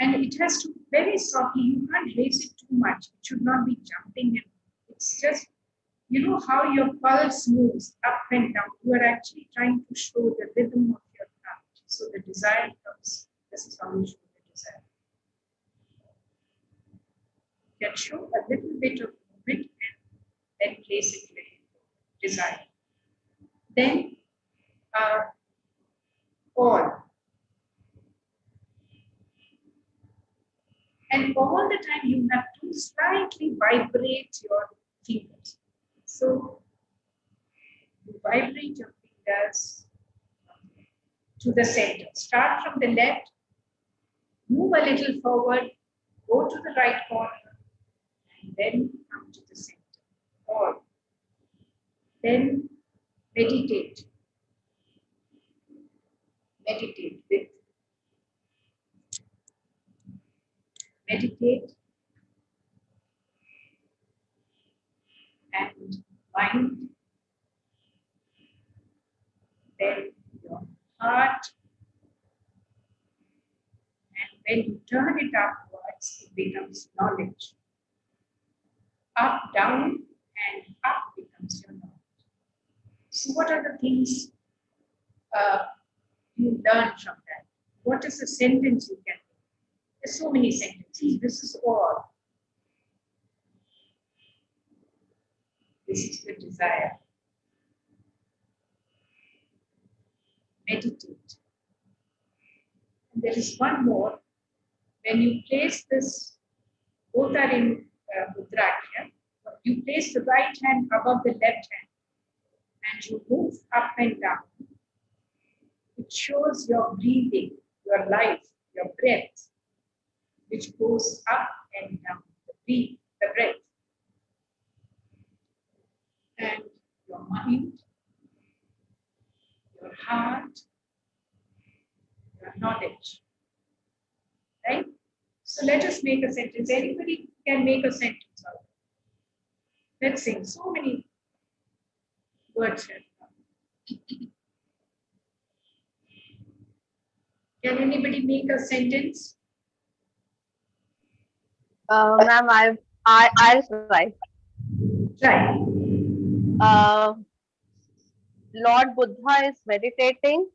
And it has to be very softly. You can't raise it too much. It should not be jumping. It's just, you know how your pulse moves up and down. You are actually trying to show the rhythm of your heart. So the desire comes. This is how you show the desire. Can show a little bit of movement and then place it very desire. Then all. And all the time you have to slightly vibrate your fingers. So you vibrate your fingers to the center. Start from the left, move a little forward, go to the right corner, and then come to the center. Or then meditate. Meditate with. Meditate and mind. Then your heart. And when you turn it upwards, it becomes knowledge. Up, down, and up becomes your knowledge. So what are the things you learn from that? What is the sentence you can make? There's so many sentences. This is all. This is the desire. Meditate. And there is one more. When you place this, both are in mudra here. You place the right hand above the left hand and you move up and down. It shows your breathing, your life, your breath, which goes up and down. The breath. And your mind, your heart, your knowledge. Right? So let us make a sentence. Anybody can make a sentence out of it. Let's sing. So many words here. Can anybody make a sentence? Ma'am, I'll try. Try. Lord Buddha is meditating,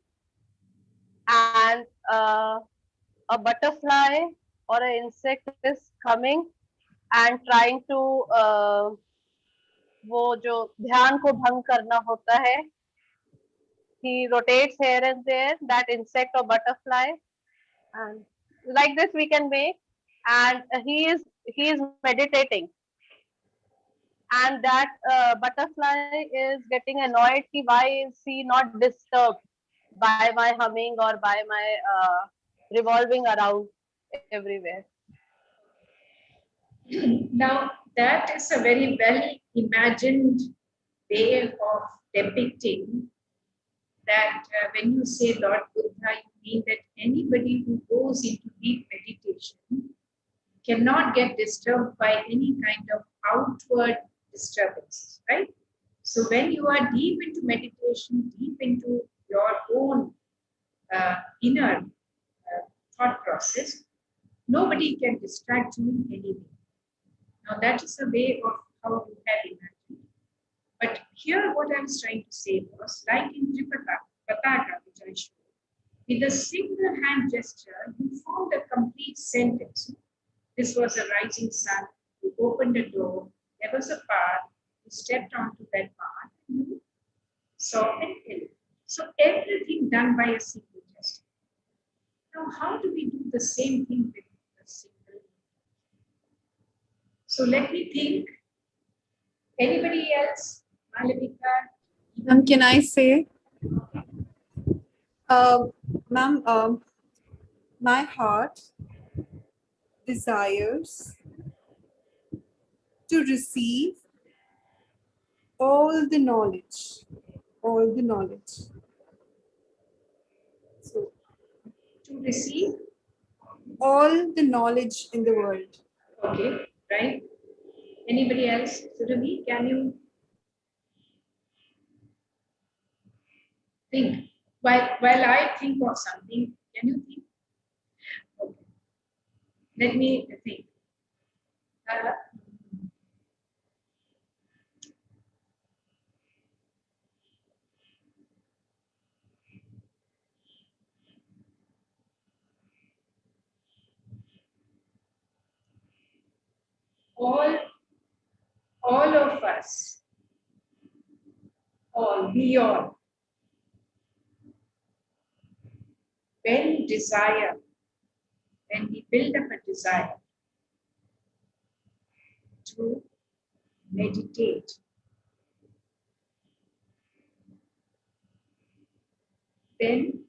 and a butterfly or an insect is coming and trying to वो जो ध्यान को भंग करना होता है, he rotates here and there, that insect or butterfly, and like this we can make, and he is meditating, and that butterfly is getting annoyed कि why is he not disturbed by my humming or by my revolving around everywhere. Now, that is a very well imagined way of depicting that when you say Lord Buddha, you mean that anybody who goes into deep meditation cannot get disturbed by any kind of outward disturbances, right? So when you are deep into meditation, deep into your own inner thought process, nobody can distract you in any way. Now that is a way of how you have imagined. But here what I was trying to say was, like in Tripataka, which I showed, with a single hand gesture, you formed a complete sentence. This was a rising sun, you opened a door, there was a path, you stepped onto that path, and you saw an elephant. So everything done by a single gesture. Now how do we do the same thing with a single? So let me think. Anybody else? Ma'am, can I say? Ma'am, my heart desires to receive all the knowledge. So, to receive all the knowledge in the world. Okay, right? Anybody else? Surabhi, can you think? While I think of something, can you think? Okay. Let me think. All of us, we all, when we build up a desire to meditate, then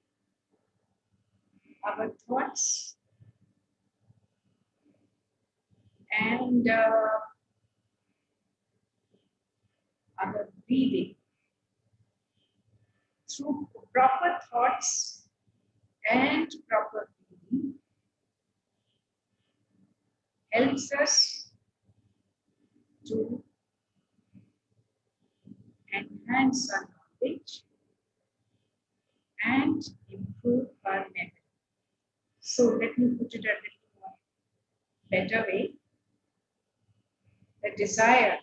our thoughts and our breathing, through proper thoughts and proper breathing, helps us to enhance our knowledge and improve our memory. So let me put it a little more better way. The desire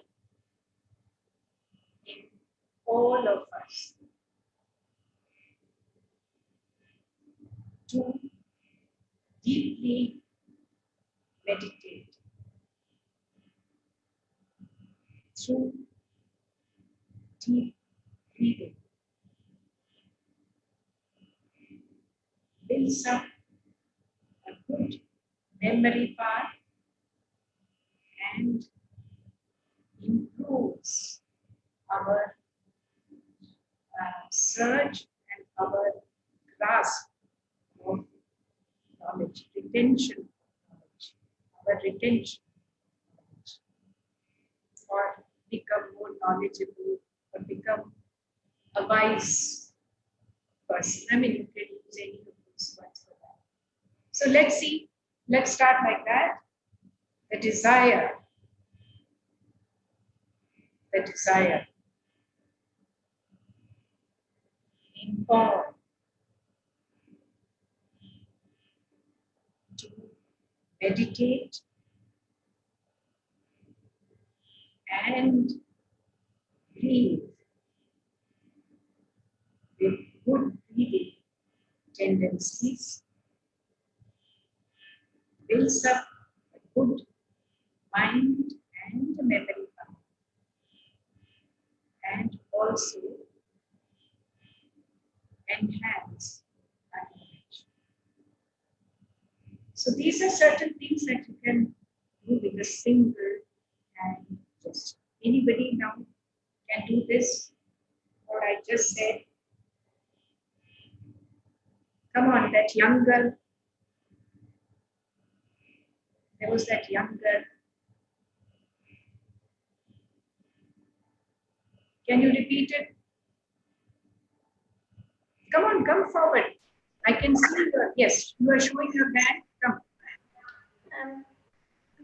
in all of us to deeply meditate through deep breathing. Builds up a good memory power and improves our search and our grasp of knowledge, retention of knowledge, our retention of knowledge, or become more knowledgeable, or become a wise person. I mean, you can use any of those words for that. So let's see. Let's start like that. The desire. The desire. Inform. To meditate and breathe with good breathing tendencies, builds up a good mind and memory power, and also enhance our knowledge. So these are certain things that you can do with a single hand gesture. Anybody now can do this, what I just said? Come on, that young girl. There was that young girl. Can you repeat it? Come on, come forward. I can see your, yes, you are showing your hand. Come.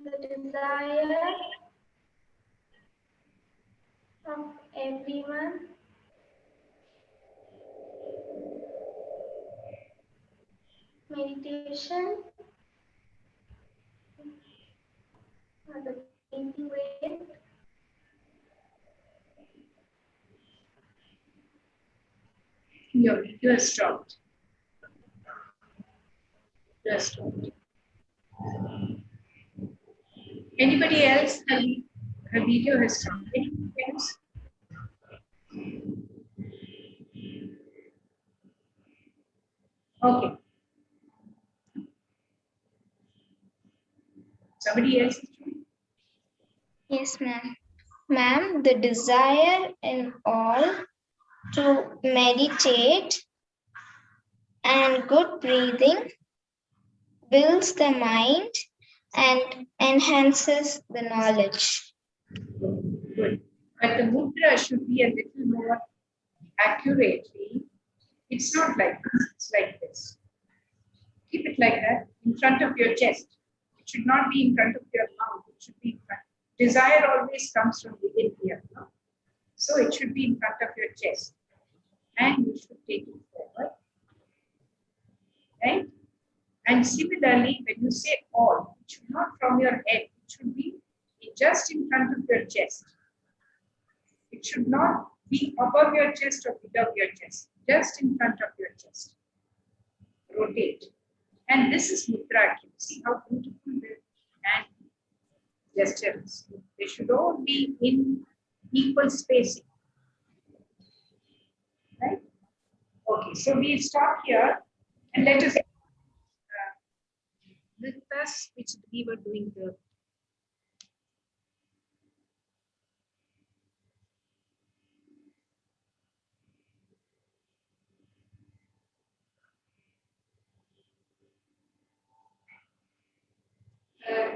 The desire of everyone meditation or the thinking way. You are stopped. You are stopped. Anybody else? Her video has stopped. Anybody else? Okay. Somebody else? Yes, ma'am. Ma'am, the desire in all to meditate and good breathing builds the mind and enhances the knowledge. Good. But the mudra should be a little more accurately. It's not like this, it's like this. Keep it like that, in front of your chest. It should not be in front of your mouth. It should be in front. Desire always comes from within here. No? So it should be in front of your chest. And you should take it forward. Right? And similarly, when you say all, it should not from your head. It should be just in front of your chest. It should not be above your chest or below your chest. Just in front of your chest. Rotate. And this is mudra. See how beautiful the hand gestures. They should all be in equal spacing. Right? Okay, so we stop here and let us with us, which we were doing the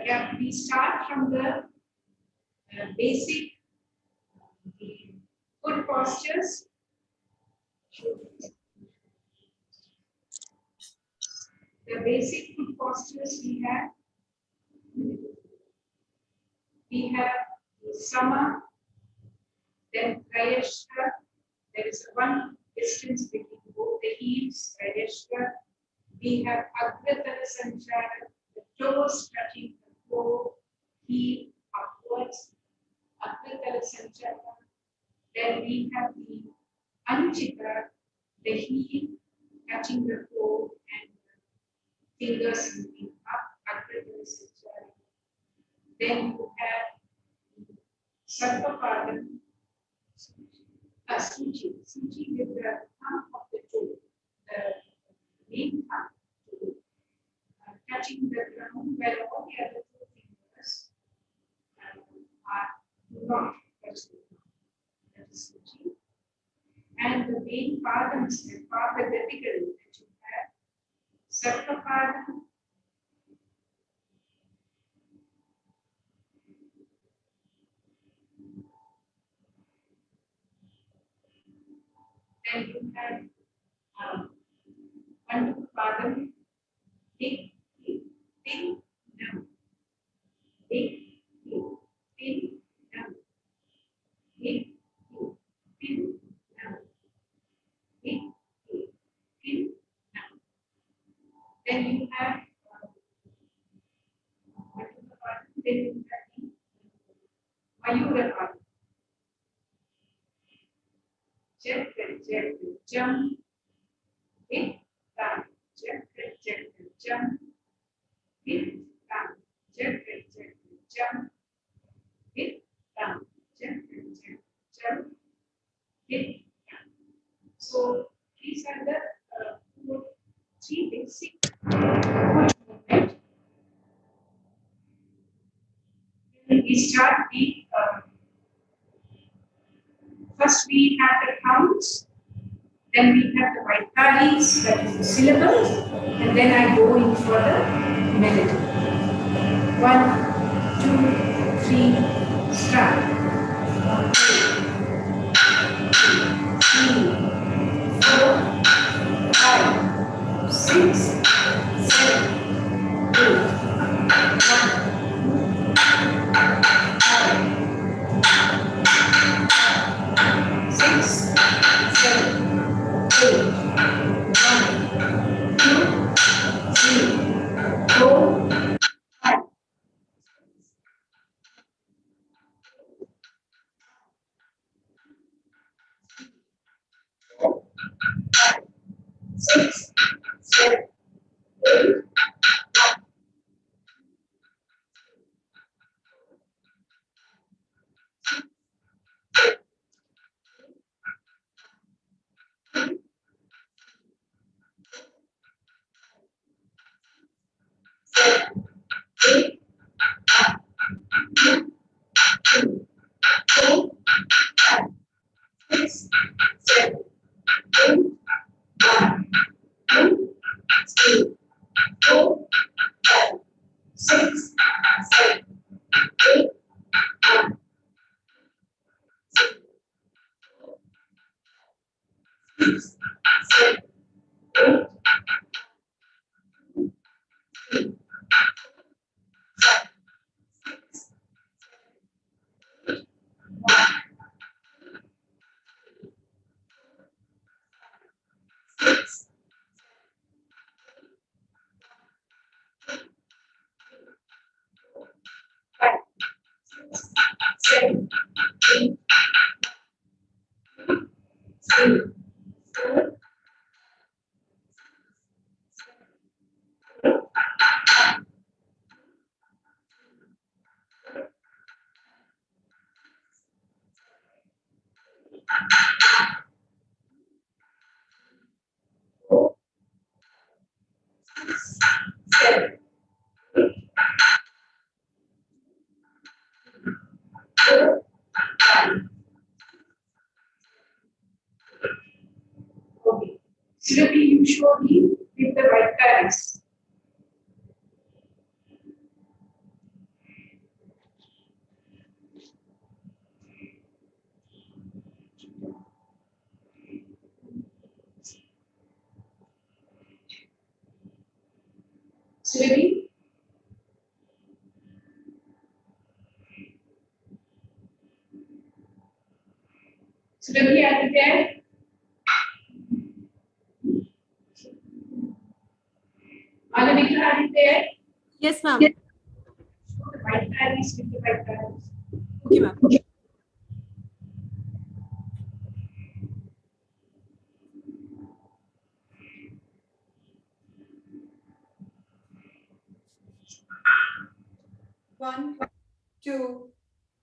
yeah, we start from the basic good postures. The basic good postures we have. We have Sama, then Prayashta. There is one distance between both the heels, Prayashta. We have Agratala Sanchara, the toes touching the toe, heel upwards, Agratala Sanchara. Then we have the Anchitra, the heel catching the floor and fingers moving up under the surgery. Then you have Sarvapadan, Suchi with the thumb of the toe, the main thumb toe, catching the ground where all the other two fingers do not touch the ground. That is Suchi. And the main Padam step, Pada vertical that you have, Sarvapadan, then you have Padam, big, thin, down, big, thin, down, big, thin, down, big, thin, down. Then you have then you have Mayurapada. Jump, hit, down, jump, hit, down, jump, hit, down, jump, hit, down. So these are the three basic movements. We start the first we have the counts, then we have the Vaitalis, that is the syllables, and then I go in for the melody. 1, 2, 3, start. 1, 2, 3, 4, 5, 6, 7, 8. 6, 7, 8. Okay. Slowly you show me with the right parents. Slowly. Slowly, are you there? Malavika, are you there? Yes, ma'am. Show the white parents with the white parents. Okay, ma'am. 1, 2,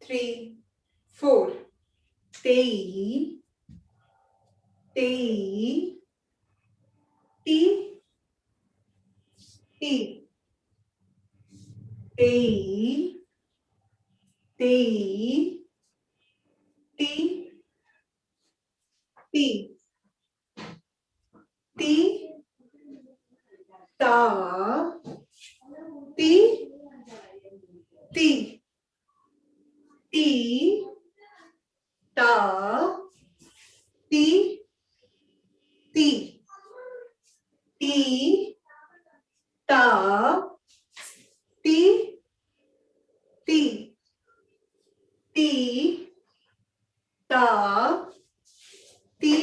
3, 4. Tei, tei, ti, ti, tei, tei, ti, ti, ti, ta, ti, ti, ti, ta, ti, ti, ti, ta, ti, ti, ti, ta, ti,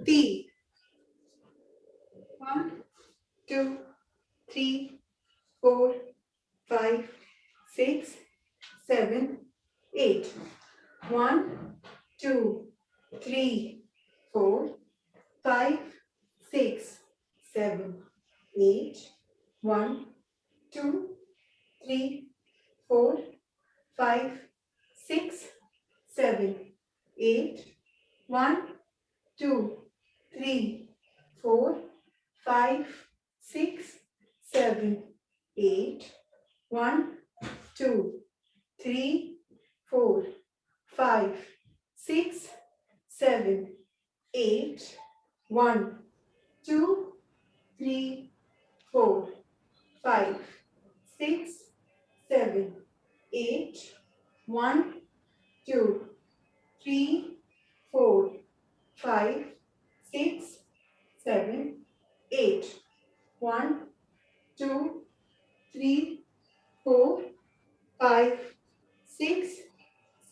ti. 1, 2, 3, 4, 5, 6, 7, 8. 1, 2, 3, 4, 5, 6, 7, 8. 1, 2, 3, 4, 5, 6, 7, 8. 1, 2, 3, 4, 5, 6, 7, 8. 1, 2, 3, 4, 5, 6, 7, 8. 1, 2, 3, 4, 5, 6, 7, 8. 1, 2, 3, 4, 5, 6, 7, 8. 1, 2, 3, 4, 5, 6,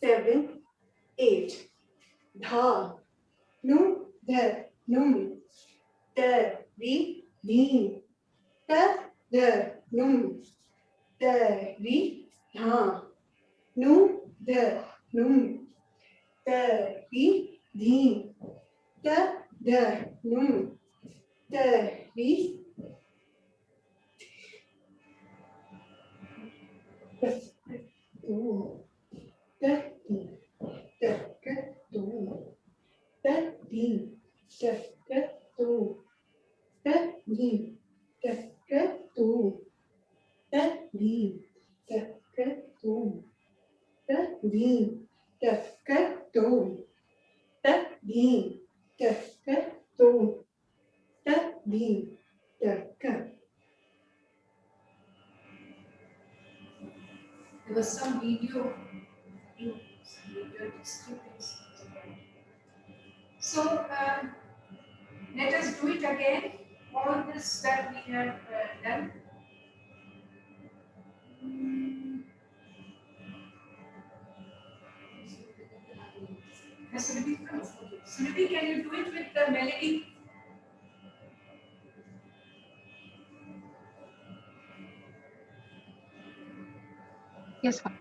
7, 8. Dha, nu, dha, num. Da, ri, dhin. Da, dha, num. Da, ri, dha. Nu, dha, num. Da, ri, dhin. Da, dha, num. Da, ri, da, du. Da, di. Da, ga, du. Da, di. Da, ga, du. Da, di. Da, ga, du. Da, di. Da, ga, du. Da, di. Da, ga, du. Da, di. Da, ga, du. Da, di. Da, ga. There was some video, disturbance. So let us do it again. All this that we have done. Smriti, can you do it with the melody? Yes, ma'am.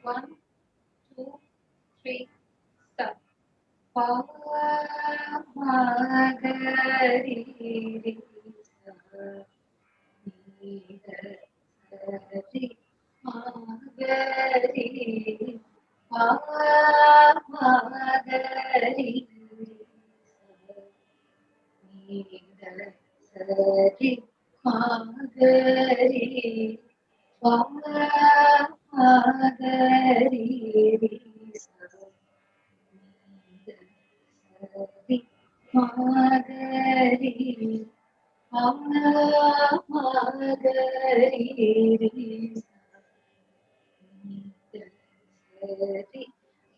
One, two, three, start. Pa, ma, ga, ri, ri, sa, ni, da, sa, ri, ma, ga, ri, pa, ma, ga, ri, sa, ni, da, sa, ri, ma, ga, ri, pa, ma, ga, ri, sa, ri, ma, ga, ri, pa, ma, ga, ri, ri,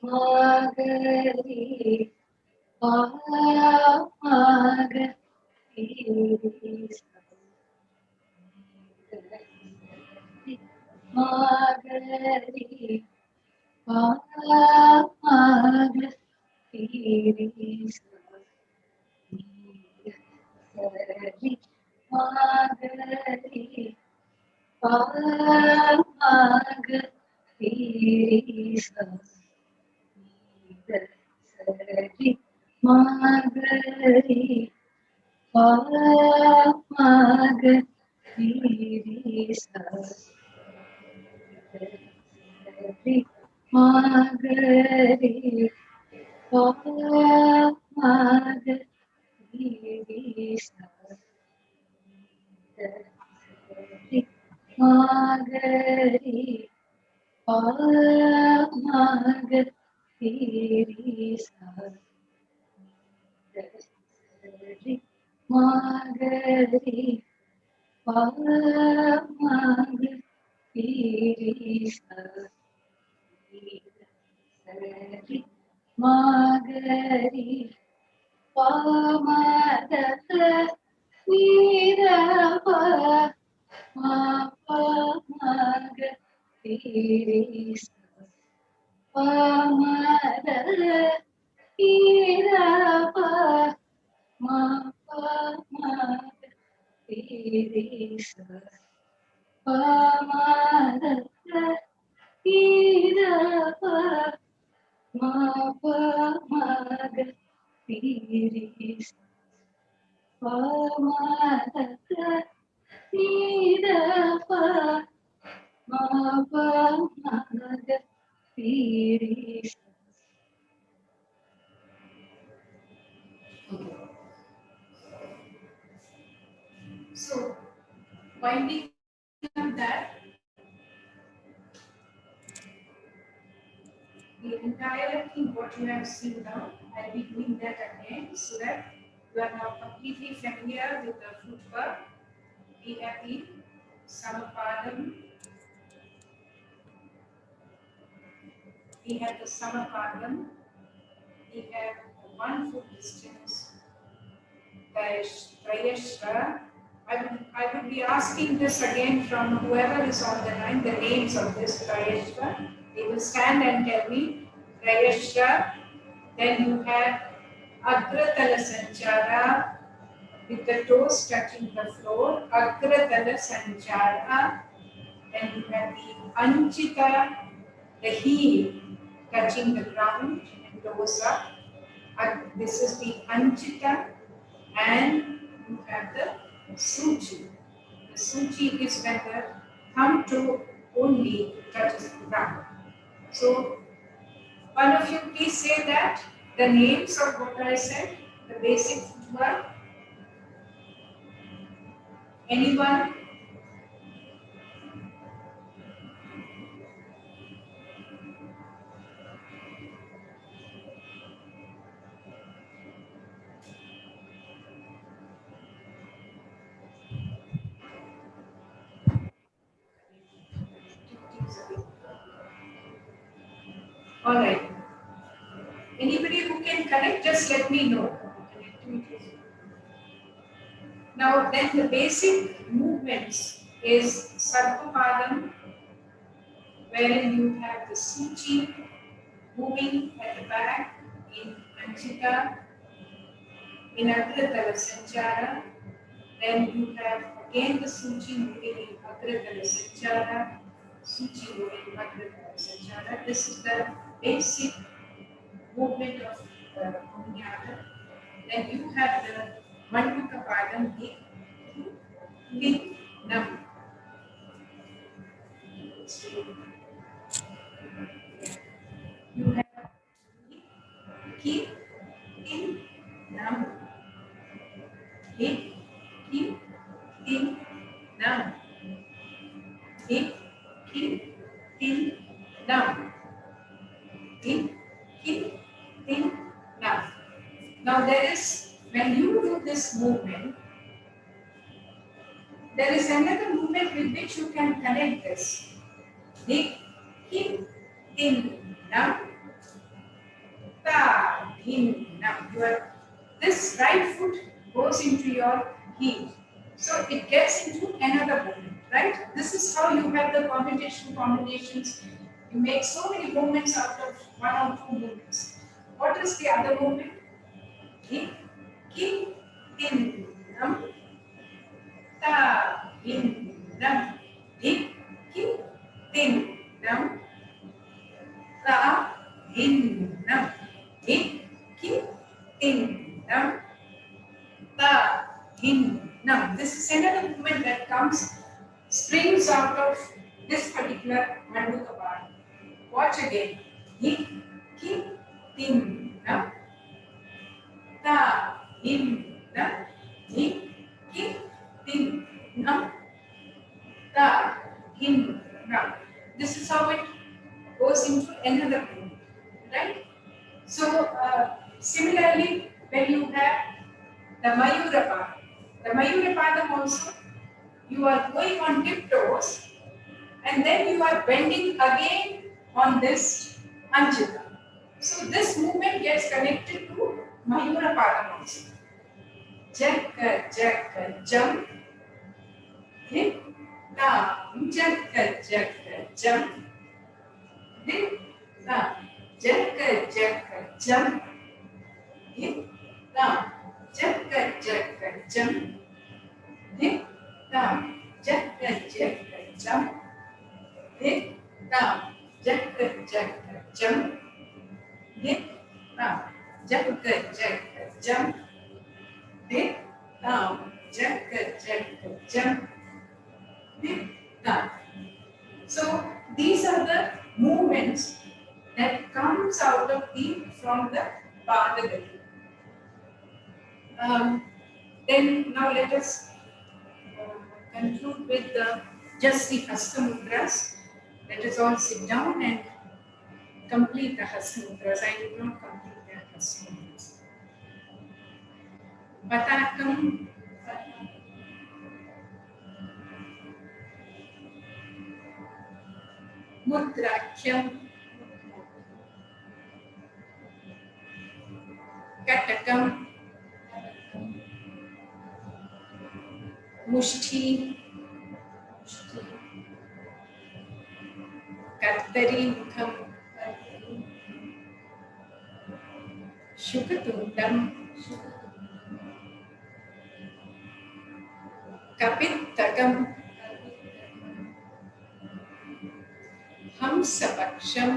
ma, ga, ri, pa, ma, ga, ri, ri, ma, ga, ri, pa, ma, ga, ri, ri, ma, ga, ri, pa, ma, ga, Ri sa ni da sa ri ma ga ri pa ma ga ri sa ri ma ga ri pa ma ga ri sa ri ma ga ri pa ma ga ri sa ri ma ga ri pa ma ga ri sa ri ma ga ri pa ma ga ni da pa ma pa ma ga ri sa pa ma da ni da pa ma pa ma ga ri sa pa ma da ni da pa ma pa ma ga ri sa pa ma da ni da pa ma pa ma ga ri sa. So, winding up that, the entire thing what you have seen now, I'll be doing that again so that you are now completely familiar with the footwork. We have the Samapadam, we have the Samapadam, we have the 1 foot distance, Trayashra. I would be asking this again from whoever is on the line, the names of this Trayashra. They will stand and tell me Trayashra. Then you have Agratala Sanchara with the toes touching the floor. Agratala Sanchara. Then you have the Anchita, the heel touching the ground and toes up. This is the Anchita. And you have the Suchi. The Suchi is when the thumb toe only touches the ground. So, one of you please say that, the names of what I said, the basic footwork. Anyone? All right. Anybody who can connect, just let me know. Now, then the basic movements is Sarvapadam, wherein you have the Suchi moving at the back in Anchita, in Agratala Sanchara. Then you have again the Suchi moving in Agratala Sanchara, Suchi moving in Agratala Sanchara. This is the basic movement of Mohiniattam. Then you have the Manduka Padam, Lik, Nam. You have Ki, In, Nam. Ki, In, Nam. Ki, In, Nam. Ki, In, Nam. Now there is, when you do this movement, there is another movement with which you can connect this. Dik, Ki, In, Nam. Ta, In, Nam. This right foot goes into your heel. So it gets into another movement, right? This is how you have the combinations. You make so many movements out of 1 or 2 movements. What is the other movement? Hik, ki, in, nam, ta, in, nam, hik, ki, in, nam, ta, hin. Now, this is another movement that springs out of this particular Mandukapan. Watch again. Hik, ki, tin. Now, ta, hin. Now, hik, ki, tin. Now, ta, hin. Now, this is how it goes into another movement, right? So, similarly, when you have the Mayurapadam also, you are going on tiptoes and then you are bending again on this Anjita. So, this movement gets connected to Mayurapadam also. Jakka, jakka, jump, hip, tam, jakka, jakka, jump, hip, tam, jakka, jakka, jump, hip, tam, jakka, jakka, jump, hip, tam, jakka, jakka, jump, hip, tam, jakka, jakka, jump, hip, tam, jakka, jakka, jump, hip, tam, jakka, jakka, jump, hip, tam. So these are the movements that comes out of from the Padagati. Then now let us conclude with just the Hasta Mudras. Let us all sit down and complete the Hasta Mudras. I did not complete the Hasta Mudras. Patakam, Mudrakyam, Katakam, Mushti, Kartari Mukham, Shukatundam, Kapittakam, Hamsapaksham,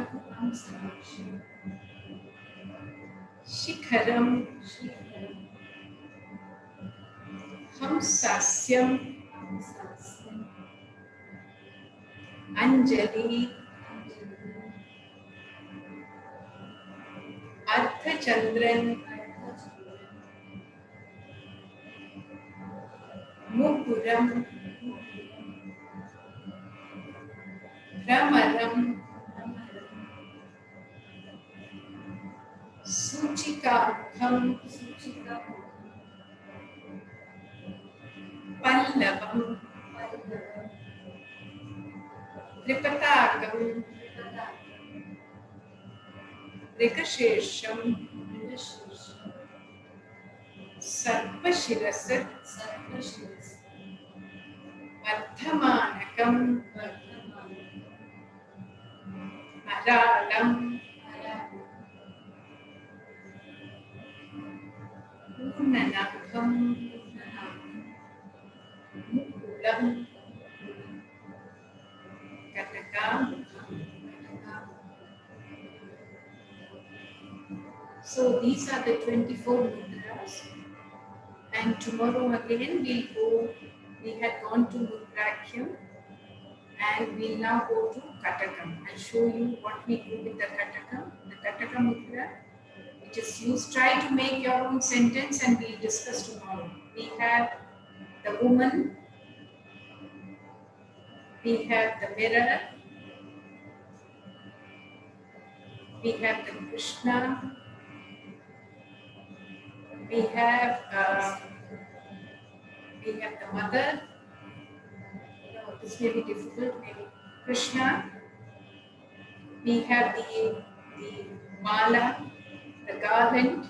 Shikharam, Hamsasyam, Anjali, Arthachandran, Mukuram, Ramaram, Suchikamukham, Pallavam, Tripatakam, Rikashesham, Sarvashirasat, Vardhamanakam, Aralam, Purnanakam, Mukulam, Katakam. So these are the 24 mudras. And tomorrow again we had gone to Mudrakyam and we'll now go to Katakam. I'll show you what we do with the Katakam. The Katakam mudra, it is used, try to make your own sentence and we'll discuss tomorrow. We have the woman, we have the mirror, we have the Krishna, we have the mother. No, this may be difficult. Maybe Krishna. We have the Bhalla, the garland.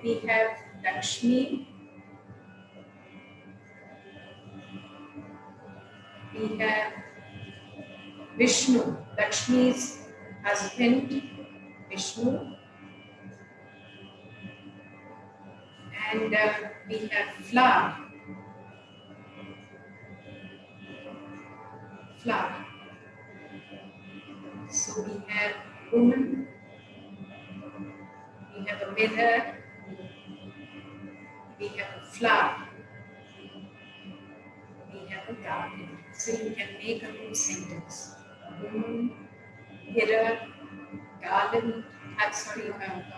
We have Lakshmi. We have Vishnu, Lakshmi's husband, Vishnu. And we have flower. So we have woman, we have a Here we have a flower. We have a garden. So you can make a new sentence. Here a garden, a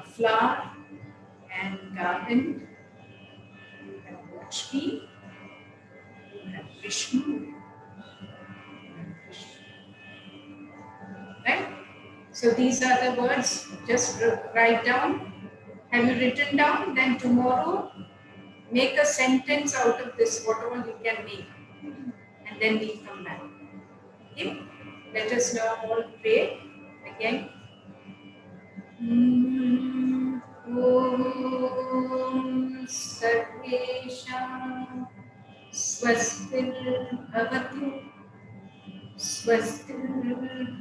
flower and garden. You have Lakshmi. You have Vishnu. Right? So these are the words. Just write down. Have you written down? Then tomorrow, make a sentence out of this, whatever you can make. And then we'll come back. Okay? Let us now all pray again. Om Sarvesham Swastir Bhavatu Swastir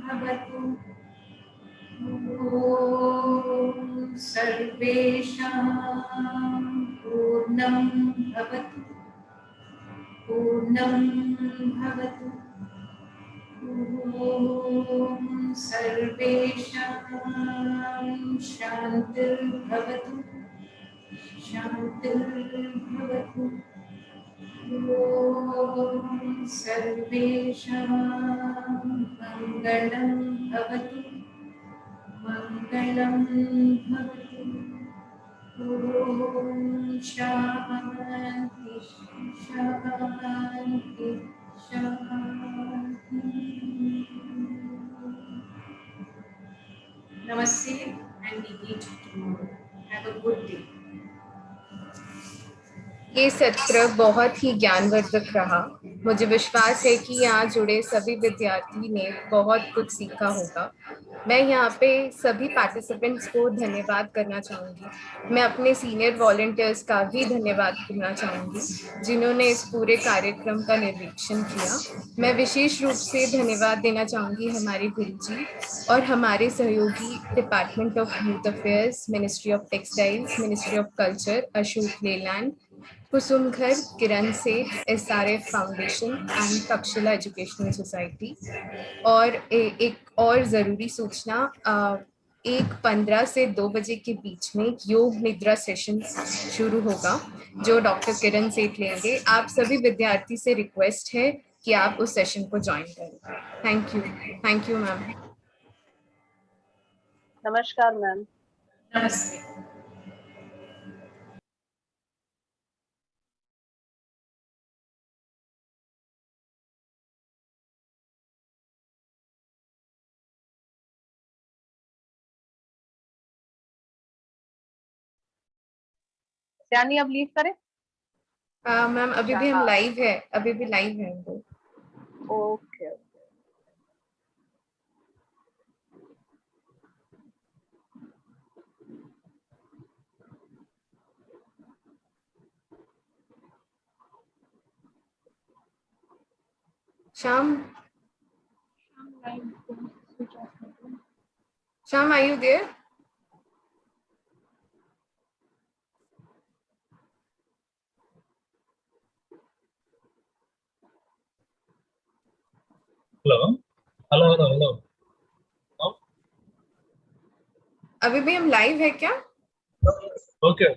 Bhavatu Om Sarvesham Purnam Bhavatu Purnam Bhavatu Om Sarvesham Shantir Bhavatu Shantir Bhavatu Om Sarvesham Mangalam Bhavatu Mangalam Bhavatu Om Shanti Shanti Shanti. Namaste and we meet tomorrow. Have a good day. ये सत्र बहुत ही ज्ञानवर्धक रहा। मुझे विश्वास है कि यहाँ जुड़े सभी विद्यार्थी ने बहुत कुछ सीखा होगा। मैं यहाँ पे सभी पार्टिसिपेंट्स को धन्यवाद करना चाहूँगी। मैं अपने सीनियर वॉलंटियर्स का भी धन्यवाद करना चाहूँगी जिन्होंने इस पूरे कार्यक्रम का निरीक्षण किया। मैं विशेष रूप से धन्यवाद देना चाहूँगी हमारे गुरुजी और हमारे सहयोगी department of youth affairs, ministry of textiles, ministry of culture, Ashok Leyland, Kusum Ghar, Kiran Seth, SRF foundation and Takshashila educational society. और एक और ज़रूरी सूचना, 1:15 से 2 बजे के बीच में योग निद्रा सेशन शुरू होगा जो डॉक्टर किरण सेठ लेंगे। आप सभी विद्यार्थी से रिक्वेस्ट है कि आप उस सेशन को ज्वाइन करें। Thank you ma'am. नमस्कार मैम। नमस्ते। यानी अब लीव करें? मैम अभी भी हम लाइव है, अभी भी लाइव है। Okay. Sham, are you there? Hello. अभी भी हम लाइव है क्या? ओके।